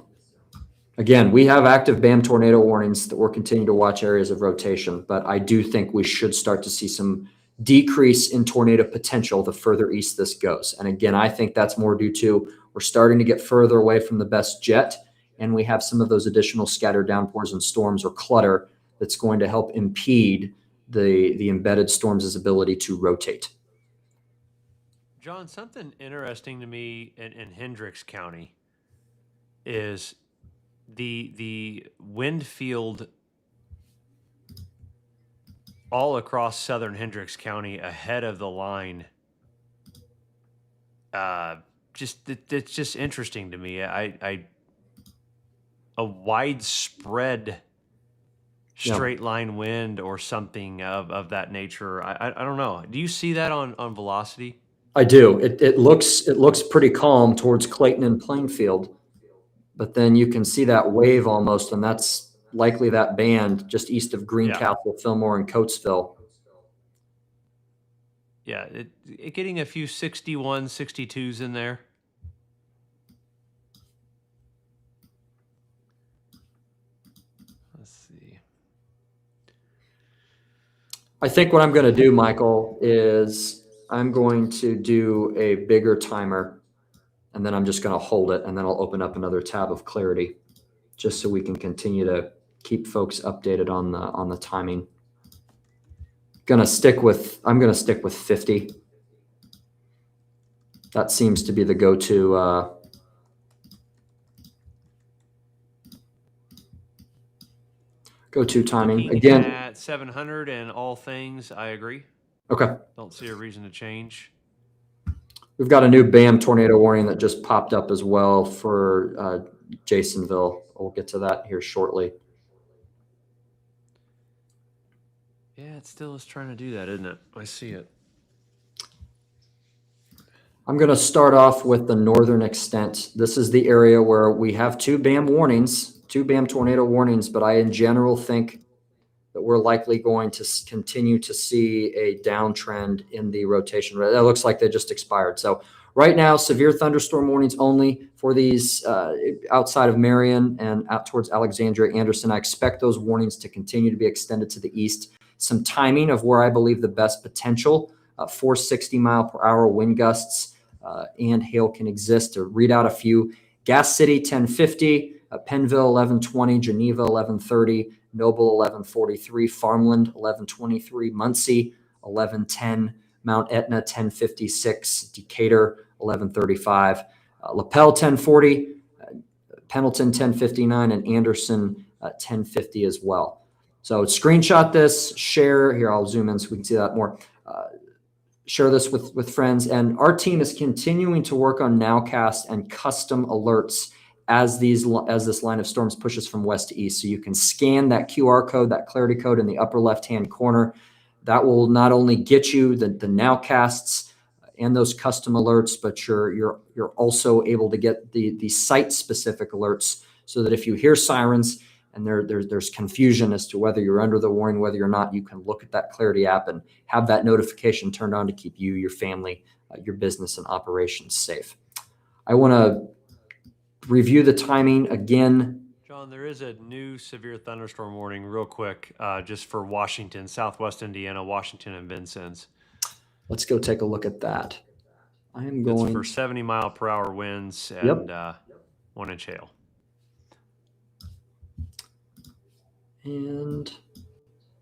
Again, we have active BAM tornado warnings that we're continuing to watch areas of rotation, but I do think we should start to see some decrease in tornado potential the further east this goes. And again, I think that's more due to we're starting to get further away from the best jet, and we have some of those additional scattered downpours and storms or clutter that's going to help impede the embedded storms' ability to rotate. John, something interesting to me in Hendricks County is the wind field all across southern Hendricks County ahead of the line. It's just interesting to me. A widespread straight line wind or something of that nature. I don't know. Do you see that on velocity? I do. It looks pretty calm towards Clayton and Plainfield, but then you can see that wave almost, and that's likely that band just east of Greencastle, Fillmore, and Coatesville. Yeah, it getting a few 61, 62s in there. Let's see. I think what I'm going to do, Michael, is I'm going to do a bigger timer, and then I'm just going to hold it, and then I'll open up another tab of clarity just so we can continue to keep folks updated on the timing. I'm going to stick with 50. That seems to be the go-to timing. Looking again at 700 and all things, I agree. Okay. Don't see a reason to change. We've got a new BAM tornado warning that just popped up as well for Jasonville. We'll get to that here shortly. Yeah, it still is trying to do that, isn't it? I see it. I'm going to start off with the northern extent. This is the area where we have two BAM tornado warnings, but I in general think that we're likely going to continue to see a downtrend in the rotation. That looks like they just expired. So right now, severe thunderstorm warnings only for these outside of Marion and out towards Alexandria, Anderson. I expect those warnings to continue to be extended to the east. Some timing of where I believe the best potential for 60-mile-per-hour wind gusts and hail can exist. To read out a few: Gas City 1050, Pennville 1120, Geneva 1130, Noble 1143, Farmland 1123, Muncie 1110, Mount Etna 1056, Decatur 1135, Lapel 1040, Pendleton 1059, and Anderson 1050 as well. So screenshot this, share. Here, I'll zoom in so we can see that more. Share this with friends. And our team is continuing to work on Nowcast and custom alerts as this line of storms pushes from west to east. So you can scan that QR code, that clarity code in the upper left-hand corner. That will not only get you the nowcasts and those custom alerts, but you're also able to get the site-specific alerts, so that if you hear sirens and there's confusion as to whether you're under the warning, whether you're not, you can look at that Clarity app and have that notification turned on to keep you, your family, your business, and operations safe. I want to review the timing again. John, there is a new severe thunderstorm warning real quick, just for Washington, Southwest Indiana, Washington, and Vincennes. Let's go take a look at that. I am It's going for 70-mile-per-hour winds and 1-inch hail. And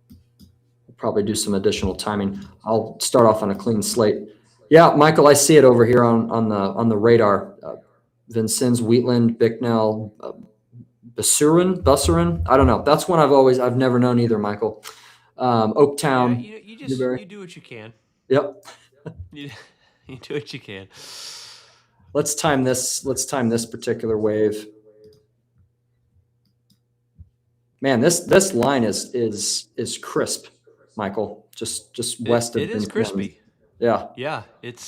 we'll probably do some additional timing. I'll start off on a clean slate. Yeah, Michael, I see it over here on the radar. Vincennes, Wheatland, Bicknell, Busserin. I don't know. That's one I've never known either, Michael. Oaktown. Yeah, you do what you can. Yep. You do what you can. Let's time this particular wave. Man, this line is crisp, Michael. Just west of it is crispy. Yeah. Yeah, it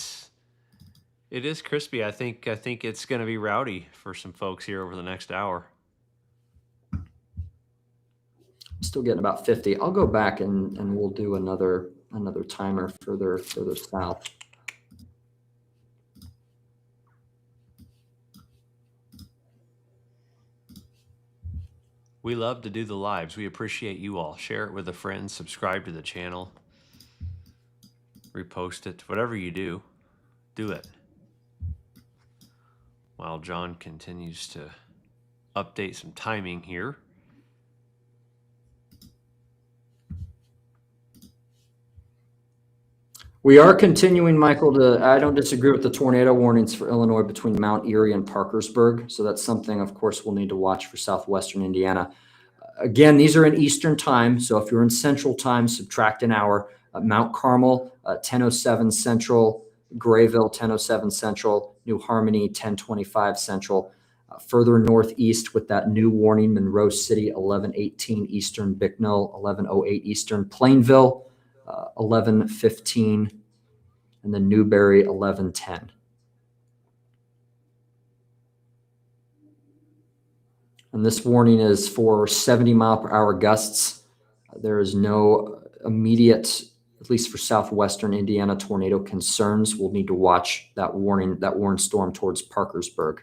is crispy. I think it's going to be rowdy for some folks here over the next hour. I'm still getting about 50. I'll go back and we'll do another timer further south. We love to do the lives. We appreciate you all. Share it with a friend. Subscribe to the channel. Repost it. Whatever you do, do it. While John continues to update some timing here. We are continuing, Michael, I don't disagree with the tornado warnings for Illinois between Mount Erie and Parkersburg. So that's something, of course, we'll need to watch for southwestern Indiana. Again, these are in Eastern time. So if you're in Central time, subtract an hour. Mount Carmel, 10:07 Central, Grayville, 10:07 Central, New Harmony, 10:25 Central. Further northeast with that new warning, Monroe City, 11:18 Eastern, Bicknell, 11:08 Eastern, Plainville, 11:15, and then Newberry, 11:10. And this warning is for 70-mile-per-hour gusts. There is no immediate, at least for southwestern Indiana, tornado concerns. We'll need to watch that warned storm towards Parkersburg.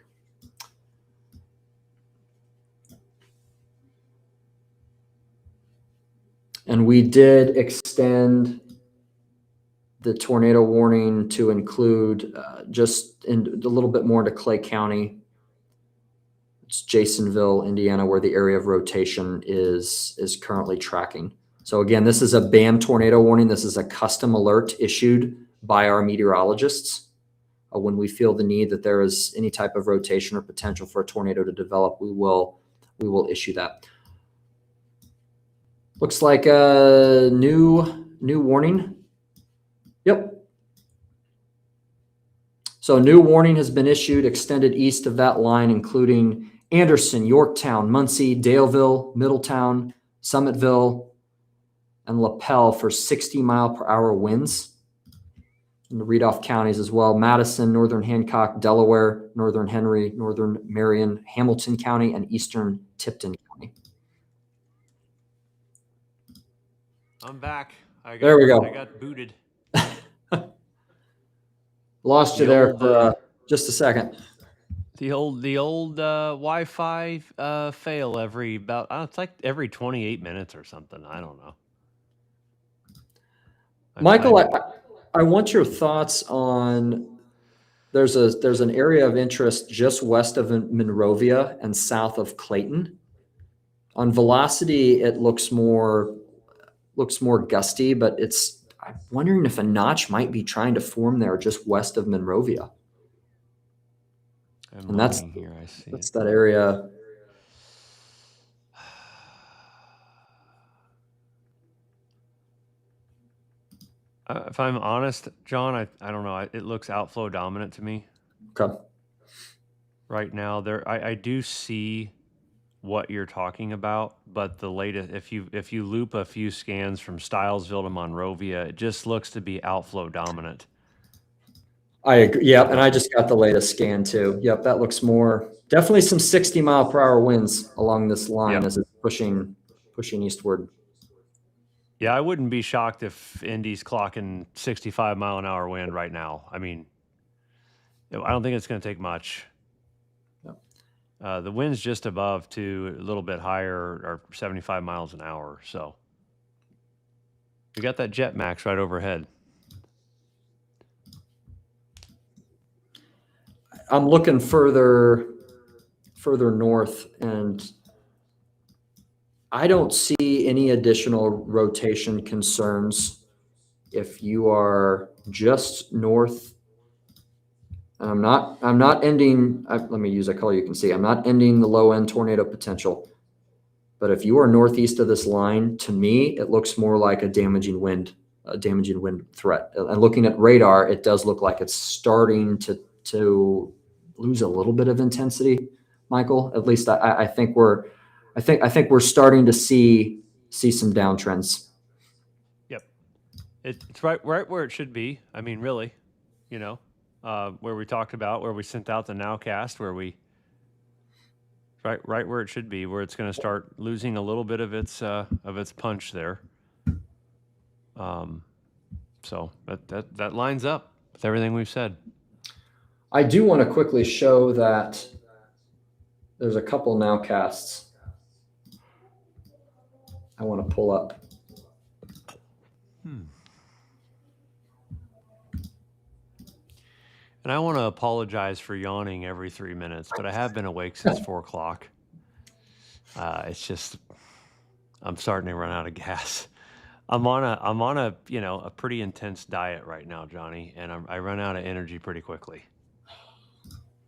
And we did extend the tornado warning to include just a little bit more into Clay County. It's Jasonville, Indiana, where the area of rotation is currently tracking. So again, this is a BAM tornado warning. This is a custom alert issued by our meteorologists. When we feel the need that there is any type of rotation or potential for a tornado to develop, we will issue that. Looks like a new warning. Yep. So a new warning has been issued, extended east of that line, including Anderson, Yorktown, Muncie, Daleville, Middletown, Summitville, and LaPel for 60-mile-per-hour winds. And the read-off counties as well: Madison, Northern Hancock, Delaware, Northern Henry, Northern Marion, Hamilton County, and Eastern Tipton County. I'm back. There we go. I got booted. Lost you there for just a second. The old Wi-Fi fail it's like every 28 minutes or something. I don't know. Michael, I want your thoughts on there's an area of interest just west of Monrovia and south of Clayton. On velocity, it looks more gusty, but I'm wondering if a notch might be trying to form there just west of Monrovia. And that's that area. If I'm honest, John, I don't know. It looks outflow dominant to me. Okay. right now. I do see what you're talking about, but the latest, if you loop a few scans from Stylesville to Monrovia, it just looks to be outflow dominant. I agree. Yep, and I just got the latest scan too. Yep, that looks more definitely some 60-mile-per-hour winds along this line Yep. as it's pushing eastward. Yeah, I wouldn't be shocked if Indy's clocking 65-mile-an-hour wind right now. I mean, I don't think it's going to take much. Yep. The wind's just above to a little bit higher, or 75 miles an hour. So we got that jet max right overhead. I'm looking further north, and I don't see any additional rotation concerns if you are just north. I'm not ending. Let me use a color you can see. I'm not ending the low end tornado potential. But if you are northeast of this line, to me, it looks more like a damaging wind threat. And looking at radar, it does look like it's starting to lose a little bit of intensity, Michael. At least I think we're starting to see some downtrends. Yep, it's right where it should be. I mean, really, where we talked about, where we sent out the nowcast, where we right where it should be, where it's going to start losing a little bit of its punch there. So that lines up with everything we've said. I do want to quickly show that there's a couple nowcasts I want to pull up. And I want to apologize for yawning every 3 minutes, but I have been awake since 4 o'clock. It's just I'm starting to run out of gas. I'm on a a pretty intense diet right now, Johnny, and I run out of energy pretty quickly.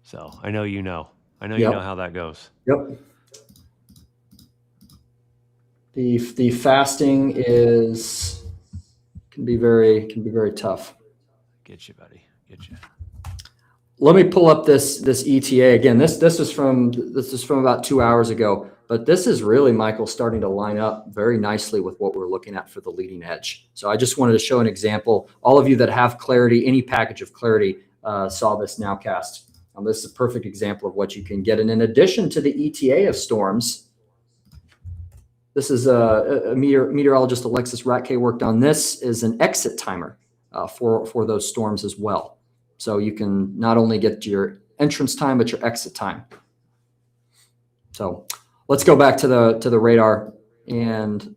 So I know you know. I know you know how that goes. Yep. The fasting can be very tough. Get you, buddy. Get you. Let me pull up this ETA again. This is from about 2 hours ago, but this is really, Michael, starting to line up very nicely with what we're looking at for the leading edge. So I just wanted to show an example. All of you that have Clarity, any package of Clarity, saw this nowcast. This is a perfect example of what you can get. And in addition to the ETA of storms, this is a meteorologist, Alexis Ratke, worked on this, is an exit timer for those storms as well. So you can not only get your entrance time, but your exit time. So let's go back to the radar. And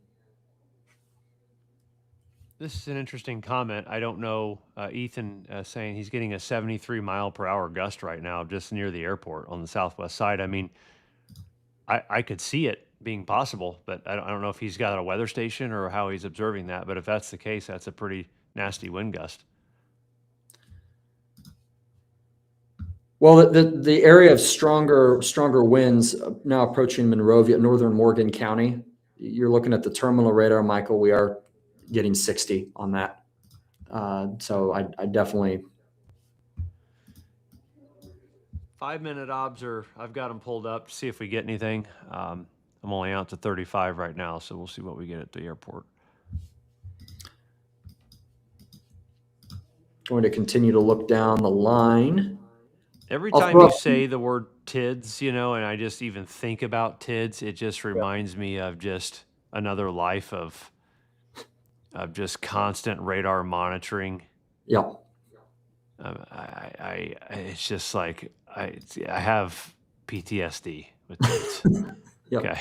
this is an interesting comment. I don't know, Ethan saying he's getting a 73-mile-per-hour gust right now just near the airport on the southwest side. I mean, I could see it being possible, but I don't know if he's got a weather station or how he's observing that. But if that's the case, that's a pretty nasty wind gust. Well, the area of stronger winds now approaching Monrovia, northern Morgan County. You're looking at the terminal radar, Michael. We are getting 60 on that. So I definitely. 5-minute obs I've got them pulled up to see if we get anything. I'm only out to 35 right now, so we'll see what we get at the airport. Going to continue to look down the line. Every time you say the word TIDS, and I just even think about TIDS, it just reminds me of just another life of just constant radar monitoring. Yeah. It's just like I have PTSD with TIDS. Yep. Okay.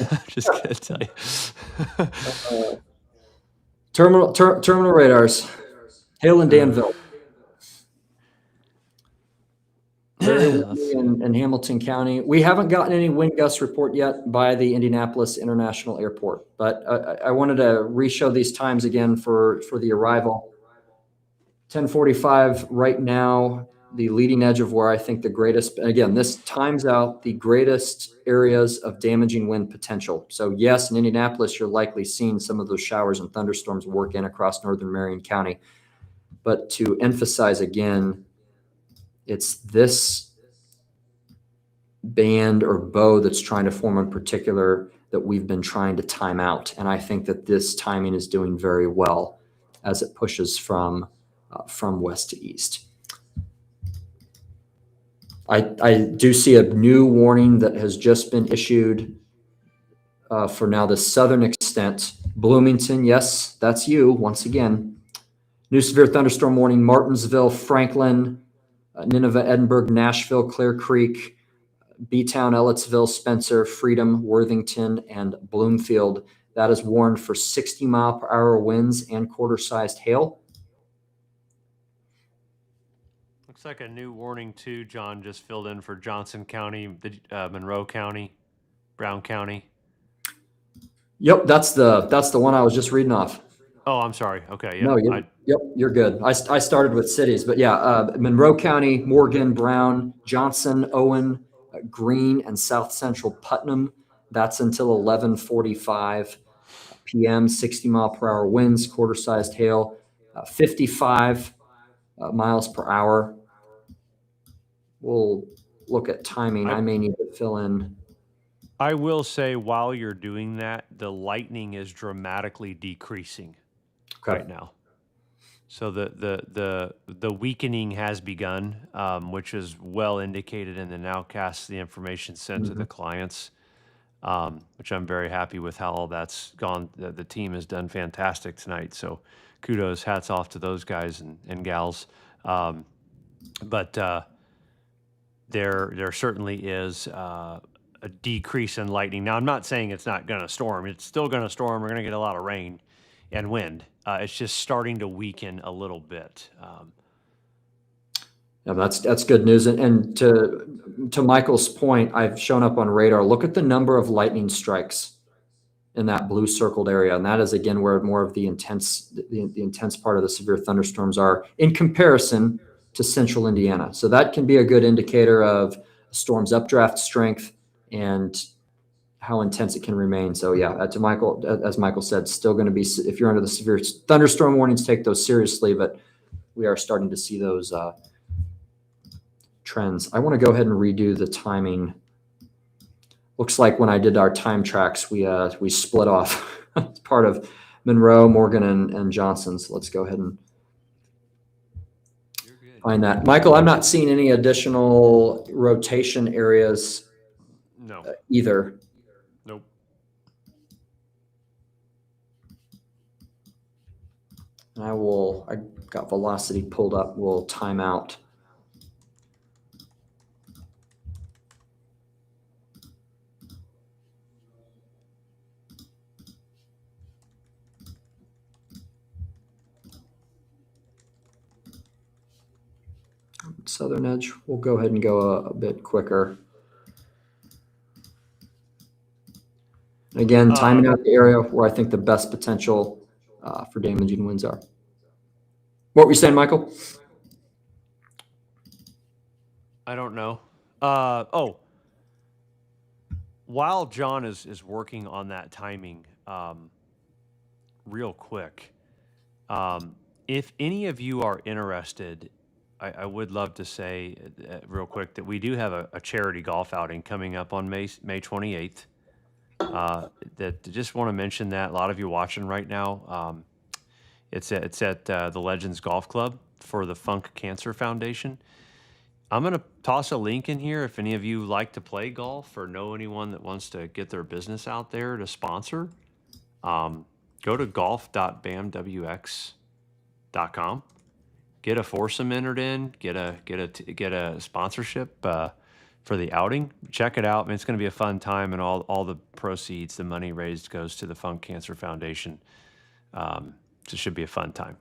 I'm just gonna tell you. Terminal radars. Hale and Danville. in Hamilton County. We haven't gotten any wind gust report yet by the Indianapolis International Airport, but I wanted to re-show these times again for the arrival. 10:45 right now, the leading edge of where I think the greatest, again, this times out the greatest areas of damaging wind potential. So yes, in Indianapolis, you're likely seeing some of those showers and thunderstorms work in across northern Marion County. But to emphasize again, it's this band or bow that's trying to form in particular that we've been trying to time out. And I think that this timing is doing very well as it pushes from west to east. I do see a new warning that has just been issued for now the southern extent. Bloomington, yes, that's you once again. New severe thunderstorm warning, Martinsville, Franklin, Nineveh, Edinburgh, Nashville, Clear Creek, B-Town, Ellettsville, Spencer, Freedom, Worthington, and Bloomfield. That is warned for 60-mile-per-hour winds and quarter-sized hail. Looks like a new warning too. John just filled in for Johnson County, Monroe County, Brown County. Yep, that's the one I was just reading off. Oh, I'm sorry. Okay. Yep. No, you're good. I started with cities, but yeah, Monroe County, Morgan, Brown, Johnson, Owen, Greene, and South Central Putnam. That's until 11:45 p.m. 60-mile-per-hour winds, quarter-sized hail, 55 miles per hour. We'll look at timing. I may need to fill in. I will say while you're doing that, the lightning is dramatically decreasing right now. So the weakening has begun, which is well indicated in the nowcast, the information sent to the clients, which I'm very happy with how all that's gone. The team has done fantastic tonight. So kudos, hats off to those guys and gals. But there certainly is a decrease in lightning. Now, I'm not saying it's not going to storm. It's still going to storm. We're going to get a lot of rain and wind. It's just starting to weaken a little bit. Yeah, that's good news. And to Michael's point, I've shown up on radar. Look at the number of lightning strikes in that blue circled area, and that is again where more of the intense part of the severe thunderstorms are in comparison to central Indiana. So that can be a good indicator of a storm's updraft strength and how intense it can remain. So yeah, to Michael, as Michael said, still going to be, if you're under the severe thunderstorm warnings, take those seriously, but we are starting to see those trends. I want to go ahead and redo the timing. Looks like when I did our time tracks, we split off. It's part of Monroe, Morgan, and Johnson. So let's go ahead and find that. Michael, I'm not seeing any additional rotation areas either. Nope. I got velocity pulled up. We'll time out. Southern edge, we'll go ahead and go a bit quicker. Again, timing out the area where I think the best potential for damaging winds are. What were you saying, Michael? I don't know. While John is working on that timing, real quick, if any of you are interested, I would love to say real quick that we do have a charity golf outing coming up on May 28th. That just want to mention that a lot of you watching right now. It's at the Legends Golf Club for the Funk Cancer Foundation. I'm going to toss a link in here if any of you like to play golf or know anyone that wants to get their business out there to sponsor. Go to golf.bamwx.com. Get a foursome entered in. Get a sponsorship for the outing. Check it out. I mean, it's going to be a fun time, and all the proceeds, the money raised, goes to the Funk Cancer Foundation. So it should be a fun time.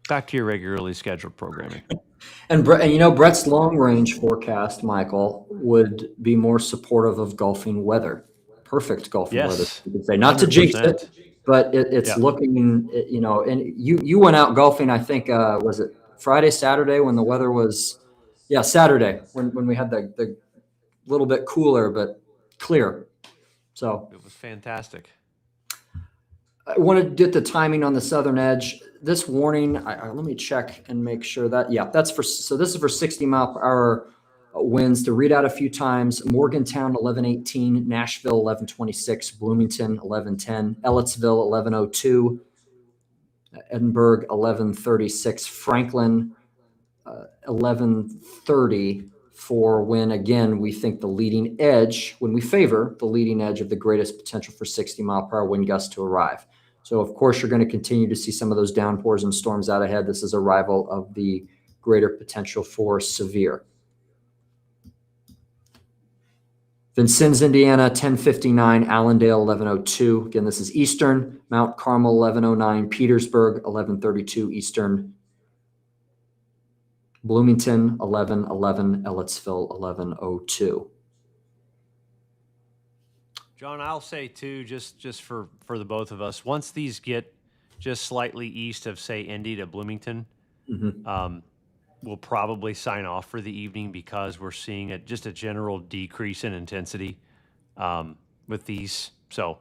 Back to your regularly scheduled programming. And you know, Brett's long range forecast, Michael, would be more supportive of golfing weather. Perfect golfing weather, you could say. Not 100%. To jinx it, but it's looking, you know, and you went out golfing, I think, was it Friday, Saturday when the weather was, Saturday when we had the little bit cooler but clear. So it was fantastic. I want to get the timing on the southern edge. This warning, let me check and make sure that, this is for 60 mile per hour winds to read out a few times: Morgantown 1118, Nashville 1126, Bloomington 1110, Ellettsville 1102, Edinburgh 1136, Franklin 1130 for when, again, we think the leading edge, when we favor the leading edge of the greatest potential for 60-mile-per-hour wind gusts to arrive. So, of course, you're going to continue to see some of those downpours and storms out ahead. This is arrival of the greater potential for severe. Vincennes, Indiana, 1059, Allendale, 1102. Again, this is Eastern. Mount Carmel, 1109, Petersburg, 1132, Eastern. Bloomington, 1111, Ellettsville, 1102. John, I'll say too, just for the both of us, once these get just slightly east of, say, Indy to Bloomington, we'll probably sign off for the evening because we're seeing just a general decrease in intensity with these. So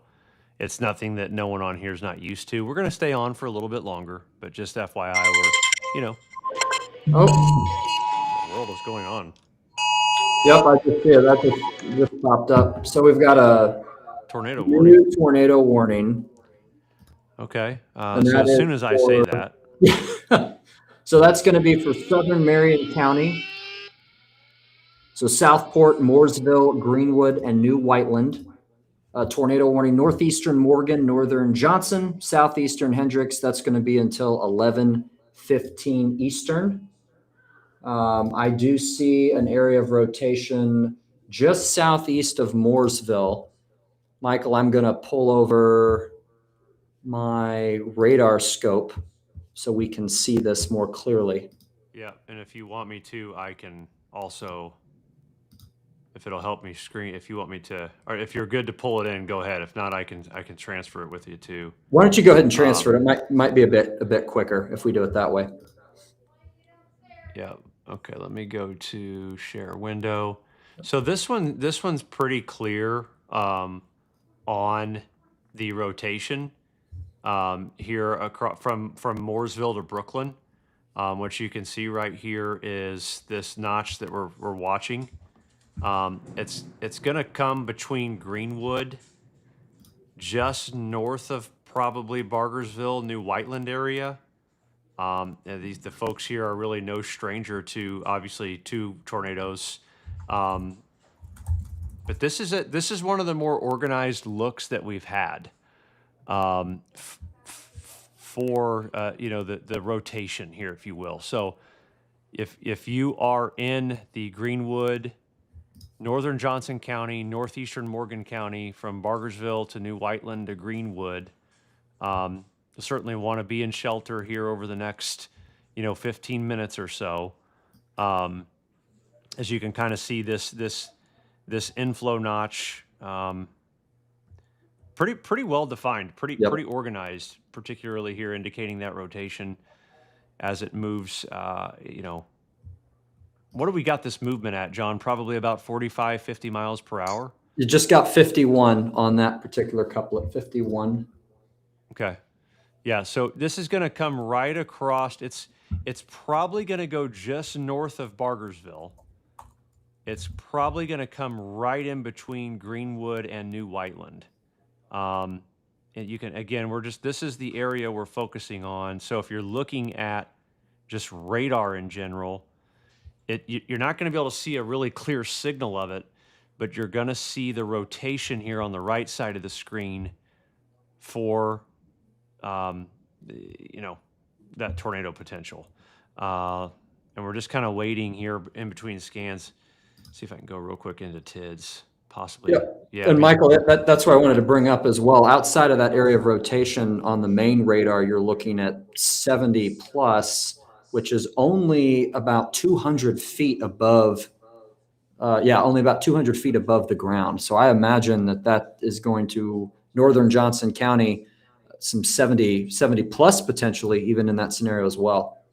it's nothing that no one on here is not used to. We're going to stay on for a little bit longer, but just FYI, we're, Oh, what in the world is going on? yep, I just see it. That just popped up. So we've got a Tornado warning. new tornado warning. Okay. And So that as is soon as I say for- that, So that's going to be for southern Marion County. So Southport, Mooresville, Greenwood, and New Whiteland. Tornado warning: northeastern Morgan, northern Johnson, southeastern Hendricks. That's going to be until 11:15 Eastern. I do see an area of rotation just southeast of Mooresville. Michael, I'm going to pull over my radar scope so we can see this more clearly. yeah. And if you want me to, I can also, if it'll help me screen, if you want me to, or if you're good to pull it in, go ahead. If not, I can transfer it with you too. Why don't you go ahead and transfer it? It might be a bit quicker if we do it that way. Yeah. Okay. Let me go to share window. So this one's pretty clear on the rotation here across from Mooresville to Brooklyn. What you can see right here is this notch that we're watching. It's gonna come between Greenwood, just north of probably Bargersville, New Whiteland area. And the folks here are really no stranger to obviously two tornadoes. But this is one of the more organized looks that we've had for the rotation here, if you will. So if you are in the Greenwood, northern Johnson County, northeastern Morgan County, from Bargersville to New Whiteland to Greenwood, you'll certainly want to be in shelter here over the next 15 minutes or so. As you can kind of see this inflow notch, pretty well defined, pretty organized, particularly here, indicating that rotation as it moves. What do we got this movement at, John? Probably about 45, 50 miles per hour. You just got 51 on that particular couplet. 51. Okay. Yeah. So this is going to come right across. It's probably going to go just north of Bargersville. It's probably going to come right in between Greenwood and New Whiteland. And you can, again, this is the area we're focusing on. So if you're looking at just radar in general, you're not going to be able to see a really clear signal of it, but you're going to see the rotation here on the right side of the screen for, that tornado potential. And we're just kind of waiting here in between scans. See if I can go real quick into TIDS, possibly. Yeah. And Michael, that's what I wanted to bring up as well. Outside of that area of rotation on the main radar, you're looking at 70 plus, which is only about 200 feet above. Only about 200 feet above the ground. So I imagine that is going to northern Johnson County, some 70 plus potentially, even in that scenario as well.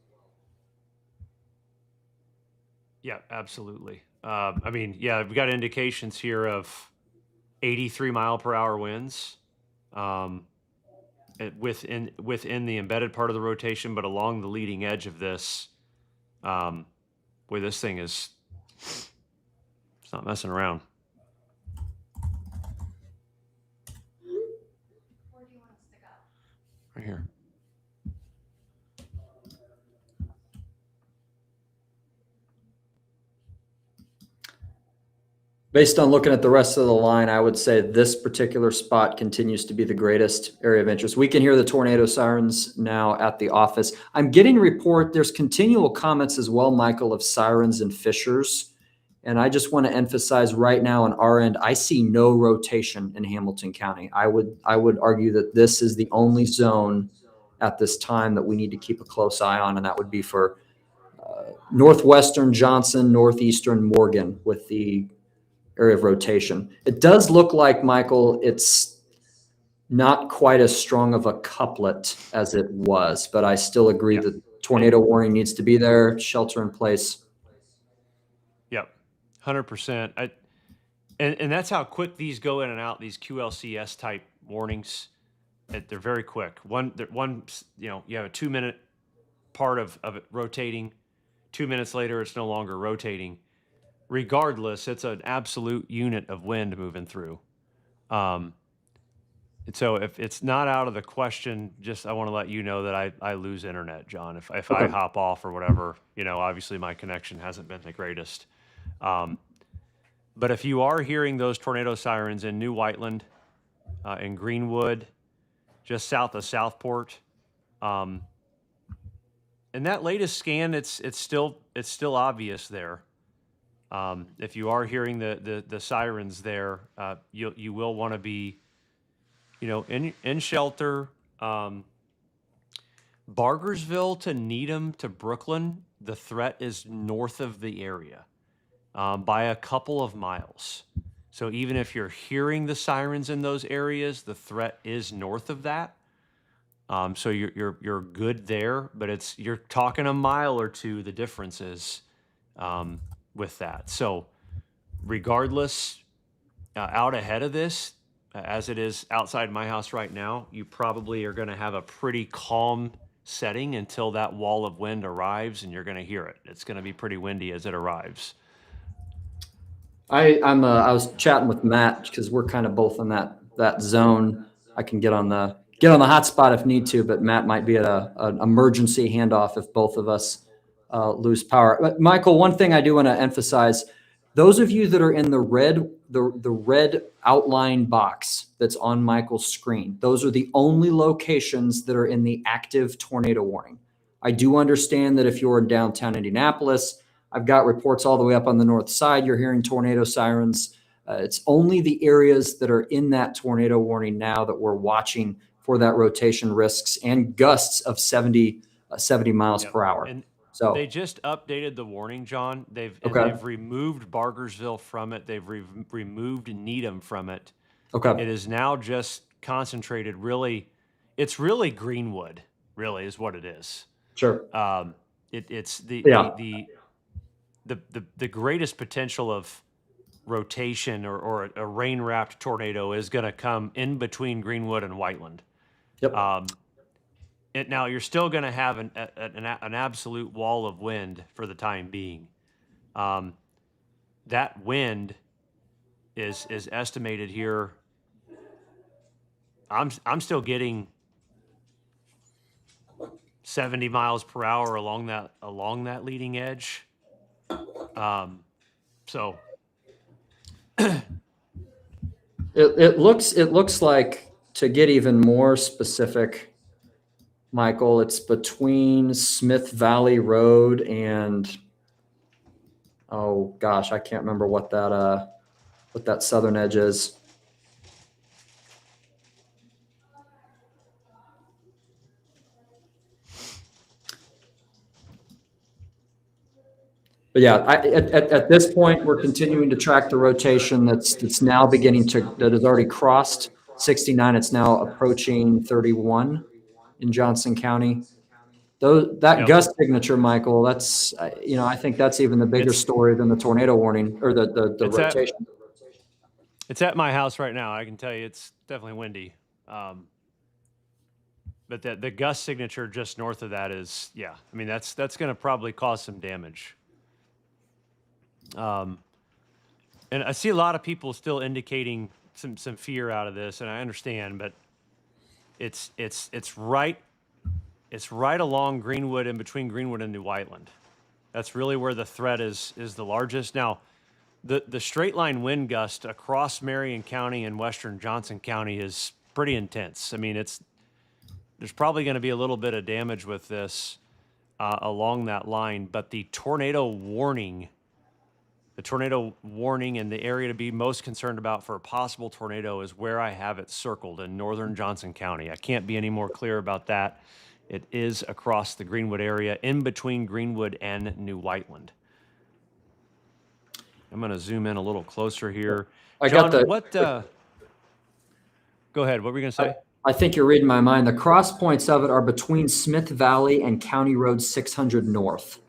Yeah, absolutely. We've got indications here of 83 mile per hour winds within the embedded part of the rotation, but along the leading edge of this, where this thing is It's not messing around. Right here. Based on looking at the rest of the line, I would say this particular spot continues to be the greatest area of interest. We can hear the tornado sirens now at the office. I'm getting there's continual comments as well, Michael, of sirens and fissures. And I just want to emphasize right now on our end, I see no rotation in Hamilton County. I would argue that this is the only zone at this time that we need to keep a close eye on, and that would be for northwestern Johnson, northeastern Morgan with the area of rotation. It does look like, Michael, it's not quite as strong of a couplet as it was, but I still agree that tornado warning needs to be there, shelter in place. Yep, 100%. And that's how quick these go in and out, these QLCS type warnings. They're very quick. One, you have a 2-minute part of it rotating. 2 minutes later, it's no longer rotating. Regardless, it's an absolute unit of wind moving through. And so if it's not out of the question, I want to let you know that I lose internet, John. If Okay. I hop off or whatever, obviously my connection hasn't been the greatest. But if you are hearing those tornado sirens in New Whiteland, in Greenwood, just south of Southport, in that latest scan, it's still obvious there. If you are hearing the sirens there, you will want to be, in shelter. Bargersville to Needham to Brooklyn, the threat is north of the area by a couple of miles. So even if you're hearing the sirens in those areas, the threat is north of that. So you're good there, but you're talking a mile or two. The difference is with that. So regardless, out ahead of this, as it is outside my house right now, you probably are going to have a pretty calm setting until that wall of wind arrives, and you're going to hear it. It's going to be pretty windy as it arrives. I was chatting with Matt because we're kind of both in that zone. I can get on the hotspot if need to, but Matt might be at an emergency handoff if both of us lose power. But Michael, one thing I do want to emphasize: those of you that are in the red outline box that's on Michael's screen, those are the only locations that are in the active tornado warning. I do understand that if you're in downtown Indianapolis, I've got reports all the way up on the north side. You're hearing tornado sirens. It's only the areas that are in that tornado warning now that we're watching for that rotation risks and gusts of 70 miles per hour. And so they just updated the warning, John. They've removed Bargersville from it. They've removed Needham from it. Okay. It is now just concentrated. Really, it's really Greenwood. Really, is what it is. Sure. It's the greatest potential of rotation or a rain-wrapped tornado is going to come in between Greenwood and Whiteland. Yep. Now you're still going to have an absolute wall of wind for the time being. That wind is estimated here. I'm still getting 70 miles per hour along that leading edge. So it looks like, to get even more specific, Michael, it's between Smith Valley Road and, oh gosh, I can't remember what that southern edge is. But yeah, at this point, we're continuing to track the rotation that's now that has already crossed 69. It's now approaching 31 in Johnson County. That gust signature, Michael, that's, I think that's even the bigger story than the tornado warning or the rotation. It's at my house right now. I can tell you it's definitely windy. But the gust signature just north of that is, that's going to probably cause some damage. And I see a lot of people still indicating some fear out of this, and I understand, but it's right along Greenwood, in between Greenwood and New Whiteland. That's really where the threat is the largest. Now, the straight line wind gust across Marion County and western Johnson County is pretty intense. I mean, there's probably going to be a little bit of damage with this along that line, but the tornado warning and the area to be most concerned about for a possible tornado is where I have it circled in northern Johnson County. I can't be any more clear about that. It is across the Greenwood area, in between Greenwood and New Whiteland. I'm going to zoom in a little closer here. I John, got the. what? Go ahead. What were you going to say? I think you're reading my mind. The cross points of it are between Smith Valley and County Road 600 North.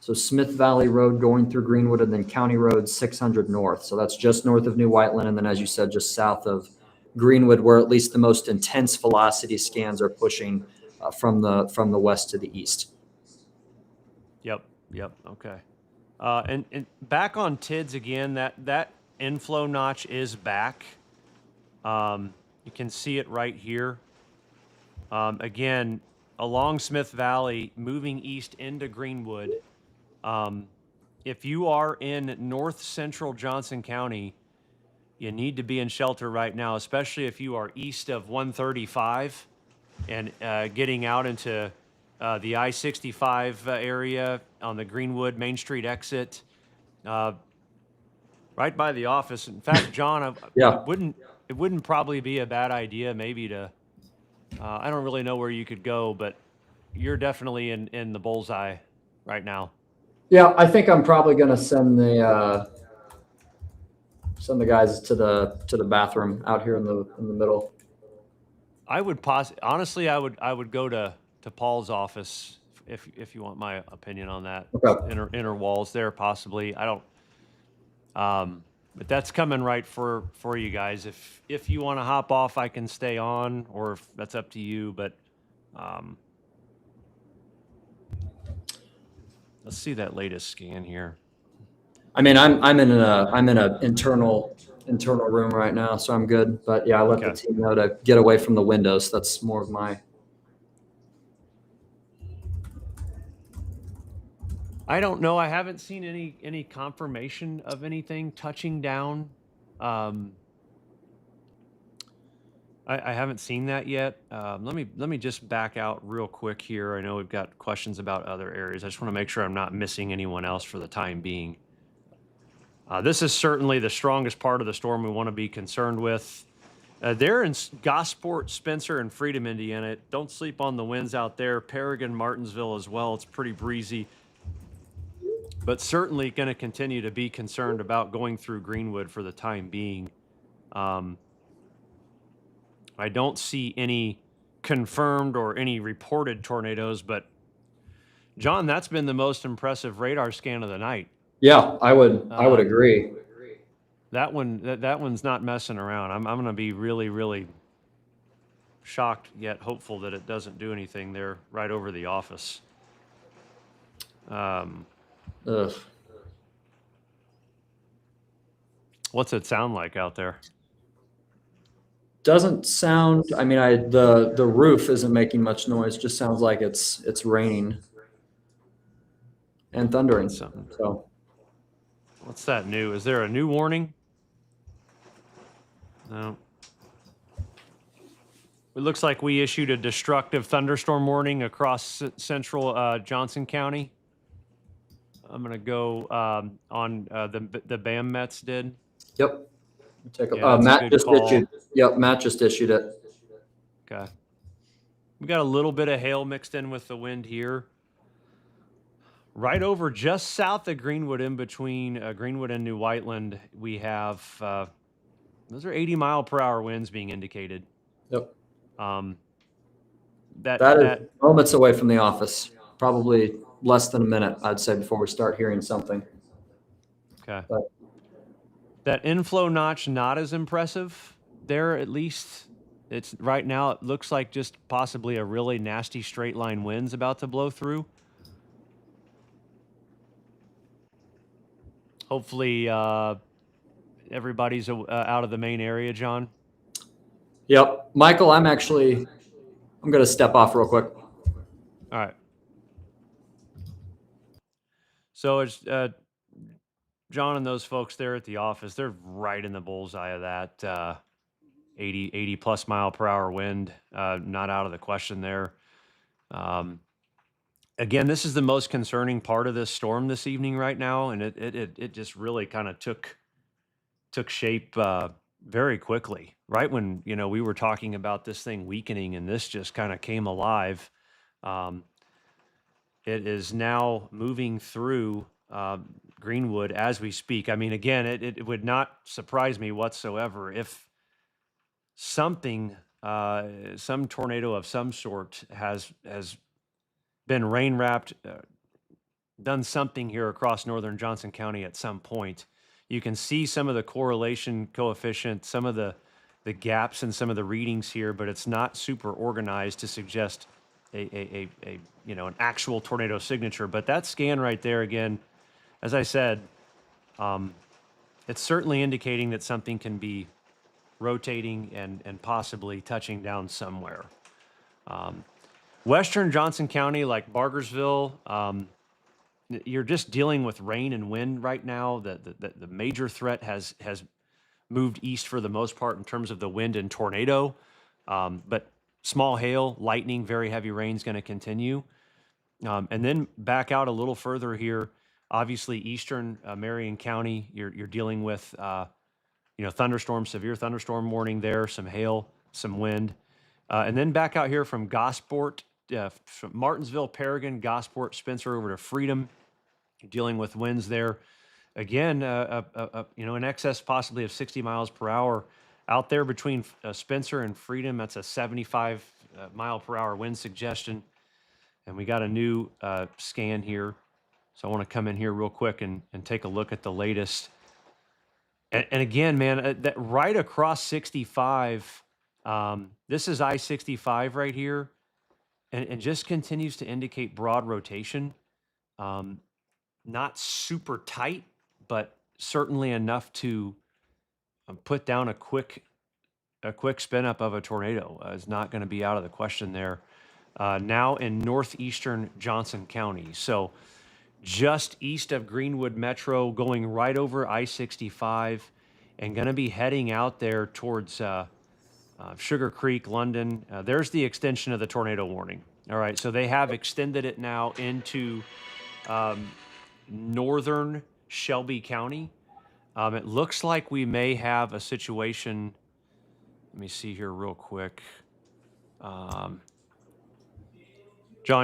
So Smith Valley Road going through Greenwood, and then County Road 600 North. So that's just north of New Whiteland, and then, as you said, just south of Greenwood, where at least the most intense velocity scans are pushing from the west to the east. Yep. Okay. And back on TIDS again, that inflow notch is back. You can see it right here. Again, along Smith Valley, moving east into Greenwood. If you are in north central Johnson County, you need to be in shelter right now, especially if you are east of 135 and getting out into the I-65 area on the Greenwood Main Street exit, right by the office. In fact, John, it wouldn't probably be a bad idea maybe to, I don't really know where you could go, but you're definitely in the bullseye right now. Yeah, I think I'm probably going to send the guys to the bathroom out here in the middle. I would honestly, I would go to Paul's office if you want my opinion on that. Okay. Inner walls there, possibly. I don't. But that's coming right for you guys. If you want to hop off, I can stay on, or if that's up to you. But let's see that latest scan here. I mean, I'm in a internal room right now, so I'm good. But yeah, I let the team know to get away from the windows. That's more of my. I don't know. I haven't seen any confirmation of anything touching down. I haven't seen that yet. Let me just back out real quick here. I know we've got questions about other areas. I just want to make sure I'm not missing anyone else for the time being. This is certainly the strongest part of the storm we want to be concerned with. They're in Gosport, Spencer, and Freedom, Indiana. Don't sleep on the winds out there. Paragon, Martinsville as well. It's pretty breezy. But certainly going to continue to be concerned about going through Greenwood for the time being. I don't see any confirmed or any reported tornadoes, but John, that's been the most impressive radar scan of the night. Yeah, I would agree. That one's not messing around. I'm going to be really, really shocked yet hopeful that it doesn't do anything there right over the office. What's it sound like out there? Doesn't sound. I mean, the roof isn't making much noise. Just sounds like it's raining and thundering. So, what's that new? Is there a new warning? No. It looks like we issued a destructive thunderstorm warning across central Johnson County. I'm going to go on the BAM Mets did. Yep. Take a, Matt just issued. Yep, Matt just issued it. Okay. We got a little bit of hail mixed in with the wind here. Right over just south of Greenwood, in between Greenwood and New Whiteland, we have those are 80-mile-per-hour winds being indicated. Yep. That is moments away from the office. Probably less than a minute, I'd say, before we start hearing something. Okay. But that inflow notch, not as impressive there, at least. It's right now, it looks like just possibly a really nasty straight line wind's about to blow through. Hopefully everybody's out of the main area, John? Yep. Michael, I'm going to step off real quick. All right. So it's John and those folks there at the office, they're right in the bullseye of that 80 plus mile per hour wind. Not out of the question there. Again, this is the most concerning part of this storm this evening right now, and it just really kind of took shape very quickly. Right when we were talking about this thing weakening, and this just kind of came alive. It is now moving through Greenwood as we speak. I mean, again, it would not surprise me whatsoever if something, some tornado of some sort has been rain wrapped, done something here across northern Johnson County at some point. You can see some of the correlation coefficient, some of the gaps in some of the readings here, but it's not super organized to suggest a an actual tornado signature. But that scan right there, again, as I said, it's certainly indicating that something can be rotating and possibly touching down somewhere. Western Johnson County, like Bargersville, you're just dealing with rain and wind right now. The major threat has moved east for the most part in terms of the wind and tornado, but small hail, lightning, very heavy rain is going to continue. And then back out a little further here, obviously eastern Marion County, you're dealing with thunderstorm, severe thunderstorm warning there, some hail, some wind. And then back out here from Gosport, from Martinsville, Paragon, Gosport, Spencer over to Freedom, dealing with winds there. Again, in excess possibly of 60 miles per hour. Out there between Spencer and Freedom, that's a 75 mile per hour wind suggestion. And we got a new scan here. So I want to come in here real quick and take a look at the latest. And again, man, that right across 65, this is I-65 right here, and just continues to indicate broad rotation. Not super tight, but certainly enough to put down a quick spin up of a tornado. Is not going to be out of the question there. Now in northeastern Johnson County. So just east of Greenwood Metro, going right over I-65 and going to be heading out there towards Sugar Creek, London. There's the extension of the tornado warning. All right, so they have extended it now into northern Shelby County. It looks like we may have a situation. Let me see here real quick. John,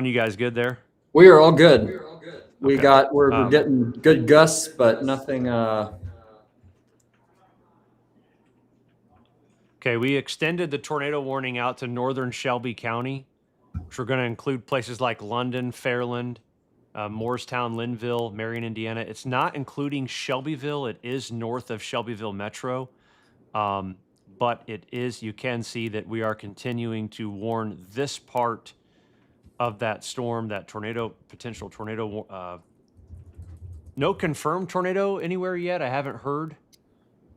you guys good there? We are all good. We're Okay. getting good gusts, but nothing. Okay, we extended the tornado warning out to northern Shelby County, which we're going to include places like London, Fairland, Moorestown, Linville, Marion, Indiana. It's not including Shelbyville. It is north of Shelbyville Metro. But it is, you can see that we are continuing to warn this part of that storm, that tornado, potential tornado. No confirmed tornado anywhere yet. I haven't heard,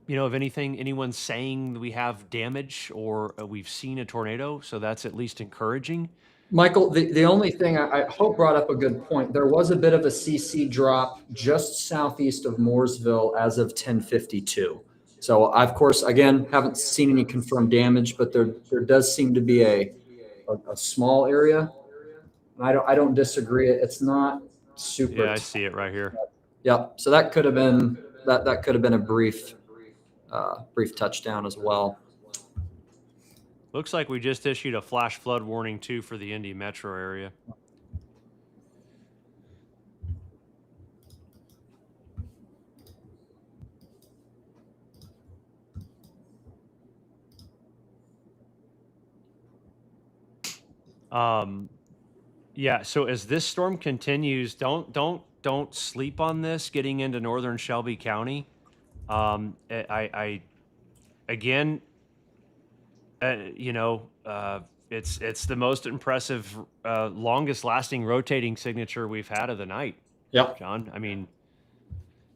of anyone saying we have damage or we've seen a tornado. So that's at least encouraging. Michael, the only thing I hope brought up a good point. There was a bit of a CC drop just southeast of Mooresville as of 10:52. So I, of course, again, haven't seen any confirmed damage, but there does seem to be a small area. I don't disagree. It's not super. Yeah, I see it right here. Yep. So that could have been a brief touchdown as well. Looks like we just issued a flash flood warning too for the Indy metro area. Yeah, so as this storm continues, don't sleep on this getting into northern Shelby County. I again, it's the most impressive, longest lasting rotating signature we've had of the night. Yeah, John. I mean,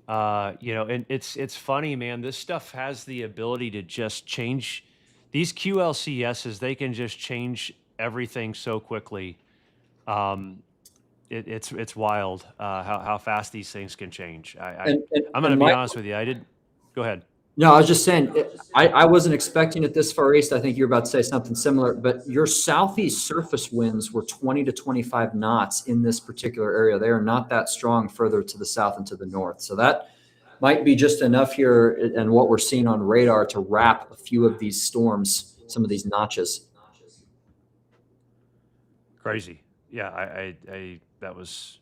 And it's funny, man. This stuff has the ability to just change. These QLCSs, they can just change everything so quickly. Um, it's wild how fast these things can change. I'm going to And be Mike, honest with you. I did. Go ahead. no, I was just saying, I wasn't expecting it this far east. I think you're about to say something similar, but your southeast surface winds were 20 to 25 knots in this particular area. They are not that strong further to the south and to the north. So that might be just enough here and what we're seeing on radar to wrap a few of these storms, some of these notches. Crazy. Yeah, I that was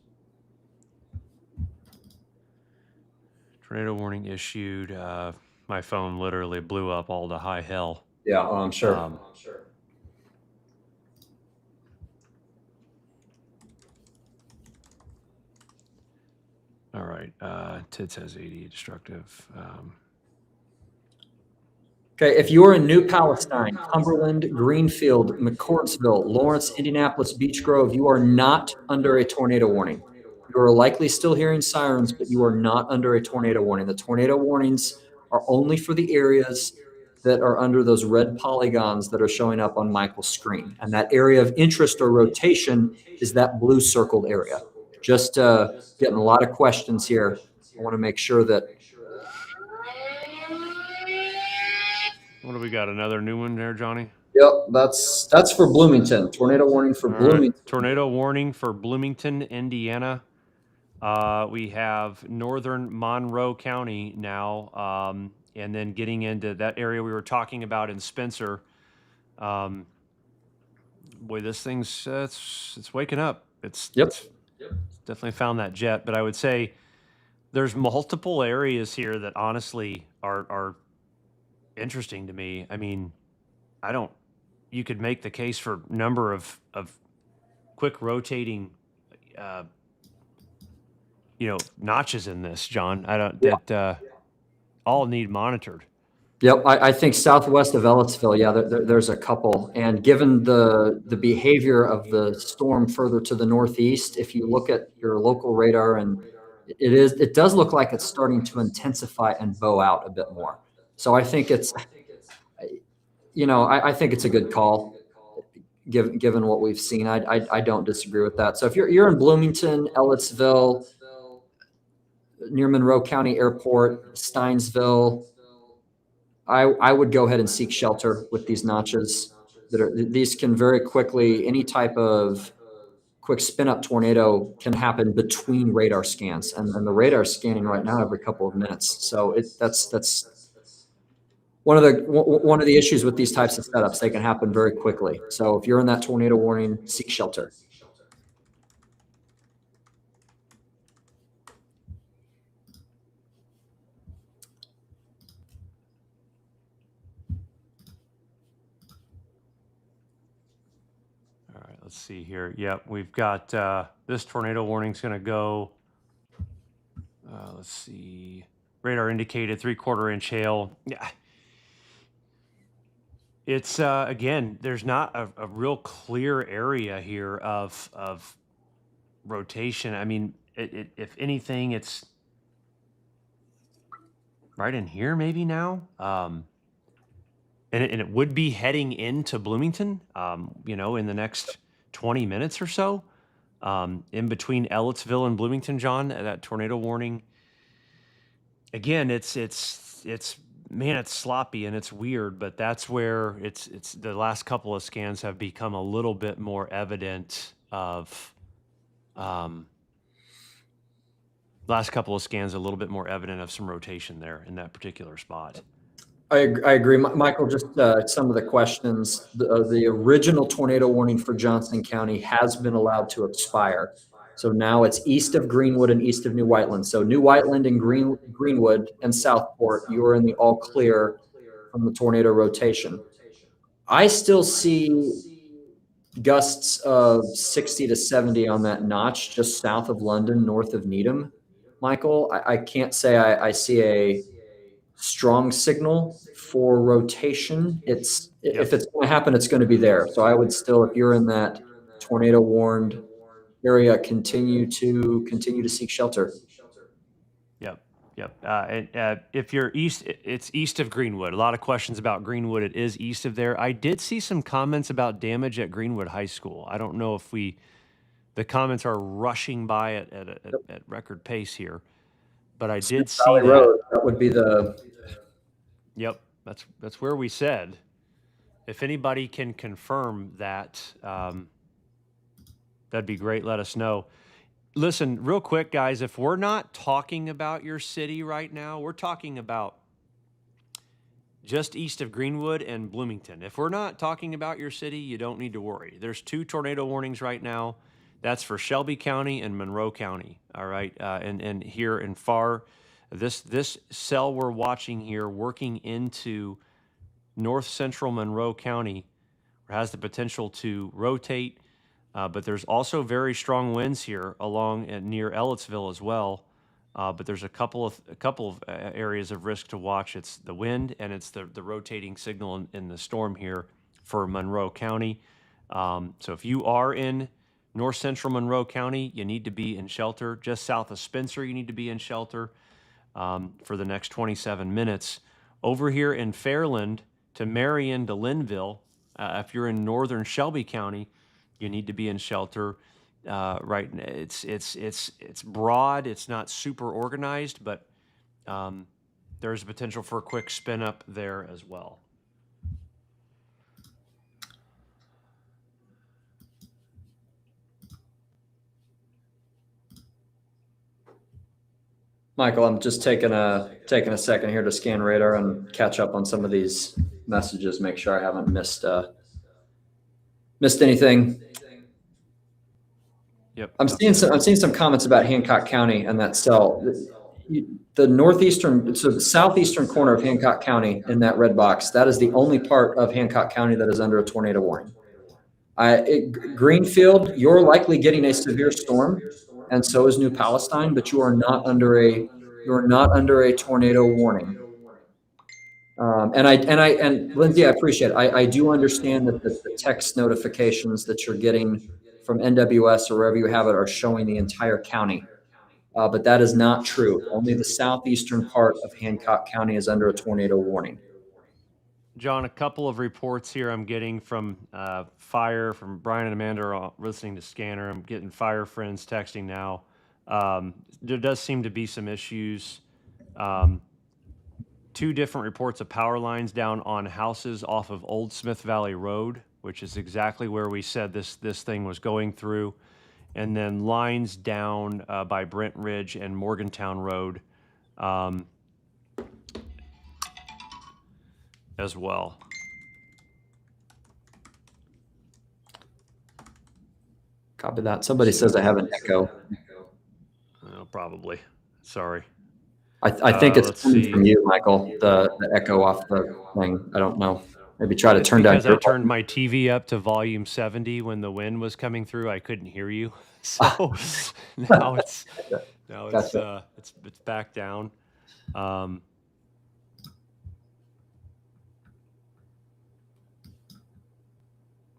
tornado warning issued. My phone literally blew up all to high hell. Yeah, I'm sure. All right. Tid says 80 destructive. Okay, if you're in New Palestine, Cumberland, Greenfield, McCourtsville, Lawrence, Indianapolis, Beech Grove, you are not under a tornado warning. You are likely still hearing sirens, but you are not under a tornado warning. The tornado warnings are only for the areas that are under those red polygons that are showing up on Michael's screen. And that area of interest or rotation is that blue circled area. Just getting a lot of questions here. I want to make sure that. What do we got? Another new one there, Johnny? Yep, that's for Bloomington. Tornado warning for Bloomington. Right. Tornado warning for Bloomington, Indiana. We have northern Monroe County now, and then getting into that area we were talking about in Spencer. Boy, this thing's it's waking up. It's definitely found that jet, but I would say there's multiple areas here that honestly are interesting to me. I mean, you could make the case for number of quick rotating, notches in this, John. That all need monitored. Yep, I think southwest of Ellettsville, yeah, there's a couple. And given the behavior of the storm further to the northeast, if you look at your local radar, and it does look like it's starting to intensify and bow out a bit more. So I think I think it's a good call, given what we've seen. I don't disagree with that. So if you're in Bloomington, Ellettsville, near Monroe County Airport, Steinsville, I would go ahead and seek shelter with these notches. These can very quickly, any type of quick spin up tornado can happen between radar scans, and the radar is scanning right now every couple of minutes. So that's one of the issues with these types of setups. They can happen very quickly. So if you're in that tornado warning, seek shelter. All right, let's see here. Yep, we've got this tornado warning is going to go. Let's see. Radar indicated 3/4 inch hail. Yeah. It's again, there's not a real clear area here of rotation. I mean, if anything, it's right in here maybe now. And it would be heading into Bloomington, in the next 20 minutes or so, in between Ellettsville and Bloomington, John. That tornado warning. Again, it's sloppy and it's weird, but that's where it's the last couple of scans have become a little bit more evident of. Last couple of scans a little bit more evident of some rotation there in that particular spot. I agree, Michael. Just some of the questions. The original tornado warning for Johnson County has been allowed to expire. So now it's east of Greenwood and east of New Whiteland. So New Whiteland and Greenwood and Southport, you are in the all clear from the tornado rotation. I still see gusts of 60 to 70 on that notch just south of London, north of Needham. Michael, I can't say I see a strong signal for rotation. If it's going to happen, it's going to be there. So I would still, if you're in that tornado warned area, continue to seek shelter. Yep. Yep. If you're east, it's east of Greenwood. A lot of questions about Greenwood. It is east of there. I did see some comments about damage at Greenwood High School. I don't know if the comments are rushing by at record pace here, but I did see Valley that. Road, that would be the. Yep. That's where we said. If anybody can confirm that, that'd be great. Let us know. Listen, real quick, guys, if we're not talking about your city right now, we're talking about just east of Greenwood and Bloomington. If we're not talking about your city, you don't need to worry. There's 2 tornado warnings right now. That's for Shelby County and Monroe County. All right. And here in this cell we're watching here working into north central Monroe County has the potential to rotate. But there's also very strong winds here along and near Ellettsville as well. But there's a couple of areas of risk to watch. It's the wind and it's the rotating signal in the storm here for Monroe County. So if you are in north central Monroe County, you need to be in shelter. Just south of Spencer, you need to be in shelter for the next 27 minutes. Over here in Fairland to Marion to Linville, if you're in northern Shelby County, you need to be in shelter. Right, it's broad. It's not super organized, but there's a potential for a quick spin up there as well. Michael, I'm just taking a second here to scan radar and catch up on some of these messages. Make sure I haven't missed anything. Yep. I'm seeing some comments about Hancock County and that cell. The southeastern corner of Hancock County in that red box, that is the only part of Hancock County that is under a tornado warning. Greenfield, you're likely getting a severe storm, and so is New Palestine, but you are not under a tornado warning. And Lindsay, I appreciate it. I do understand that the text notifications that you're getting from NWS or wherever you have it are showing the entire county. But that is not true. Only the southeastern part of Hancock County is under a tornado warning. John, a couple of reports here I'm getting from Fire, from Brian and Amanda are listening to Scanner. I'm getting Fire friends texting now. There does seem to be some issues. 2 different reports of power lines down on houses off of Old Smith Valley Road, which is exactly where we said this thing was going through. And then lines down by Brent Ridge and Morgantown Road as well. Copy that. Somebody says I have an echo. Probably. Sorry. I think it's coming from you, Michael, the echo off the thing. I don't know. Maybe try to turn down. Because I turned my TV up to volume 70 when the wind was coming through. I couldn't hear you. So now it's back down.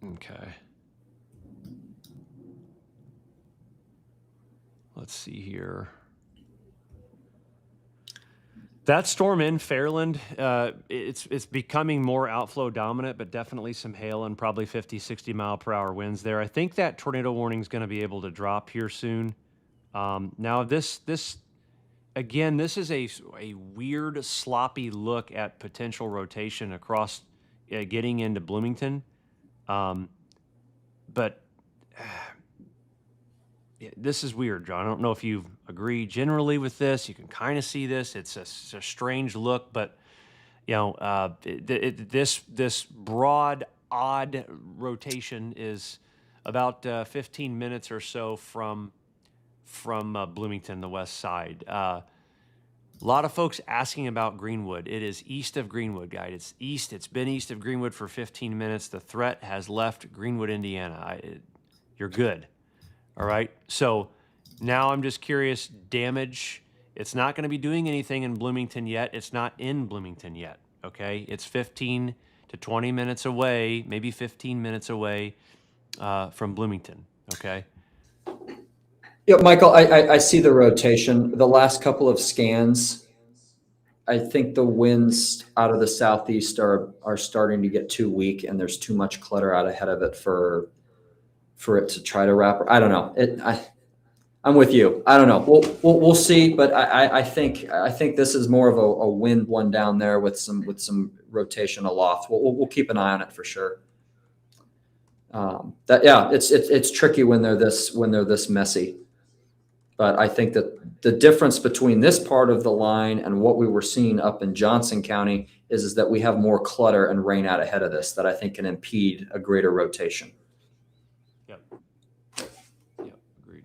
Okay. Let's see here. That storm in Fairland, it's becoming more outflow dominant, but definitely some hail and probably 50, 60 mile per hour winds there. I think that tornado warning is going to be able to drop here soon. Now this is a weird, sloppy look at potential rotation across getting into Bloomington. But this is weird, John. I don't know if you agree generally with this. You can kind of see this. It's a strange look, but this broad, odd rotation is about 15 minutes or so from Bloomington, the west side. A lot of folks asking about Greenwood. It is east of Greenwood, guys. It's east. It's been east of Greenwood for 15 minutes. The threat has left Greenwood, Indiana. You're good. All right. So now I'm just curious, damage. It's not going to be doing anything in Bloomington yet. It's not in Bloomington yet. Okay. It's 15 to 20 minutes away, maybe 15 minutes away from Bloomington. Okay. Yeah, Michael, I see the rotation. The last couple of scans I think the winds out of the southeast are starting to get too weak, and there's too much clutter out ahead of it for it to try to wrap. I don't know. I'm with you. I don't know. We'll see, but I think this is more of a wind one down there with some rotation aloft. We'll keep an eye on it for sure. It's tricky when they're this messy. But I think that the difference between this part of the line and what we were seeing up in Johnson County is that we have more clutter and rain out ahead of this that I think can impede a greater rotation. Yep. Agreed.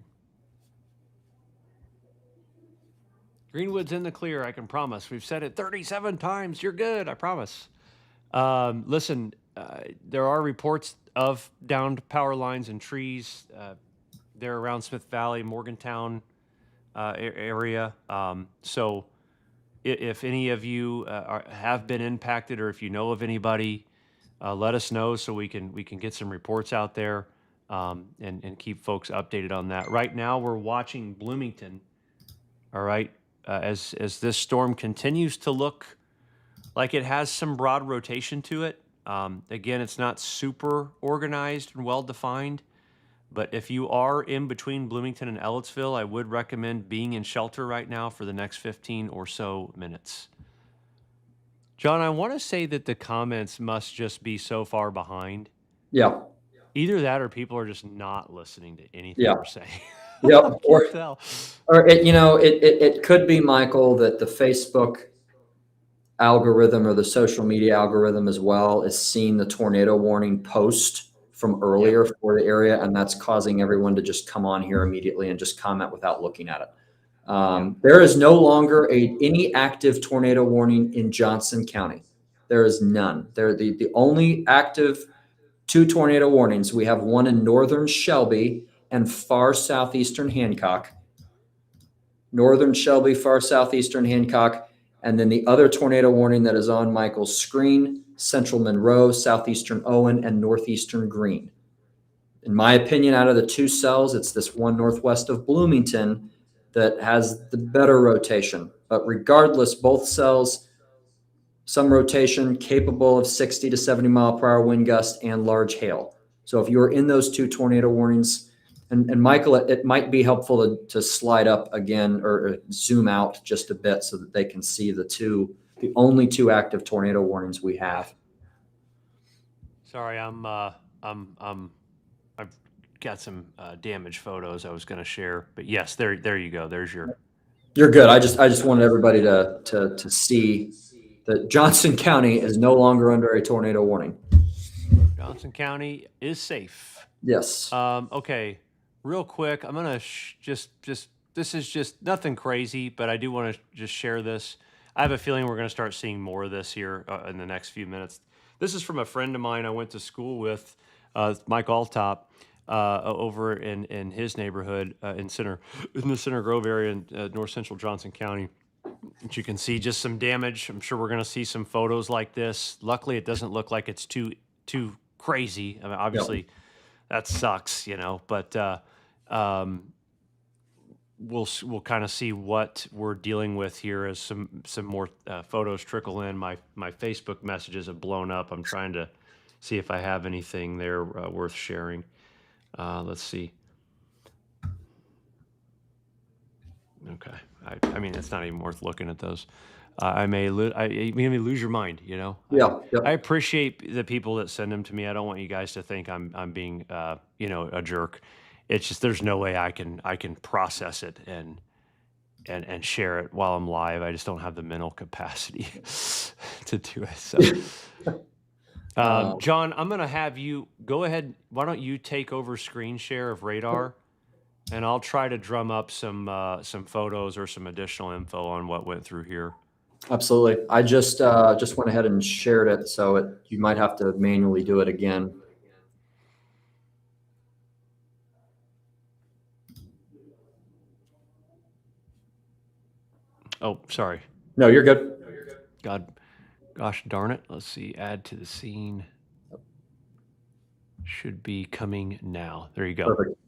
Greenwood's in the clear, I can promise. We've said it 37 times. You're good, I promise. Listen, there are reports of downed power lines and trees. They're around Smith Valley, Morgantown area. So if any of you have been impacted, or if you know of anybody, let us know so we can get some reports out there and keep folks updated on that. Right now, we're watching Bloomington. All right, as this storm continues to look like it has some broad rotation to it. Again, it's not super organized and well defined. But if you are in between Bloomington and Ellettsville, I would recommend being in shelter right now for the next 15 or so minutes. John, I want to say that the comments must just be so far behind. Yeah. Either that or people are just not listening to anything we're saying. Yep. Or it could be, Michael, that the Facebook algorithm or the social media algorithm as well is seeing the tornado warning post from earlier for the area, and that's causing everyone to just come on here immediately and just comment without looking at it. There is no longer any active tornado warning in Johnson County. There is none. They're the only active 2 tornado warnings. We have one in northern Shelby and far southeastern Hancock. Northern Shelby, far southeastern Hancock, and then the other tornado warning that is on Michael's screen, central Monroe, southeastern Owen, and northeastern Greene. In my opinion, out of the 2 cells, it's this one northwest of Bloomington that has the better rotation. But regardless, both cells, some rotation capable of 60 to 70 mile per hour wind gust and large hail. So if you're in those 2 tornado warnings, and Michael, it might be helpful to slide up again or zoom out just a bit so that they can see the only 2 active tornado warnings we have. Sorry, I've got some damaged photos I was going to share, but yes, there you go. There's your. You're good. I just wanted everybody to see that Johnson County is no longer under a tornado warning. Johnson County is safe. Yes. Okay. Real quick, I'm gonna this is just nothing crazy, but I do want to just share this. I have a feeling we're going to start seeing more of this here in the next few minutes. This is from a friend of mine I went to school with, Mike Altop, over in his neighborhood in the Center Grove area in north central Johnson County. And you can see just some damage. I'm sure we're going to see some photos like this. Luckily, it doesn't look like it's too crazy. I mean, obviously, that sucks, but. We'll kind of see what we're dealing with here as some more photos trickle in. My Facebook messages have blown up. I'm trying to see if I have anything there worth sharing. Let's see. Okay. I mean, it's not even worth looking at those. You may lose your mind, Yeah. I appreciate the people that send them to me. I don't want you guys to think I'm being, a jerk. It's just there's no way I can process it and share it while I'm live. I just don't have the mental capacity to do it. So, John, I'm gonna have you go ahead. Why don't you take over screen share of radar, and I'll try to drum up some photos or some additional info on what went through here. Absolutely. I just went ahead and shared it, so you might have to manually do it again. Oh, sorry. No, you're good. Gosh darn it. Let's see. Add to the scene. Should be coming now. There you go. Perfect.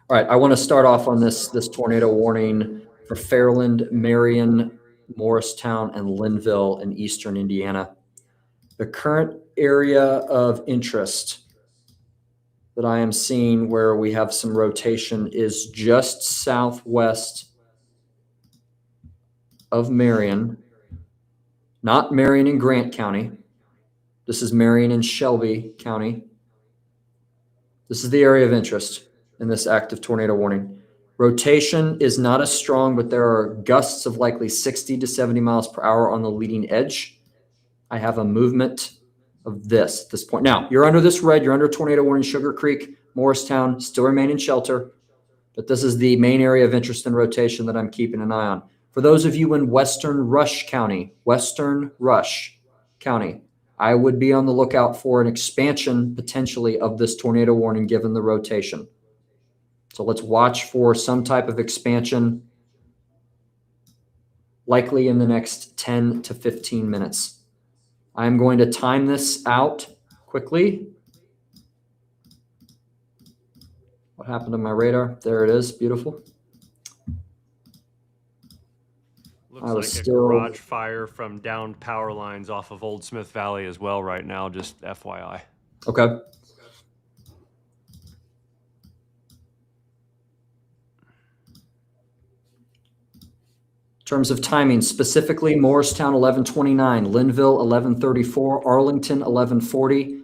All right. I want to start off on this tornado warning for Fairland, Marion, Morristown, and Linville in eastern Indiana. The current area of interest that I am seeing where we have some rotation is just southwest of Marion, not Marion and Grant County. This is Marion and Shelby County. This is the area of interest in this active tornado warning. Rotation is not as strong, but there are gusts of likely 60 to 70 miles per hour on the leading edge. I have a movement of this at this point. Now, you're under this red, you're under tornado warning. Sugar Creek, Morristown, still remain in shelter, but this is the main area of interest and rotation that I'm keeping an eye on. For those of you in Western Rush County, I would be on the lookout for an expansion potentially of this tornado warning given the rotation. So let's watch for some type of expansion, likely in the next 10 to 15 minutes. I'm going to time this out quickly. What happened to my radar? There it is. Beautiful. Looks like a garage fire from down power lines off of Old Smith Valley as well right now, just FYI. Okay. In terms of timing, specifically Morristown 11:29, Linville 11:34, Arlington 11:40.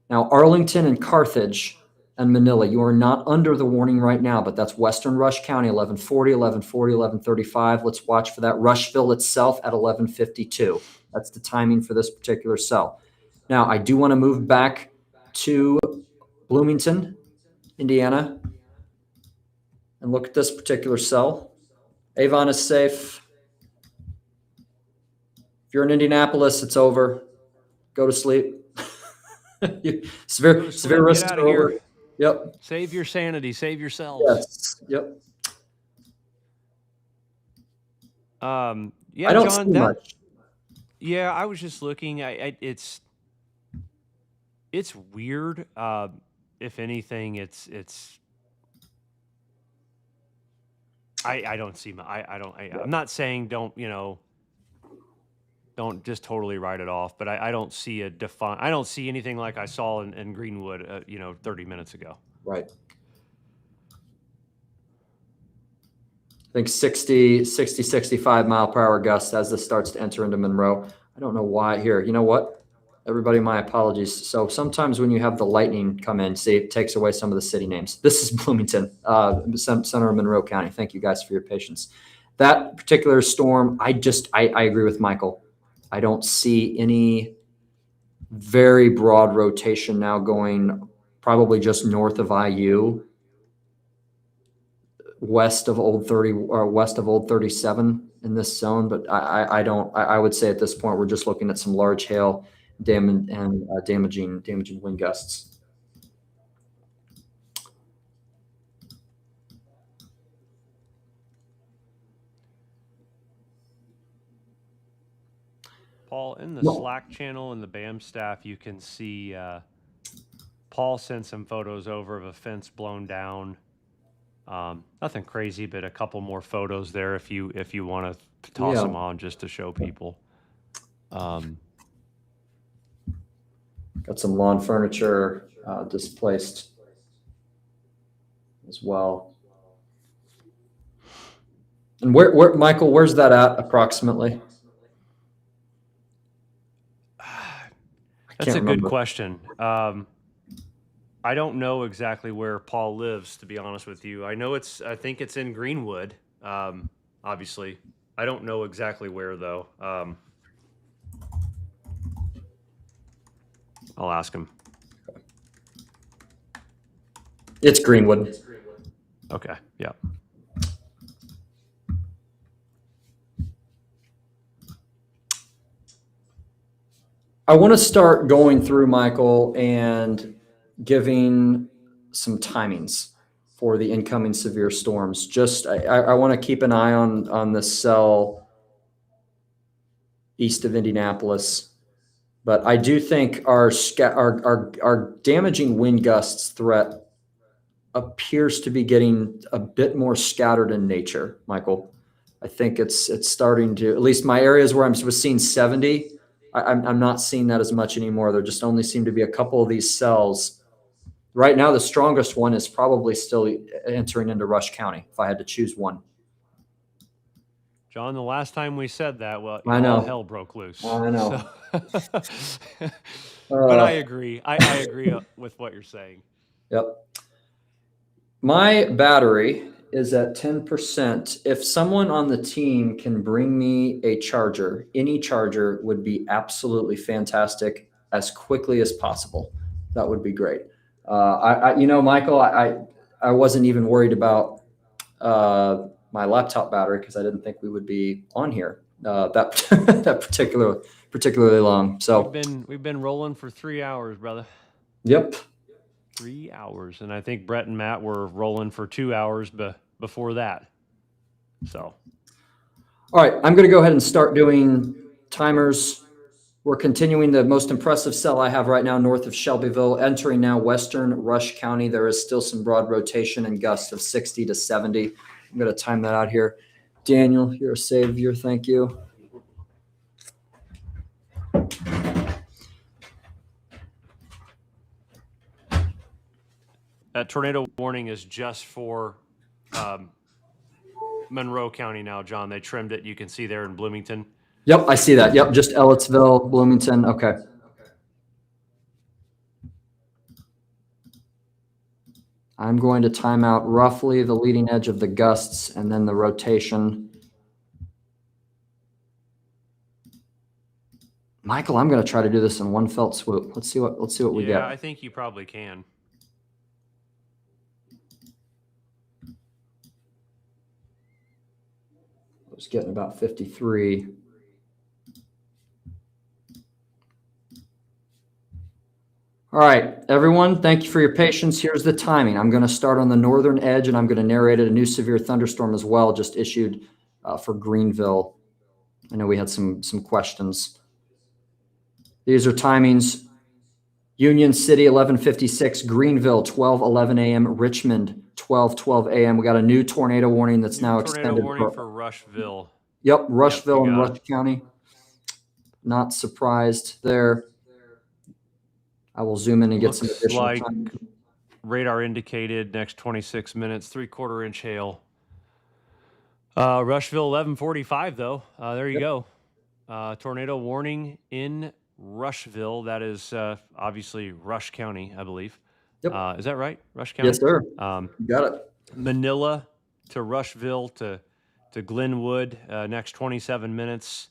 Now Arlington and Carthage and Manila, you are not under the warning right now, but that's Western Rush County 11:40, 11:40, 11:35. Let's watch for that. Rushville itself at 11:52. That's the timing for this particular cell. Now I do want to move back to Bloomington, Indiana, and look at this particular cell. Avon is safe. If you're in Indianapolis, it's over. Go to sleep. Severe risks are over. Yep. Save your sanity. Save yourselves. Yes. Yep. Yeah, I don't John. see much. Yeah, I was just looking. It's weird. If anything, I don't see. I'm not saying don't just totally write it off, but I don't see I don't see anything like I saw in Greenwood, 30 minutes ago. Right. I think 60, 65 mile per hour gusts as this starts to enter into Monroe. I don't know why here. You know what? Everybody, my apologies. So sometimes when you have the lightning come in, see, it takes away some of the city names. This is Bloomington, center of Monroe County. Thank you guys for your patience. That particular storm, I agree with Michael. I don't see any very broad rotation now going probably just north of IU, west of Old 30 or west of Old 37 in this zone. But I would say at this point, we're just looking at some large hail damaging wind gusts. Paul, in the Slack channel and the BAM staff, you can see Paul sent some photos over of a fence blown down. Nothing crazy, but a couple more photos there if you want to toss them on just to show people. Got some lawn furniture displaced as well. And where Michael, where's that at approximately? That's a good question. I don't know exactly where Paul lives, to be honest with you. I think it's in Greenwood, obviously. I don't know exactly where, though. I'll ask him. It's Greenwood. Okay, yeah. I want to start going through, Michael, and giving some timings for the incoming severe storms. Just I want to keep an eye on this cell east of Indianapolis, but I do think our damaging wind gusts threat appears to be getting a bit more scattered in nature, Michael. I think it's starting to, at least my areas where I was seeing 70, I'm not seeing that as much anymore. There just only seem to be a couple of these cells. Right now, the strongest one is probably still entering into Rush County, if I had to choose one. John, the last time we said that, well, I all know. hell broke loose. I know. So, but I agree. I agree with what you're saying. Yep. My battery is at 10%. If someone on the team can bring me a charger, any charger would be absolutely fantastic as quickly as possible. That would be great. Michael, I wasn't even worried about my laptop battery because I didn't think we would be on here that particularly long. So we've been rolling for 3 hours, brother. Yep. 3 hours, and I think Brett and Matt were rolling for 2 hours before that. So, all right, I'm going to go ahead and start doing timers. We're continuing the most impressive cell I have right now north of Shelbyville, entering now western Rush County. There is still some broad rotation and gusts of 60 to 70. I'm going to time that out here. Daniel, you're a savior. Thank you. That tornado warning is just for Monroe County now, John. They trimmed it. You can see there in Bloomington. Yep, I see that. Yep, just Ellettsville, Bloomington. Okay. I'm going to time out roughly the leading edge of the gusts and then the rotation. Michael, I'm going to try to do this in one felt swoop. Let's see what we get. Yeah, I think you probably can. I was getting about 53. All right, everyone, thank you for your patience. Here's the timing. I'm going to start on the northern edge, and I'm going to narrate a new severe thunderstorm as well, just issued for Greenville. I know we had some questions. These are timings. Union City, 11:56. Greenville, 12:11 a.m. Richmond, 12:12 a.m. We got a new tornado warning that's now extended. Tornado warning for Rushville. Yep, Rushville and Rush County. Not surprised there. I will zoom in and get some additional time. Radar indicated next 26 minutes, 3/4 inch hail. Rushville, 11:45 though. There you go. Tornado warning in Rushville. That is obviously Rush County, I believe. Yep. Is that right? Rush County? Yes, sir. You got it. Manila to Rushville to Glenwood, next 27 minutes.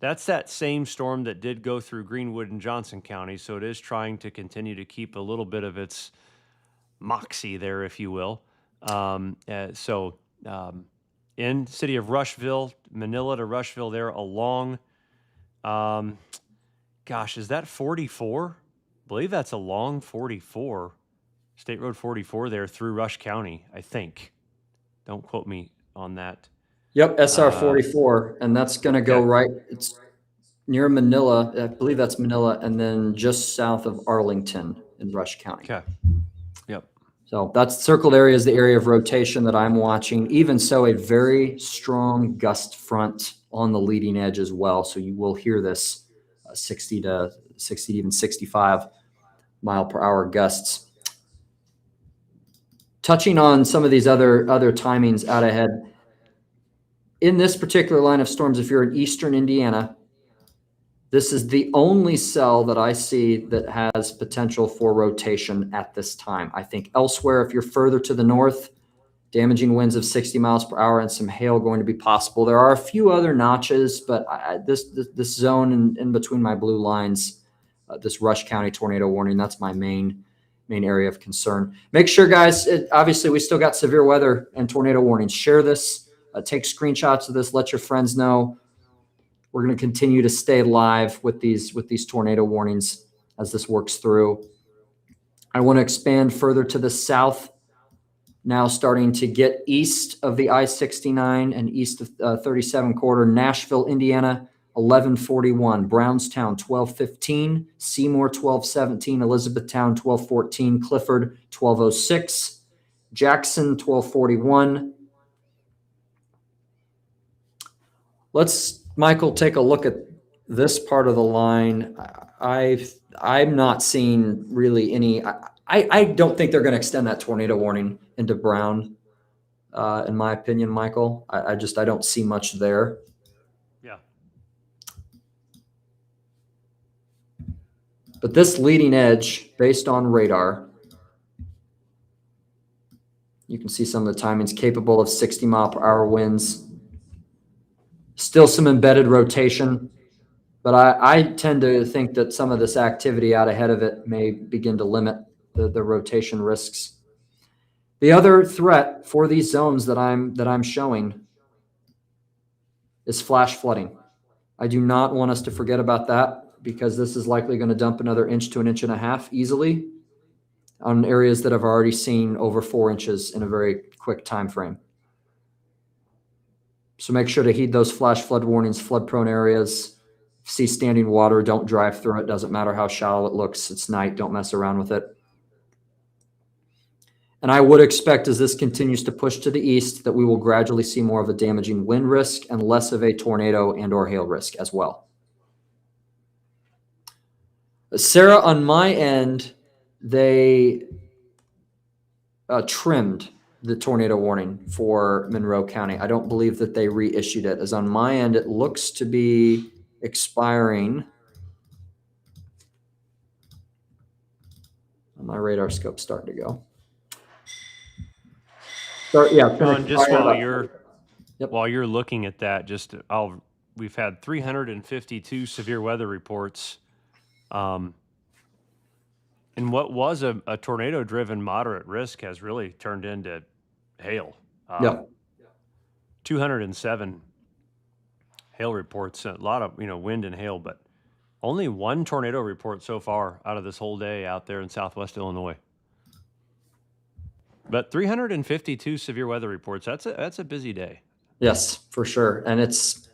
That's that same storm that did go through Greenwood and Johnson County, so it is trying to continue to keep a little bit of its moxie there, if you will. In city of Rushville, Manila to Rushville there along, is that 44? I believe that's along 44, State Road 44 there through Rush County, I think. Don't quote me on that. Yep, SR 44, and that's going to go right. It's near Manila. I believe that's Manila, and then just south of Arlington in Rush County. Okay. Yep. So that's circled area is the area of rotation that I'm watching. Even so, a very strong gust front on the leading edge as well. So you will hear this 60 to even 65 mile per hour gusts. Touching on some of these other timings out ahead. In this particular line of storms, if you're in eastern Indiana, this is the only cell that I see that has potential for rotation at this time. I think elsewhere, if you're further to the north, damaging winds of 60 miles per hour and some hail going to be possible. There are a few other notches, but this zone in between my blue lines, this Rush County tornado warning, that's my main area of concern. Make sure, guys, obviously we still got severe weather and tornado warnings. Share this. Take screenshots of this. Let your friends know. We're going to continue to stay live with these tornado warnings as this works through. I want to expand further to the south, now starting to get east of the I-69 and east of 37 corridor. Nashville, Indiana, 11:41. Brownstown, 12:15. Seymour, 12:17. Elizabethtown, 12:14. Clifford, 12:06. Jackson, 12:41. Let's, Michael, take a look at this part of the line. I'm not seeing really any. I don't think they're going to extend that tornado warning into Brown. In my opinion, Michael, I don't see much there. Yeah. But this leading edge, based on radar, you can see some of the timings capable of 60-mile-per-hour winds. Still some embedded rotation, but I tend to think that some of this activity out ahead of it may begin to limit the rotation risks. The other threat for these zones that I'm showing is flash flooding. I do not want us to forget about that, because this is likely going to dump another inch to an inch and a half easily on areas that have already seen over 4 inches in a very quick time frame. So make sure to heed those flash flood warnings, flood prone areas. If you see standing water, don't drive through it. Doesn't matter how shallow it looks. It's night. Don't mess around with it. And I would expect, as this continues to push to the east, that we will gradually see more of a damaging wind risk and less of a tornado and or hail risk as well. Sarah, on my end, they trimmed the tornado warning for Monroe County. I don't believe that they reissued it, as on my end, it looks to be expiring. My radar scope's starting to go. So, yeah, John, just Yep. while you're looking at that, we've had 352 severe weather reports. And what was a tornado-driven moderate risk has really turned into hail. Yeah. 207 hail reports, a lot of wind and hail, but only one tornado report so far out of this whole day out there in Southwest Illinois. But 352 severe weather reports, that's a busy day. Yes, for sure. And it's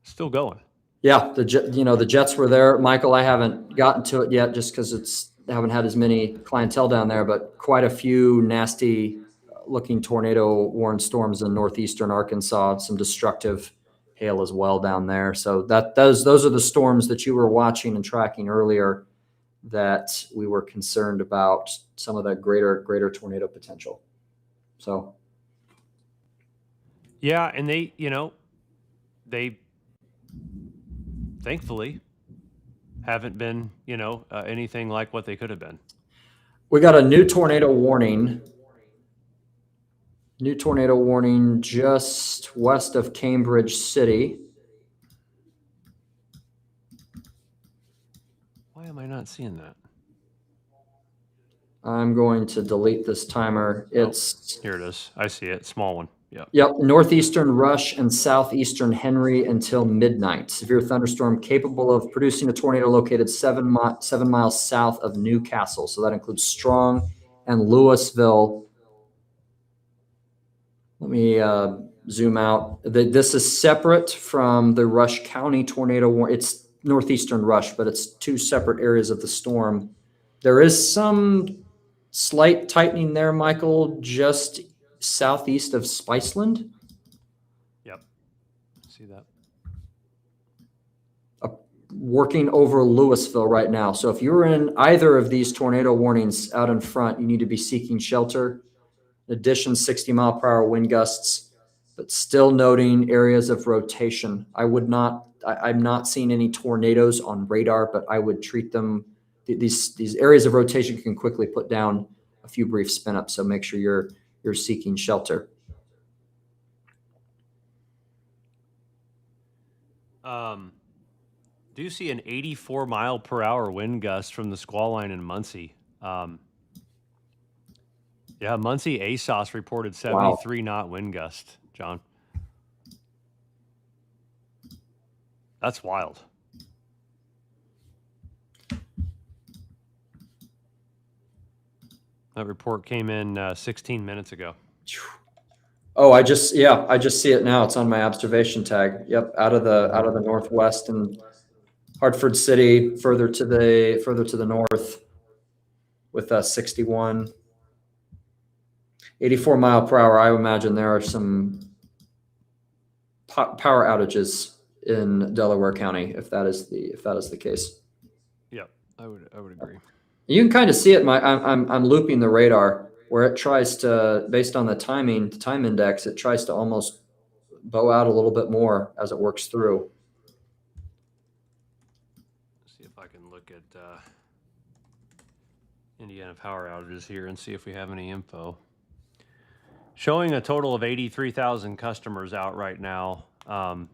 still going. Yeah, the Jets were there. Michael, I haven't gotten to it yet just because I haven't had as many clientele down there, but quite a few nasty looking tornado warned storms in northeastern Arkansas, some destructive hail as well down there. So those are the storms that you were watching and tracking earlier that we were concerned about, some of the greater tornado potential. So yeah, and they thankfully haven't been anything like what they could have been. We got a new tornado warning just west of Cambridge City. Why am I not seeing that? I'm going to delete this timer. Here it is. I see it. Small one. Yep. Northeastern Rush and southeastern Henry until midnight. Severe thunderstorm capable of producing a tornado located 7 miles south of Newcastle. So that includes Strong and Louisville. Let me zoom out. This is separate from the Rush County tornado warning. It's northeastern Rush, but it's two separate areas of the storm. There is some slight tightening there, Michael, just southeast of Spiceland. Yep. See that. Working over Louisville right now. So if you're in either of these tornado warnings out in front, you need to be seeking shelter. In addition, 60-mile-per-hour wind gusts, but still noting areas of rotation. I'm not seeing any tornadoes on radar, but I would treat them. These areas of rotation can quickly put down a few brief spin ups. So make sure you're seeking shelter. Do you see an 84-mile-per-hour wind gust from the squall line in Muncie? Yeah, Muncie ASOS reported 73-knot wind gust, John. That's wild. That report came in 16 minutes ago. Oh, I just see it now. It's on my observation tag. Yep, out of the northwest and Hartford City, further to the north, with 61, 84 mile per hour. I imagine there are some power outages in Delaware County, if that is the case. Yep, I would agree. You can kind of see it. I'm looping the radar where it tries to, based on the time index, it tries to almost bow out a little bit more as it works through. See if I can look at Indiana power outages here and see if we have any info. Showing a total of 83,000 customers out right now. A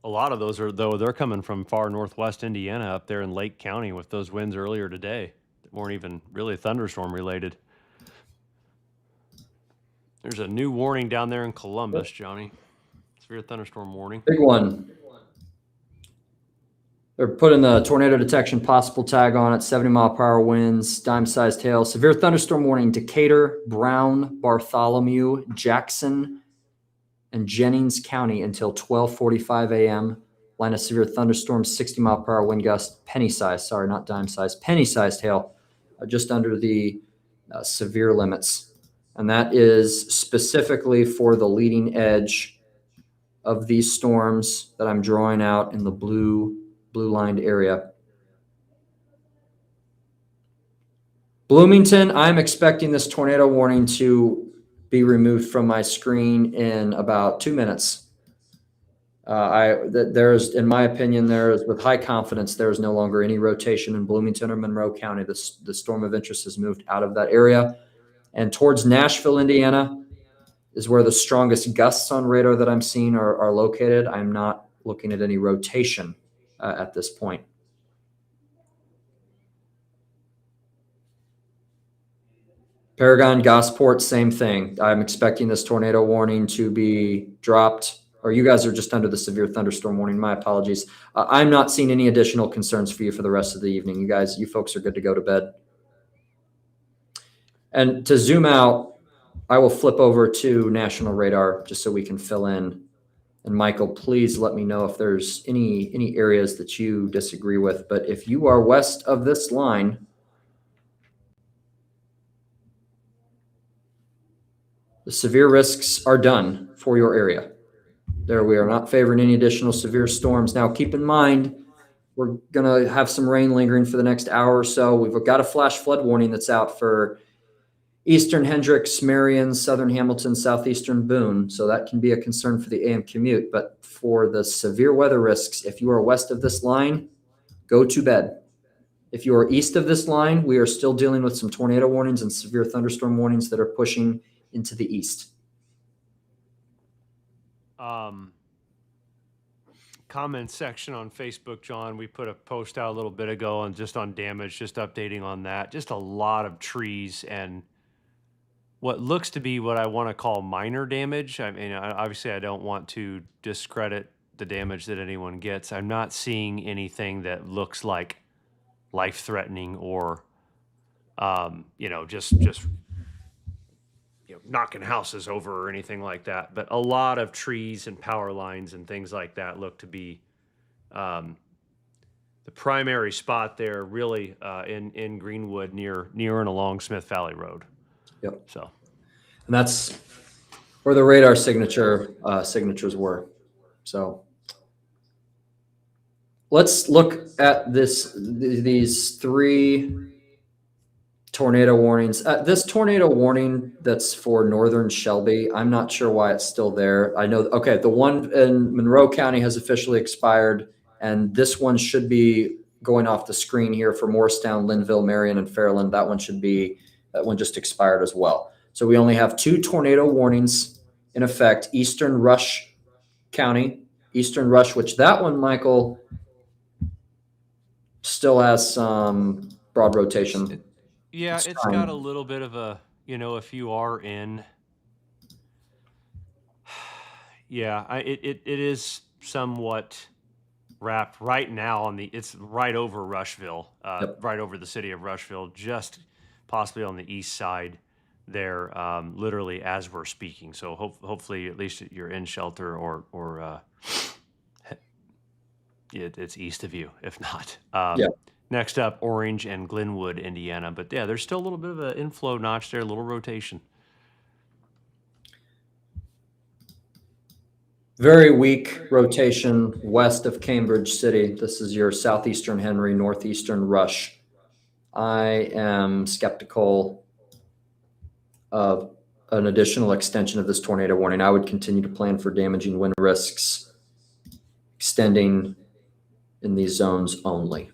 lot of those they're coming from far northwest Indiana up there in Lake County with those winds earlier today that weren't even really thunderstorm related. There's a new warning down there in Columbus, Johnny. Severe thunderstorm warning. Big one. They're putting the tornado detection possible tag on it, 70-mile-per-hour winds, dime-sized hail. Severe thunderstorm warning, Decatur, Brown, Bartholomew, Jackson, and Jennings County until 12:45 a.m. Line of severe thunderstorms, 60-mile-per-hour wind gust, penny-sized, sorry, not dime-sized, penny-sized hail, just under the severe limits. And that is specifically for the leading edge of these storms that I'm drawing out in the blue-lined area. Bloomington, I'm expecting this tornado warning to be removed from my screen in about 2 minutes. In my opinion, with high confidence, there is no longer any rotation in Bloomington or Monroe County. The storm of interest has moved out of that area. And towards Nashville, Indiana, is where the strongest gusts on radar that I'm seeing are located. I'm not looking at any rotation at this point. Paragon, Gosport, same thing. I'm expecting this tornado warning to be dropped, or you guys are just under the severe thunderstorm warning. My apologies. I'm not seeing any additional concerns for you for the rest of the evening. You folks are good to go to bed. And to zoom out, I will flip over to national radar just so we can fill in. And Michael, please let me know if there's any areas that you disagree with. But if you are west of this line, the severe risks are done for your area. There, we are not favoring any additional severe storms. Now, keep in mind, we're going to have some rain lingering for the next hour or so. We've got a flash flood warning that's out for eastern Hendricks, Marion, southern Hamilton, southeastern Boone. So that can be a concern for the AM commute. But for the severe weather risks, if you are west of this line, go to bed. If you are east of this line, we are still dealing with some tornado warnings and severe thunderstorm warnings that are pushing into the east. Comment section on Facebook, John. We put a post out a little bit ago on damage, just updating on that. Just a lot of trees and what looks to be what I want to call minor damage. I mean, obviously I don't want to discredit the damage that anyone gets. I'm not seeing anything that looks like life-threatening or, just knocking houses over or anything like that. But a lot of trees and power lines and things like that look to be the primary spot there, really in Greenwood near and along Smith Valley Road. Yep. So, and that's where the radar signatures were. So let's look at these three tornado warnings. This tornado warning that's for northern Shelby, I'm not sure why it's still there. I know, okay, the one in Monroe County has officially expired, and this one should be going off the screen here for Morristown, Linville, Marion, and Fairland. That one just expired as well. So we only have 2 tornado warnings in effect. Eastern Rush County, Eastern Rush, which that one, Michael, still has some broad rotation. Yeah, it's got a little bit of a, if you are in, it is somewhat wrapped right now it's right over Rushville, right over the city of Rushville, just possibly on the east side there, literally as we're speaking. So hopefully at least you're in shelter or it's east of you, if not. Next up, Orange and Glenwood, Indiana. But yeah, there's still a little bit of an inflow notch there, a little rotation. Very weak rotation west of Cambridge City. This is your southeastern Henry, northeastern Rush. I am skeptical of an additional extension of this tornado warning. I would continue to plan for damaging wind risks extending in these zones only,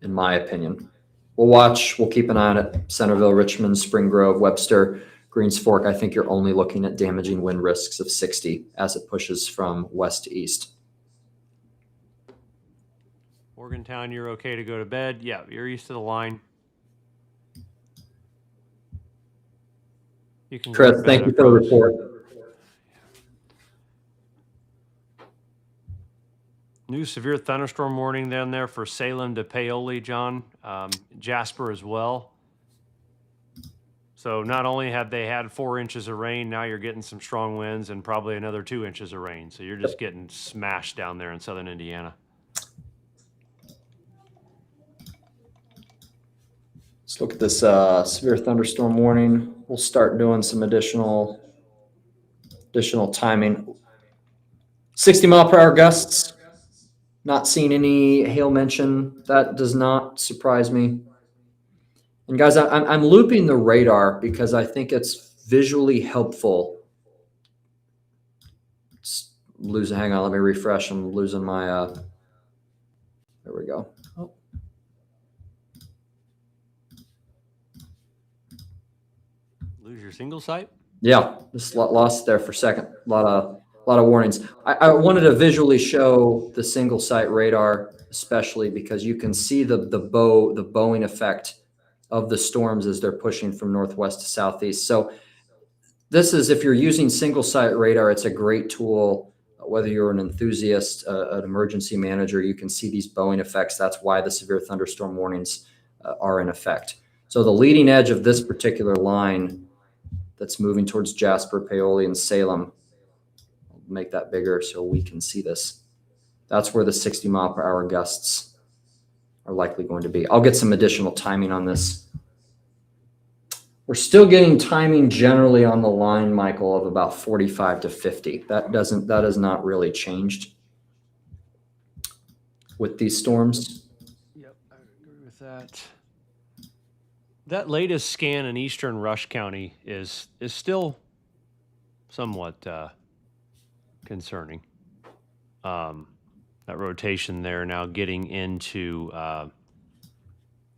in my opinion. We'll watch. We'll keep an eye on it. Centerville, Richmond, Spring Grove, Webster, Greens Fork. I think you're only looking at damaging wind risks of 60 as it pushes from west to east. Morgantown, you're okay to go to bed. Yeah, you're east of the line. You can. Chris, thank you for the report. New severe thunderstorm warning down there for Salem to Paoli, John. Jasper as well. So not only have they had 4 inches of rain, now you're getting some strong winds and probably another 2 inches of rain. So you're just getting smashed down there in southern Indiana. Let's look at this severe thunderstorm warning. We'll start doing some additional timing. 60-mile-per-hour gusts. Not seeing any hail mention. That does not surprise me. And guys, I'm looping the radar because I think it's visually helpful. Hang on, let me refresh. I'm losing my, there we go. Oh. Lose your single site? Yeah, just lost there for a second. A lot of warnings. I wanted to visually show the single site radar, especially because you can see the bowing effect of the storms as they're pushing from northwest to southeast. So this is, if you're using single site radar, it's a great tool. Whether you're an enthusiast, an emergency manager, you can see these bowing effects. That's why the severe thunderstorm warnings are in effect. So the leading edge of this particular line that's moving towards Jasper, Paoli, and Salem, I'll make that bigger so we can see this. That's where the 60-mile-per-hour gusts are likely going to be. I'll get some additional timing on this. We're still getting timing generally on the line, Michael, of about 45 to 50. That has not really changed with these storms. Yep, I would agree with that. That latest scan in eastern Rush County is still somewhat concerning. That rotation there now getting into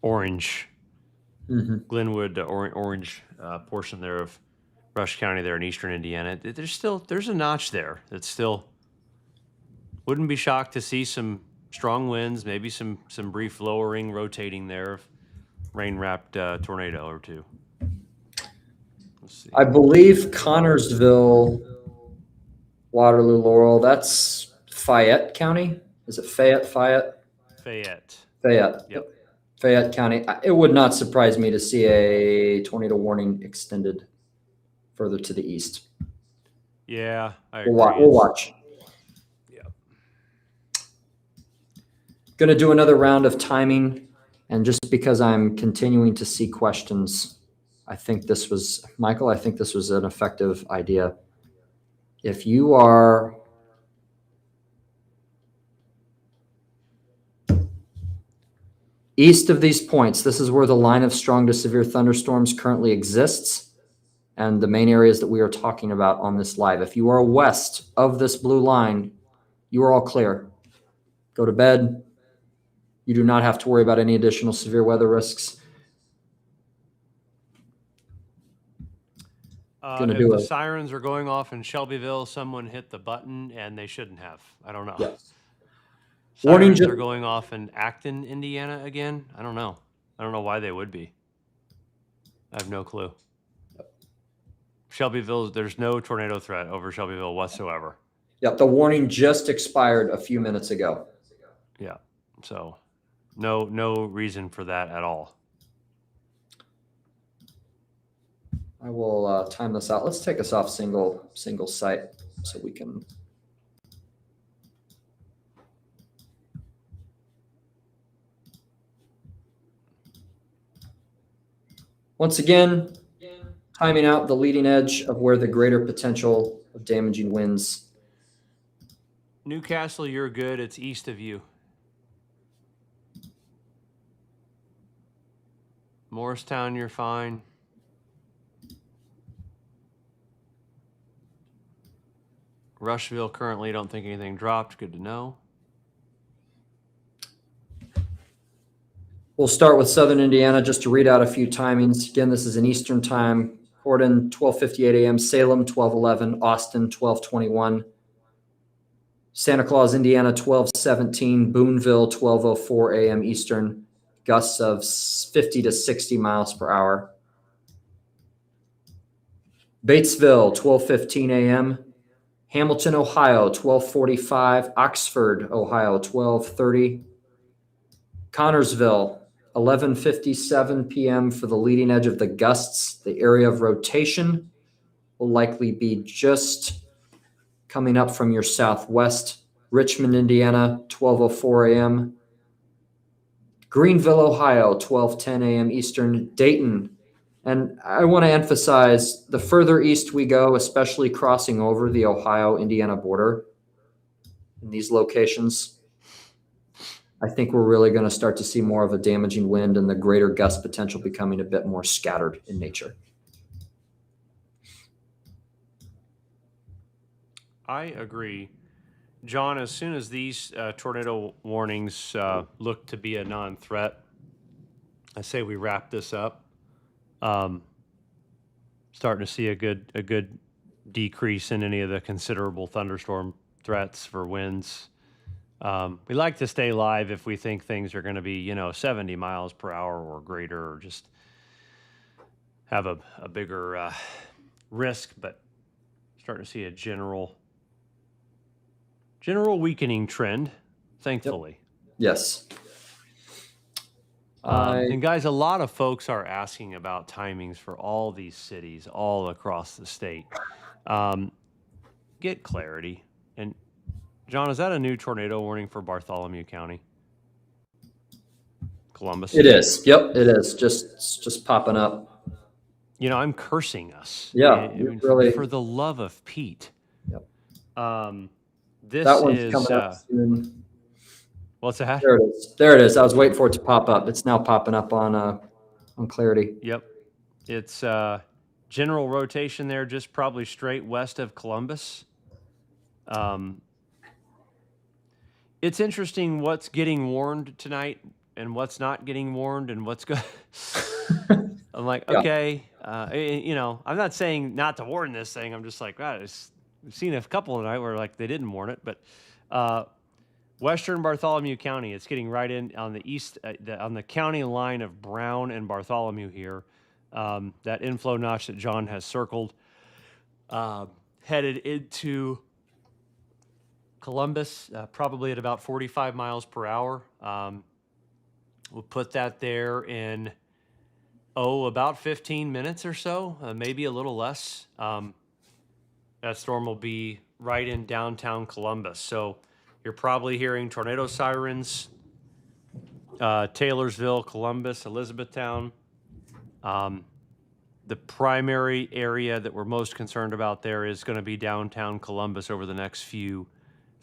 orange. Mm-hmm. Glenwood, orange portion there of Rush County there in eastern Indiana. There's a notch there that still wouldn't be shocked to see some strong winds, maybe some brief lowering, rotating there of rain-wrapped tornado or two. Let's see. I believe Connorsville, Waterloo, Laurel, that's Fayette County. Is it Fayette? Fayette. Yep. Fayette County. It would not surprise me to see a tornado warning extended further to the east. Yeah, I agree. We'll watch. Yeah. Going to do another round of timing, and just because I'm continuing to see questions, I think this was, Michael, I think this was an effective idea. If you are east of these points, this is where the line of strong to severe thunderstorms currently exists, and the main areas that we are talking about on this live. If you are west of this blue line, you are all clear. Go to bed. You do not have to worry about any additional severe weather risks. If the sirens are going off in Shelbyville, someone hit the button and they shouldn't have. I don't know. Yes. Sirens are going off in Acton, Indiana again. I don't know. I don't know why they would be. I have no clue. Shelbyville, there's no tornado threat over Shelbyville whatsoever. Yep, the warning just expired a few minutes ago. Yeah, so no reason for that at all. I will time this out. Let's take us off single site so we can. Once again, timing out the leading edge of where the greater potential of damaging winds Newcastle, you're good. It's east of you. Morristown, you're fine. Rushville, currently don't think anything dropped. Good to know. We'll start with Southern Indiana just to read out a few timings. Again, this is an Eastern time. Gordon, 12:58 a.m. Salem, 12:11. Austin, 12:21. Santa Claus, Indiana, 12:17. Booneville, 12:04 a.m. Eastern. Gusts of 50 to 60 miles per hour. Batesville, 12:15 a.m. Hamilton, Ohio, 12:45. Oxford, Ohio, 12:30. Connorsville, 11:57 p.m. for the leading edge of the gusts. The area of rotation will likely be just coming up from your southwest. Richmond, Indiana, 12:04 a.m. Greenville, Ohio, 12:10 a.m. Eastern. Dayton, and I want to emphasize the further east we go, especially crossing over the Ohio-Indiana border in these locations, I think we're really going to start to see more of a damaging wind and the greater gust potential becoming a bit more scattered in nature. I agree. John, as soon as these tornado warnings look to be a non-threat, I say we wrap this up. Starting to see a good decrease in any of the considerable thunderstorm threats for winds. We like to stay live if we think things are going to be, 70 miles per hour or greater, or just have a bigger risk, but starting to see a general weakening trend, thankfully. Yes. And guys, a lot of folks are asking about timings for all these cities all across the state. Get clarity. And John, is that a new tornado warning for Bartholomew County? Columbus? It is. Yep, it is. Just popping up. I'm cursing us. Yeah, really. For the love of Pete. Yep. This that one's is coming up soon. What's that? There it is. There it is. I was waiting for it to pop up. It's now popping up on Clarity. Yep. It's general rotation there, just probably straight west of Columbus. It's interesting what's getting warned tonight and what's not getting warned and what's good. I'm like, okay, I'm not saying not to warn this thing. I'm just like, God, we've seen a couple tonight where like they didn't warn it, but Western Bartholomew County, it's getting right in on the east, on the county line of Brown and Bartholomew here. That inflow notch that John has circled, headed into Columbus, probably at about 45 miles per hour. We'll put that there in, about 15 minutes or so, maybe a little less. That storm will be right in downtown Columbus. So you're probably hearing tornado sirens, Taylorsville, Columbus, Elizabethtown. The primary area that we're most concerned about there is going to be downtown Columbus over the next few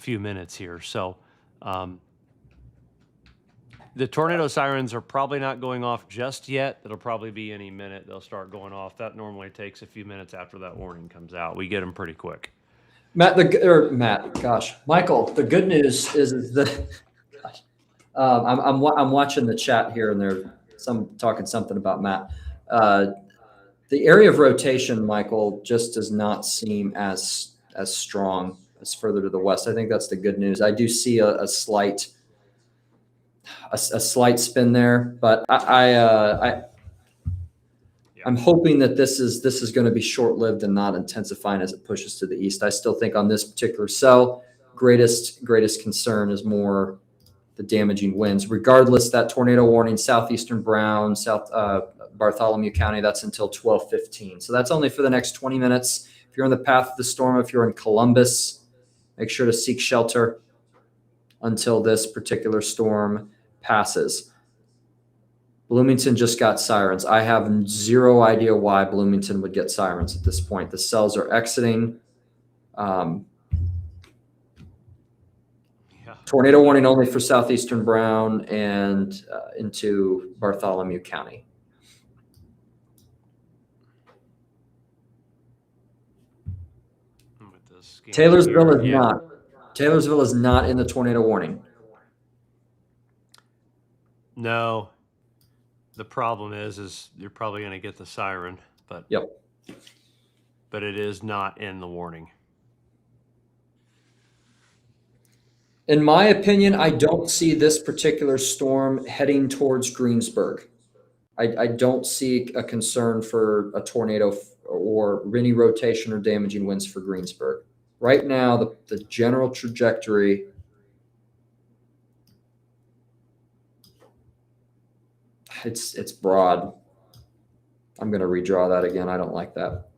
minutes here. So the tornado sirens are probably not going off just yet. It'll probably be any minute they'll start going off. That normally takes a few minutes after that warning comes out. We get them pretty quick. Michael, the good news is that I'm watching the chat here, and they're talking something about Matt. The area of rotation, Michael, just does not seem as strong as further to the west. I think that's the good news. I do see a slight spin there, but I'm hoping that this is going to be short-lived and not intensifying as it pushes to the east. I still think on this particular cell, greatest concern is more the damaging winds. Regardless, that tornado warning, southeastern Brown, Bartholomew County, that's until 12:15. So that's only for the next 20 minutes. If you're in the path of the storm, if you're in Columbus, make sure to seek shelter until this particular storm passes. Bloomington just got sirens. I have zero idea why Bloomington would get sirens at this point. The cells are exiting. Tornado warning only for southeastern Brown and into Bartholomew County. With the scan Taylorsville here, is yeah. not. Taylorsville is not in the tornado warning. No. The problem is you're probably going to get the siren, but Yep. But it is not in the warning. In my opinion, I don't see this particular storm heading towards Greensburg. I don't see a concern for a tornado or any rotation or damaging winds for Greensburg. Right now, the general trajectory it's broad. I'm going to redraw that again. I don't like that.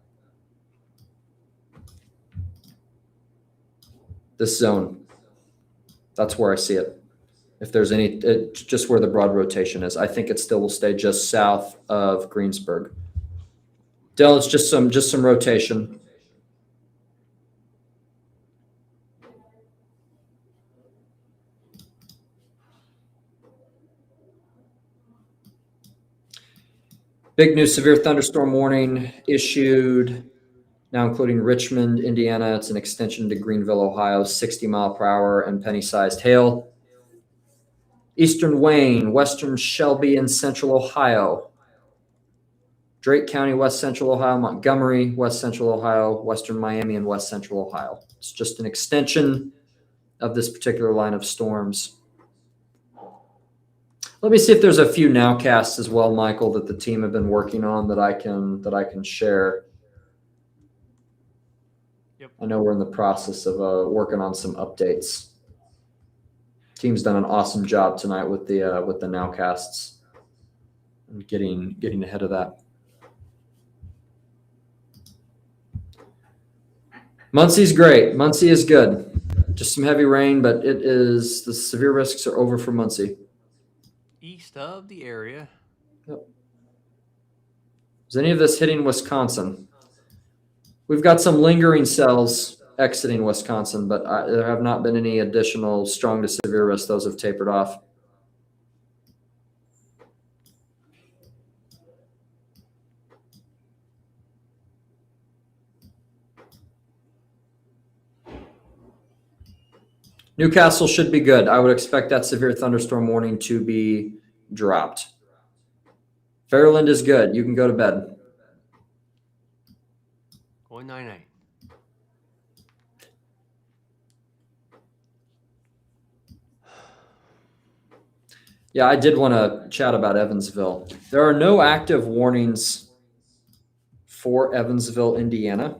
This zone, that's where I see it. If there's any, just where the broad rotation is, I think it still will stay just south of Greensburg. Dell, it's just some rotation. Big new severe thunderstorm warning issued, now including Richmond, Indiana. It's an extension to Greenville, Ohio, 60 mile per hour and penny-sized hail. Eastern Wayne, western Shelby, and central Ohio. Drake County, west central Ohio. Montgomery, west central Ohio. Western Miami, and west central Ohio. It's just an extension of this particular line of storms. Let me see if there's a few nowcasts as well, Michael, that the team have been working on that I can share. Yep. I know we're in the process of working on some updates. Team's done an awesome job tonight with the nowcasts and getting ahead of that. Muncie's great. Muncie is good. Just some heavy rain, but the severe risks are over for Muncie. East of the area. Yep. Is any of this hitting Wisconsin? We've got some lingering cells exiting Wisconsin, but there have not been any additional strong to severe risks. Those have tapered off. Newcastle should be good. I would expect that severe thunderstorm warning to be dropped. Fairland is good. You can go to bed. Going 9-8. Yeah, I did want to chat about Evansville. There are no active warnings for Evansville, Indiana,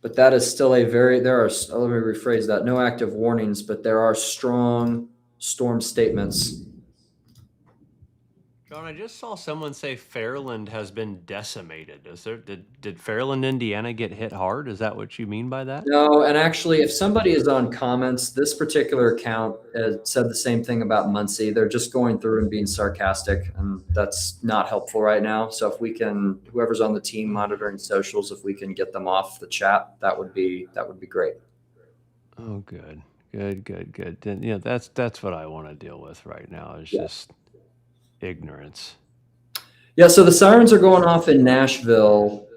but that is still let me rephrase that. No active warnings, but there are strong storm statements. John, I just saw someone say Fairland has been decimated. Did Fairland, Indiana get hit hard? Is that what you mean by that? No, and actually, if somebody is on comments, this particular account said the same thing about Muncie. They're just going through and being sarcastic, and that's not helpful right now. So if we can, whoever's on the team monitoring socials, if we can get them off the chat, that would be great. Oh, good. Then, yeah, that's what I want to deal with right now is just ignorance. Yeah, so the sirens are going off in Nashville,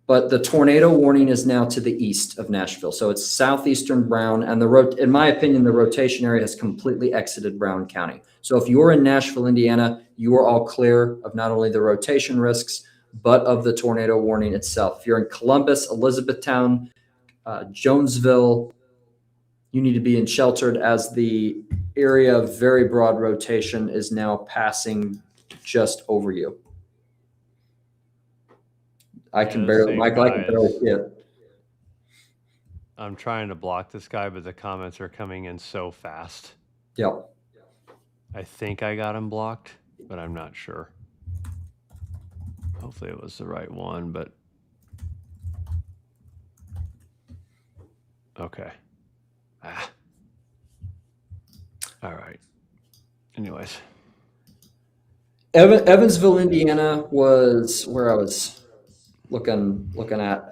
but the tornado warning is now to the east of Nashville. So it's southeastern Brown, and in my opinion, the rotation area has completely exited Brown County. So if you're in Nashville, Indiana, you are all clear of not only the rotation risks, but of the tornado warning itself. If you're in Columbus, Elizabethtown, Jonesville, you need to be in sheltered as the area of very broad rotation is now passing just over you. Michael, I can barely see it. I'm trying to block this guy, but the comments are coming in so fast. Yep. I think I got him blocked, but I'm not sure. Hopefully it was the right one, but okay. All right. Anyways. Evansville, Indiana was where I was looking at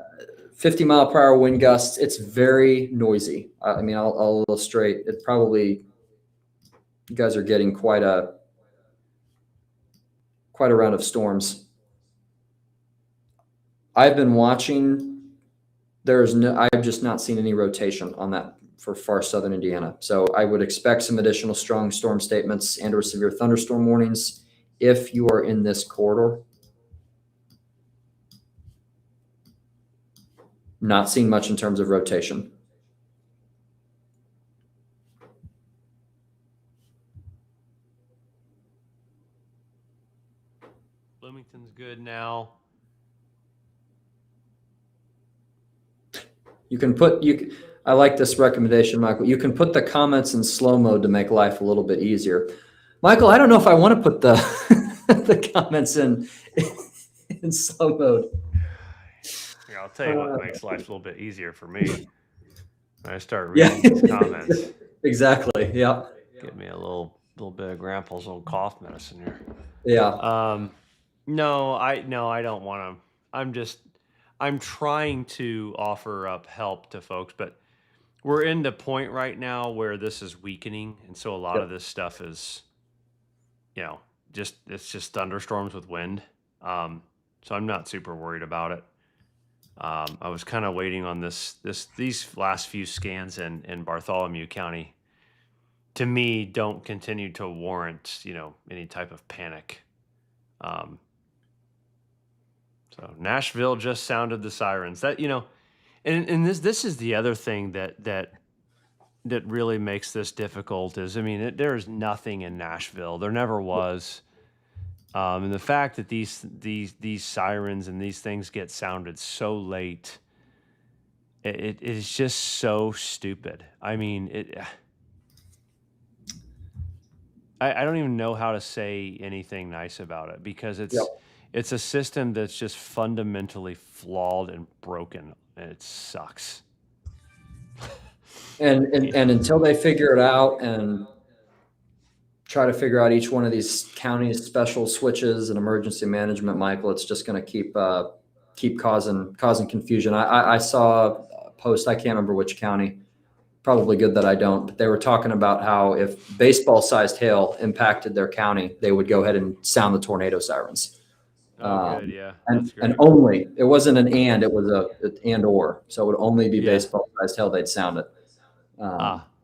50-mile-per-hour wind gusts. It's very noisy. I mean, I'll illustrate. It probably, you guys are getting quite a round of storms. I've been watching. I've just not seen any rotation on that for far southern Indiana. So I would expect some additional strong storm statements and or severe thunderstorm warnings if you are in this corridor. Not seeing much in terms of rotation. Bloomington's good now. You can put, I like this recommendation, Michael. You can put the comments in slow mode to make life a little bit easier. Michael, I don't know if I want to put the the comments in slow mode. Yeah, I'll tell you what makes life a little bit easier for me. When I start reading these comments. Exactly. Yeah. Give me a little bit of Grandpa's old cough medicine here. Yeah. No, I don't want to. I'm trying to offer up help to folks, but we're in the point right now where this is weakening, and so a lot of this stuff is, it's just thunderstorms with wind. So I'm not super worried about it. I was kind of waiting on these last few scans in Bartholomew County. To me, don't continue to warrant any type of panic. So Nashville just sounded the sirens. That and this is the other thing that really makes this difficult is, I mean, there's nothing in Nashville. There never was. And the fact that these sirens and these things get sounded so late, it is just so stupid. I mean, I don't even know how to say anything nice about it because it's a system that's just fundamentally flawed and broken, and it sucks. And until they figure it out and try to figure out each one of these counties' special switches and emergency management, Michael, it's just going to keep causing confusion. I saw a post, I can't remember which county, probably good that I don't, but they were talking about how if baseball-sized hail impacted their county, they would go ahead and sound the tornado sirens. Oh, good, yeah. And only, it wasn't an and, it was an and or. So it would only be baseball-sized hail, they'd sound it.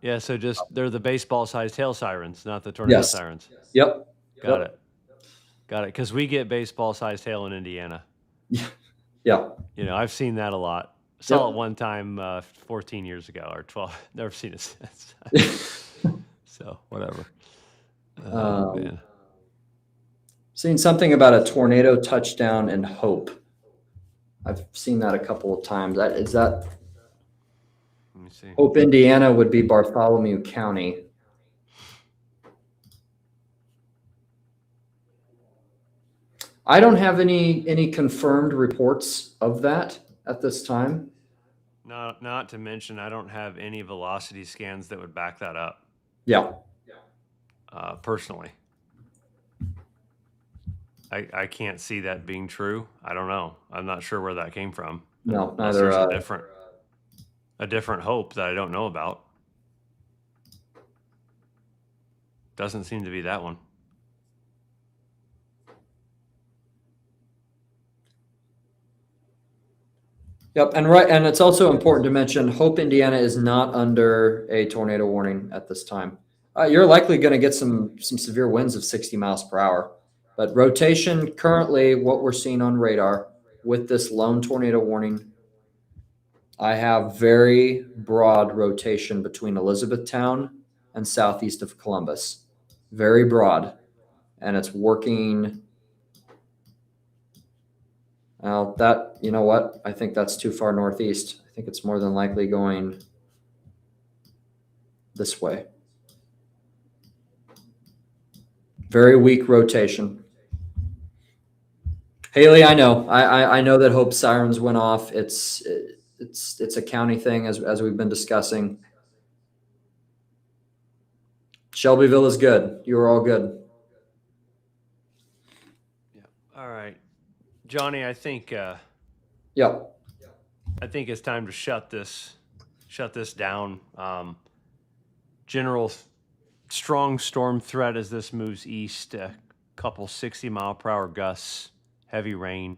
Yeah, so they're the baseball-sized hail sirens, not the tornado sirens. Yep. Got it. Because we get baseball-sized hail in Indiana. Yeah. I've seen that a lot. Saw it one time 14 years ago or 12. Never seen it since. So, whatever. Man. Seen something about a tornado touchdown in Hope. I've seen that a couple of times. Is that Let me see. Hope, Indiana would be Bartholomew County. I don't have any confirmed reports of that at this time. Not to mention, I don't have any velocity scans that would back that up. Yeah. Personally, I can't see that being true. I don't know. I'm not sure where that came from. No, Unless neither. There's a different Hope that I don't know about. Doesn't seem to be that one. Yep, and it's also important to mention Hope, Indiana is not under a tornado warning at this time. You're likely going to get some severe winds of 60 miles per hour, but rotation currently, what we're seeing on radar with this lone tornado warning, I have very broad rotation between Elizabethtown and southeast of Columbus, very broad, and it's working. Well, you know what? I think that's too far northeast. I think it's more than likely going this way. Very weak rotation. Haley, I know. I know that Hope sirens went off. It's a county thing as we've been discussing. Shelbyville is good. You are all good. Yeah. All right. Johnny, I think Yep. I think it's time to shut this down. General strong storm threat as this moves east. A couple 60-mile-per-hour gusts, heavy rain.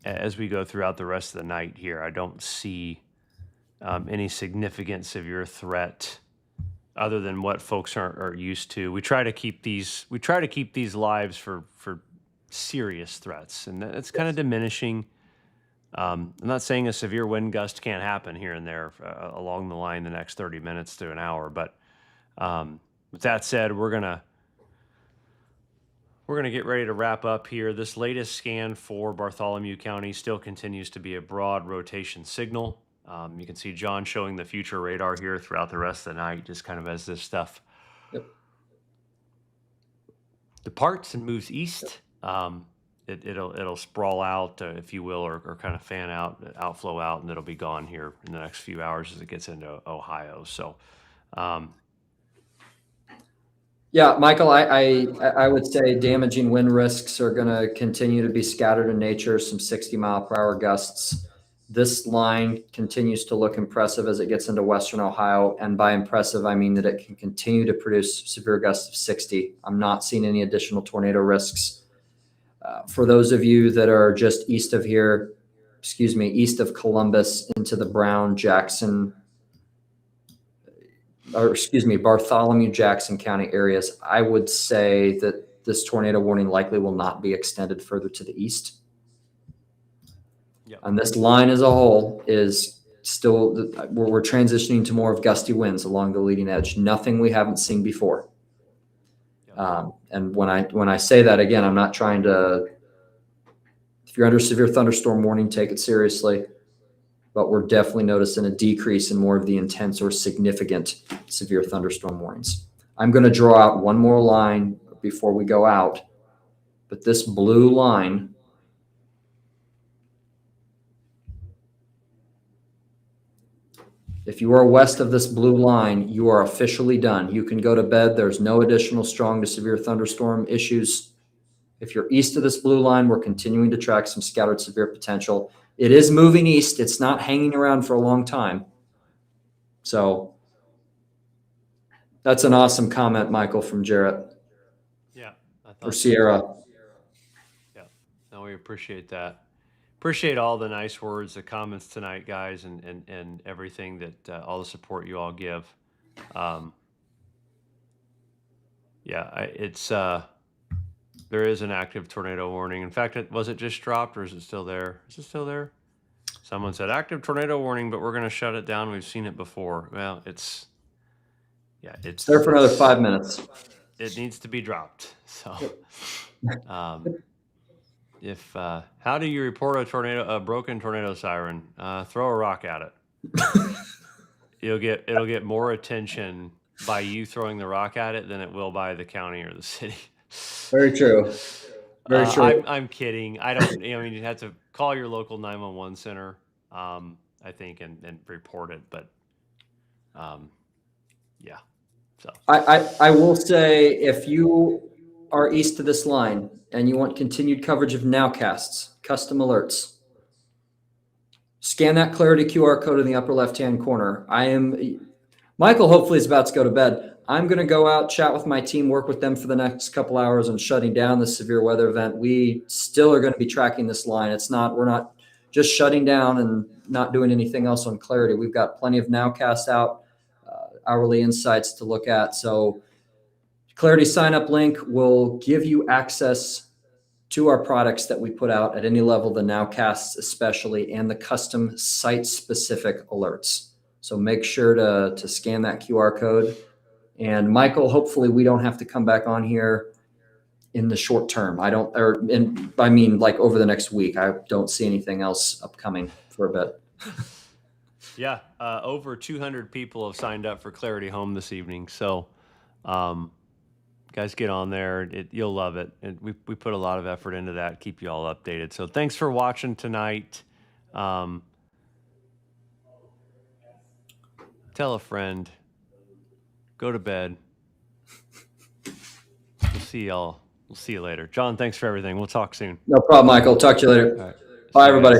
As we go throughout the rest of the night here, I don't see any significant severe threat other than what folks are used to. We try to keep these lives for serious threats, and it's kind of diminishing. I'm not saying a severe wind gust can't happen here and there along the line the next 30 minutes to an hour, but with that said, we're gonna get ready to wrap up here. This latest scan for Bartholomew County still continues to be a broad rotation signal. You can see John showing the future radar here throughout the rest of the night, just kind of as this stuff departs and moves east. It'll sprawl out, if you will, or kind of fan out, outflow out, and it'll be gone here in the next few hours as it gets into Ohio. So, yeah, Michael, I would say damaging wind risks are going to continue to be scattered in nature, some 60-mile-per-hour gusts. This line continues to look impressive as it gets into western Ohio. And by impressive, I mean that it can continue to produce severe gusts of 60. I'm not seeing any additional tornado risks. For those of you that are just east of here, east of Columbus into the Brown, Jackson, Bartholomew, Jackson County areas, I would say that this tornado warning likely will not be extended further to the east. Yep. And this line as a whole is still, we're transitioning to more of gusty winds along the leading edge, nothing we haven't seen before. Yep. And when I say that, again, I'm not trying to, if you're under severe thunderstorm warning, take it seriously. But we're definitely noticing a decrease in more of the intense or significant severe thunderstorm warnings. I'm going to draw out one more line before we go out. But this blue line, if you are west of this blue line, you are officially done. You can go to bed. There's no additional strong to severe thunderstorm issues. If you're east of this blue line, we're continuing to track some scattered severe potential. It is moving east. It's not hanging around for a long time. So that's an awesome comment, Michael, from Jarrett. Yeah. Or Sierra. Yeah. No, we appreciate that. Appreciate all the nice words, the comments tonight, guys, and everything that all the support you all give. There is an active tornado warning. In fact, was it just dropped or is it still there? Is it still there? Someone said active tornado warning, but we're going to shut it down. We've seen it before. Well, it's there for another 5 minutes. It needs to be dropped. So, how do you report a broken tornado siren? Throw a rock at it. It'll get more attention by you throwing the rock at it than it will by the county or the city. Very true. Very true. I'm kidding. I don't. You have to call your local 911 center, I think, and report it. But, yeah. So I will say, if you are east of this line and you want continued coverage of nowcasts, custom alerts, scan that Clarity QR code in the upper left-hand corner. Michael hopefully is about to go to bed. I'm going to go out, chat with my team, work with them for the next couple hours on shutting down this severe weather event. We still are going to be tracking this line. We're not just shutting down and not doing anything else on Clarity. We've got plenty of nowcasts out, hourly insights to look at. So Clarity sign up link will give you access to our products that we put out at any level, the nowcasts especially, and the custom site-specific alerts. So make sure to scan that QR code. And Michael, hopefully we don't have to come back on here in the short term. Like over the next week. I don't see anything else upcoming for a bit. Yeah, over 200 people have signed up for Clarity Home this evening. So, guys, get on there. You'll love it. And we put a lot of effort into that, keep you all updated. So thanks for watching tonight. Tell a friend. Go to bed. We'll see y'all We'll see you later. John, thanks for everything. We'll talk soon. No problem, Michael. Talk to you later. All right. See Bye, you everybody. guys.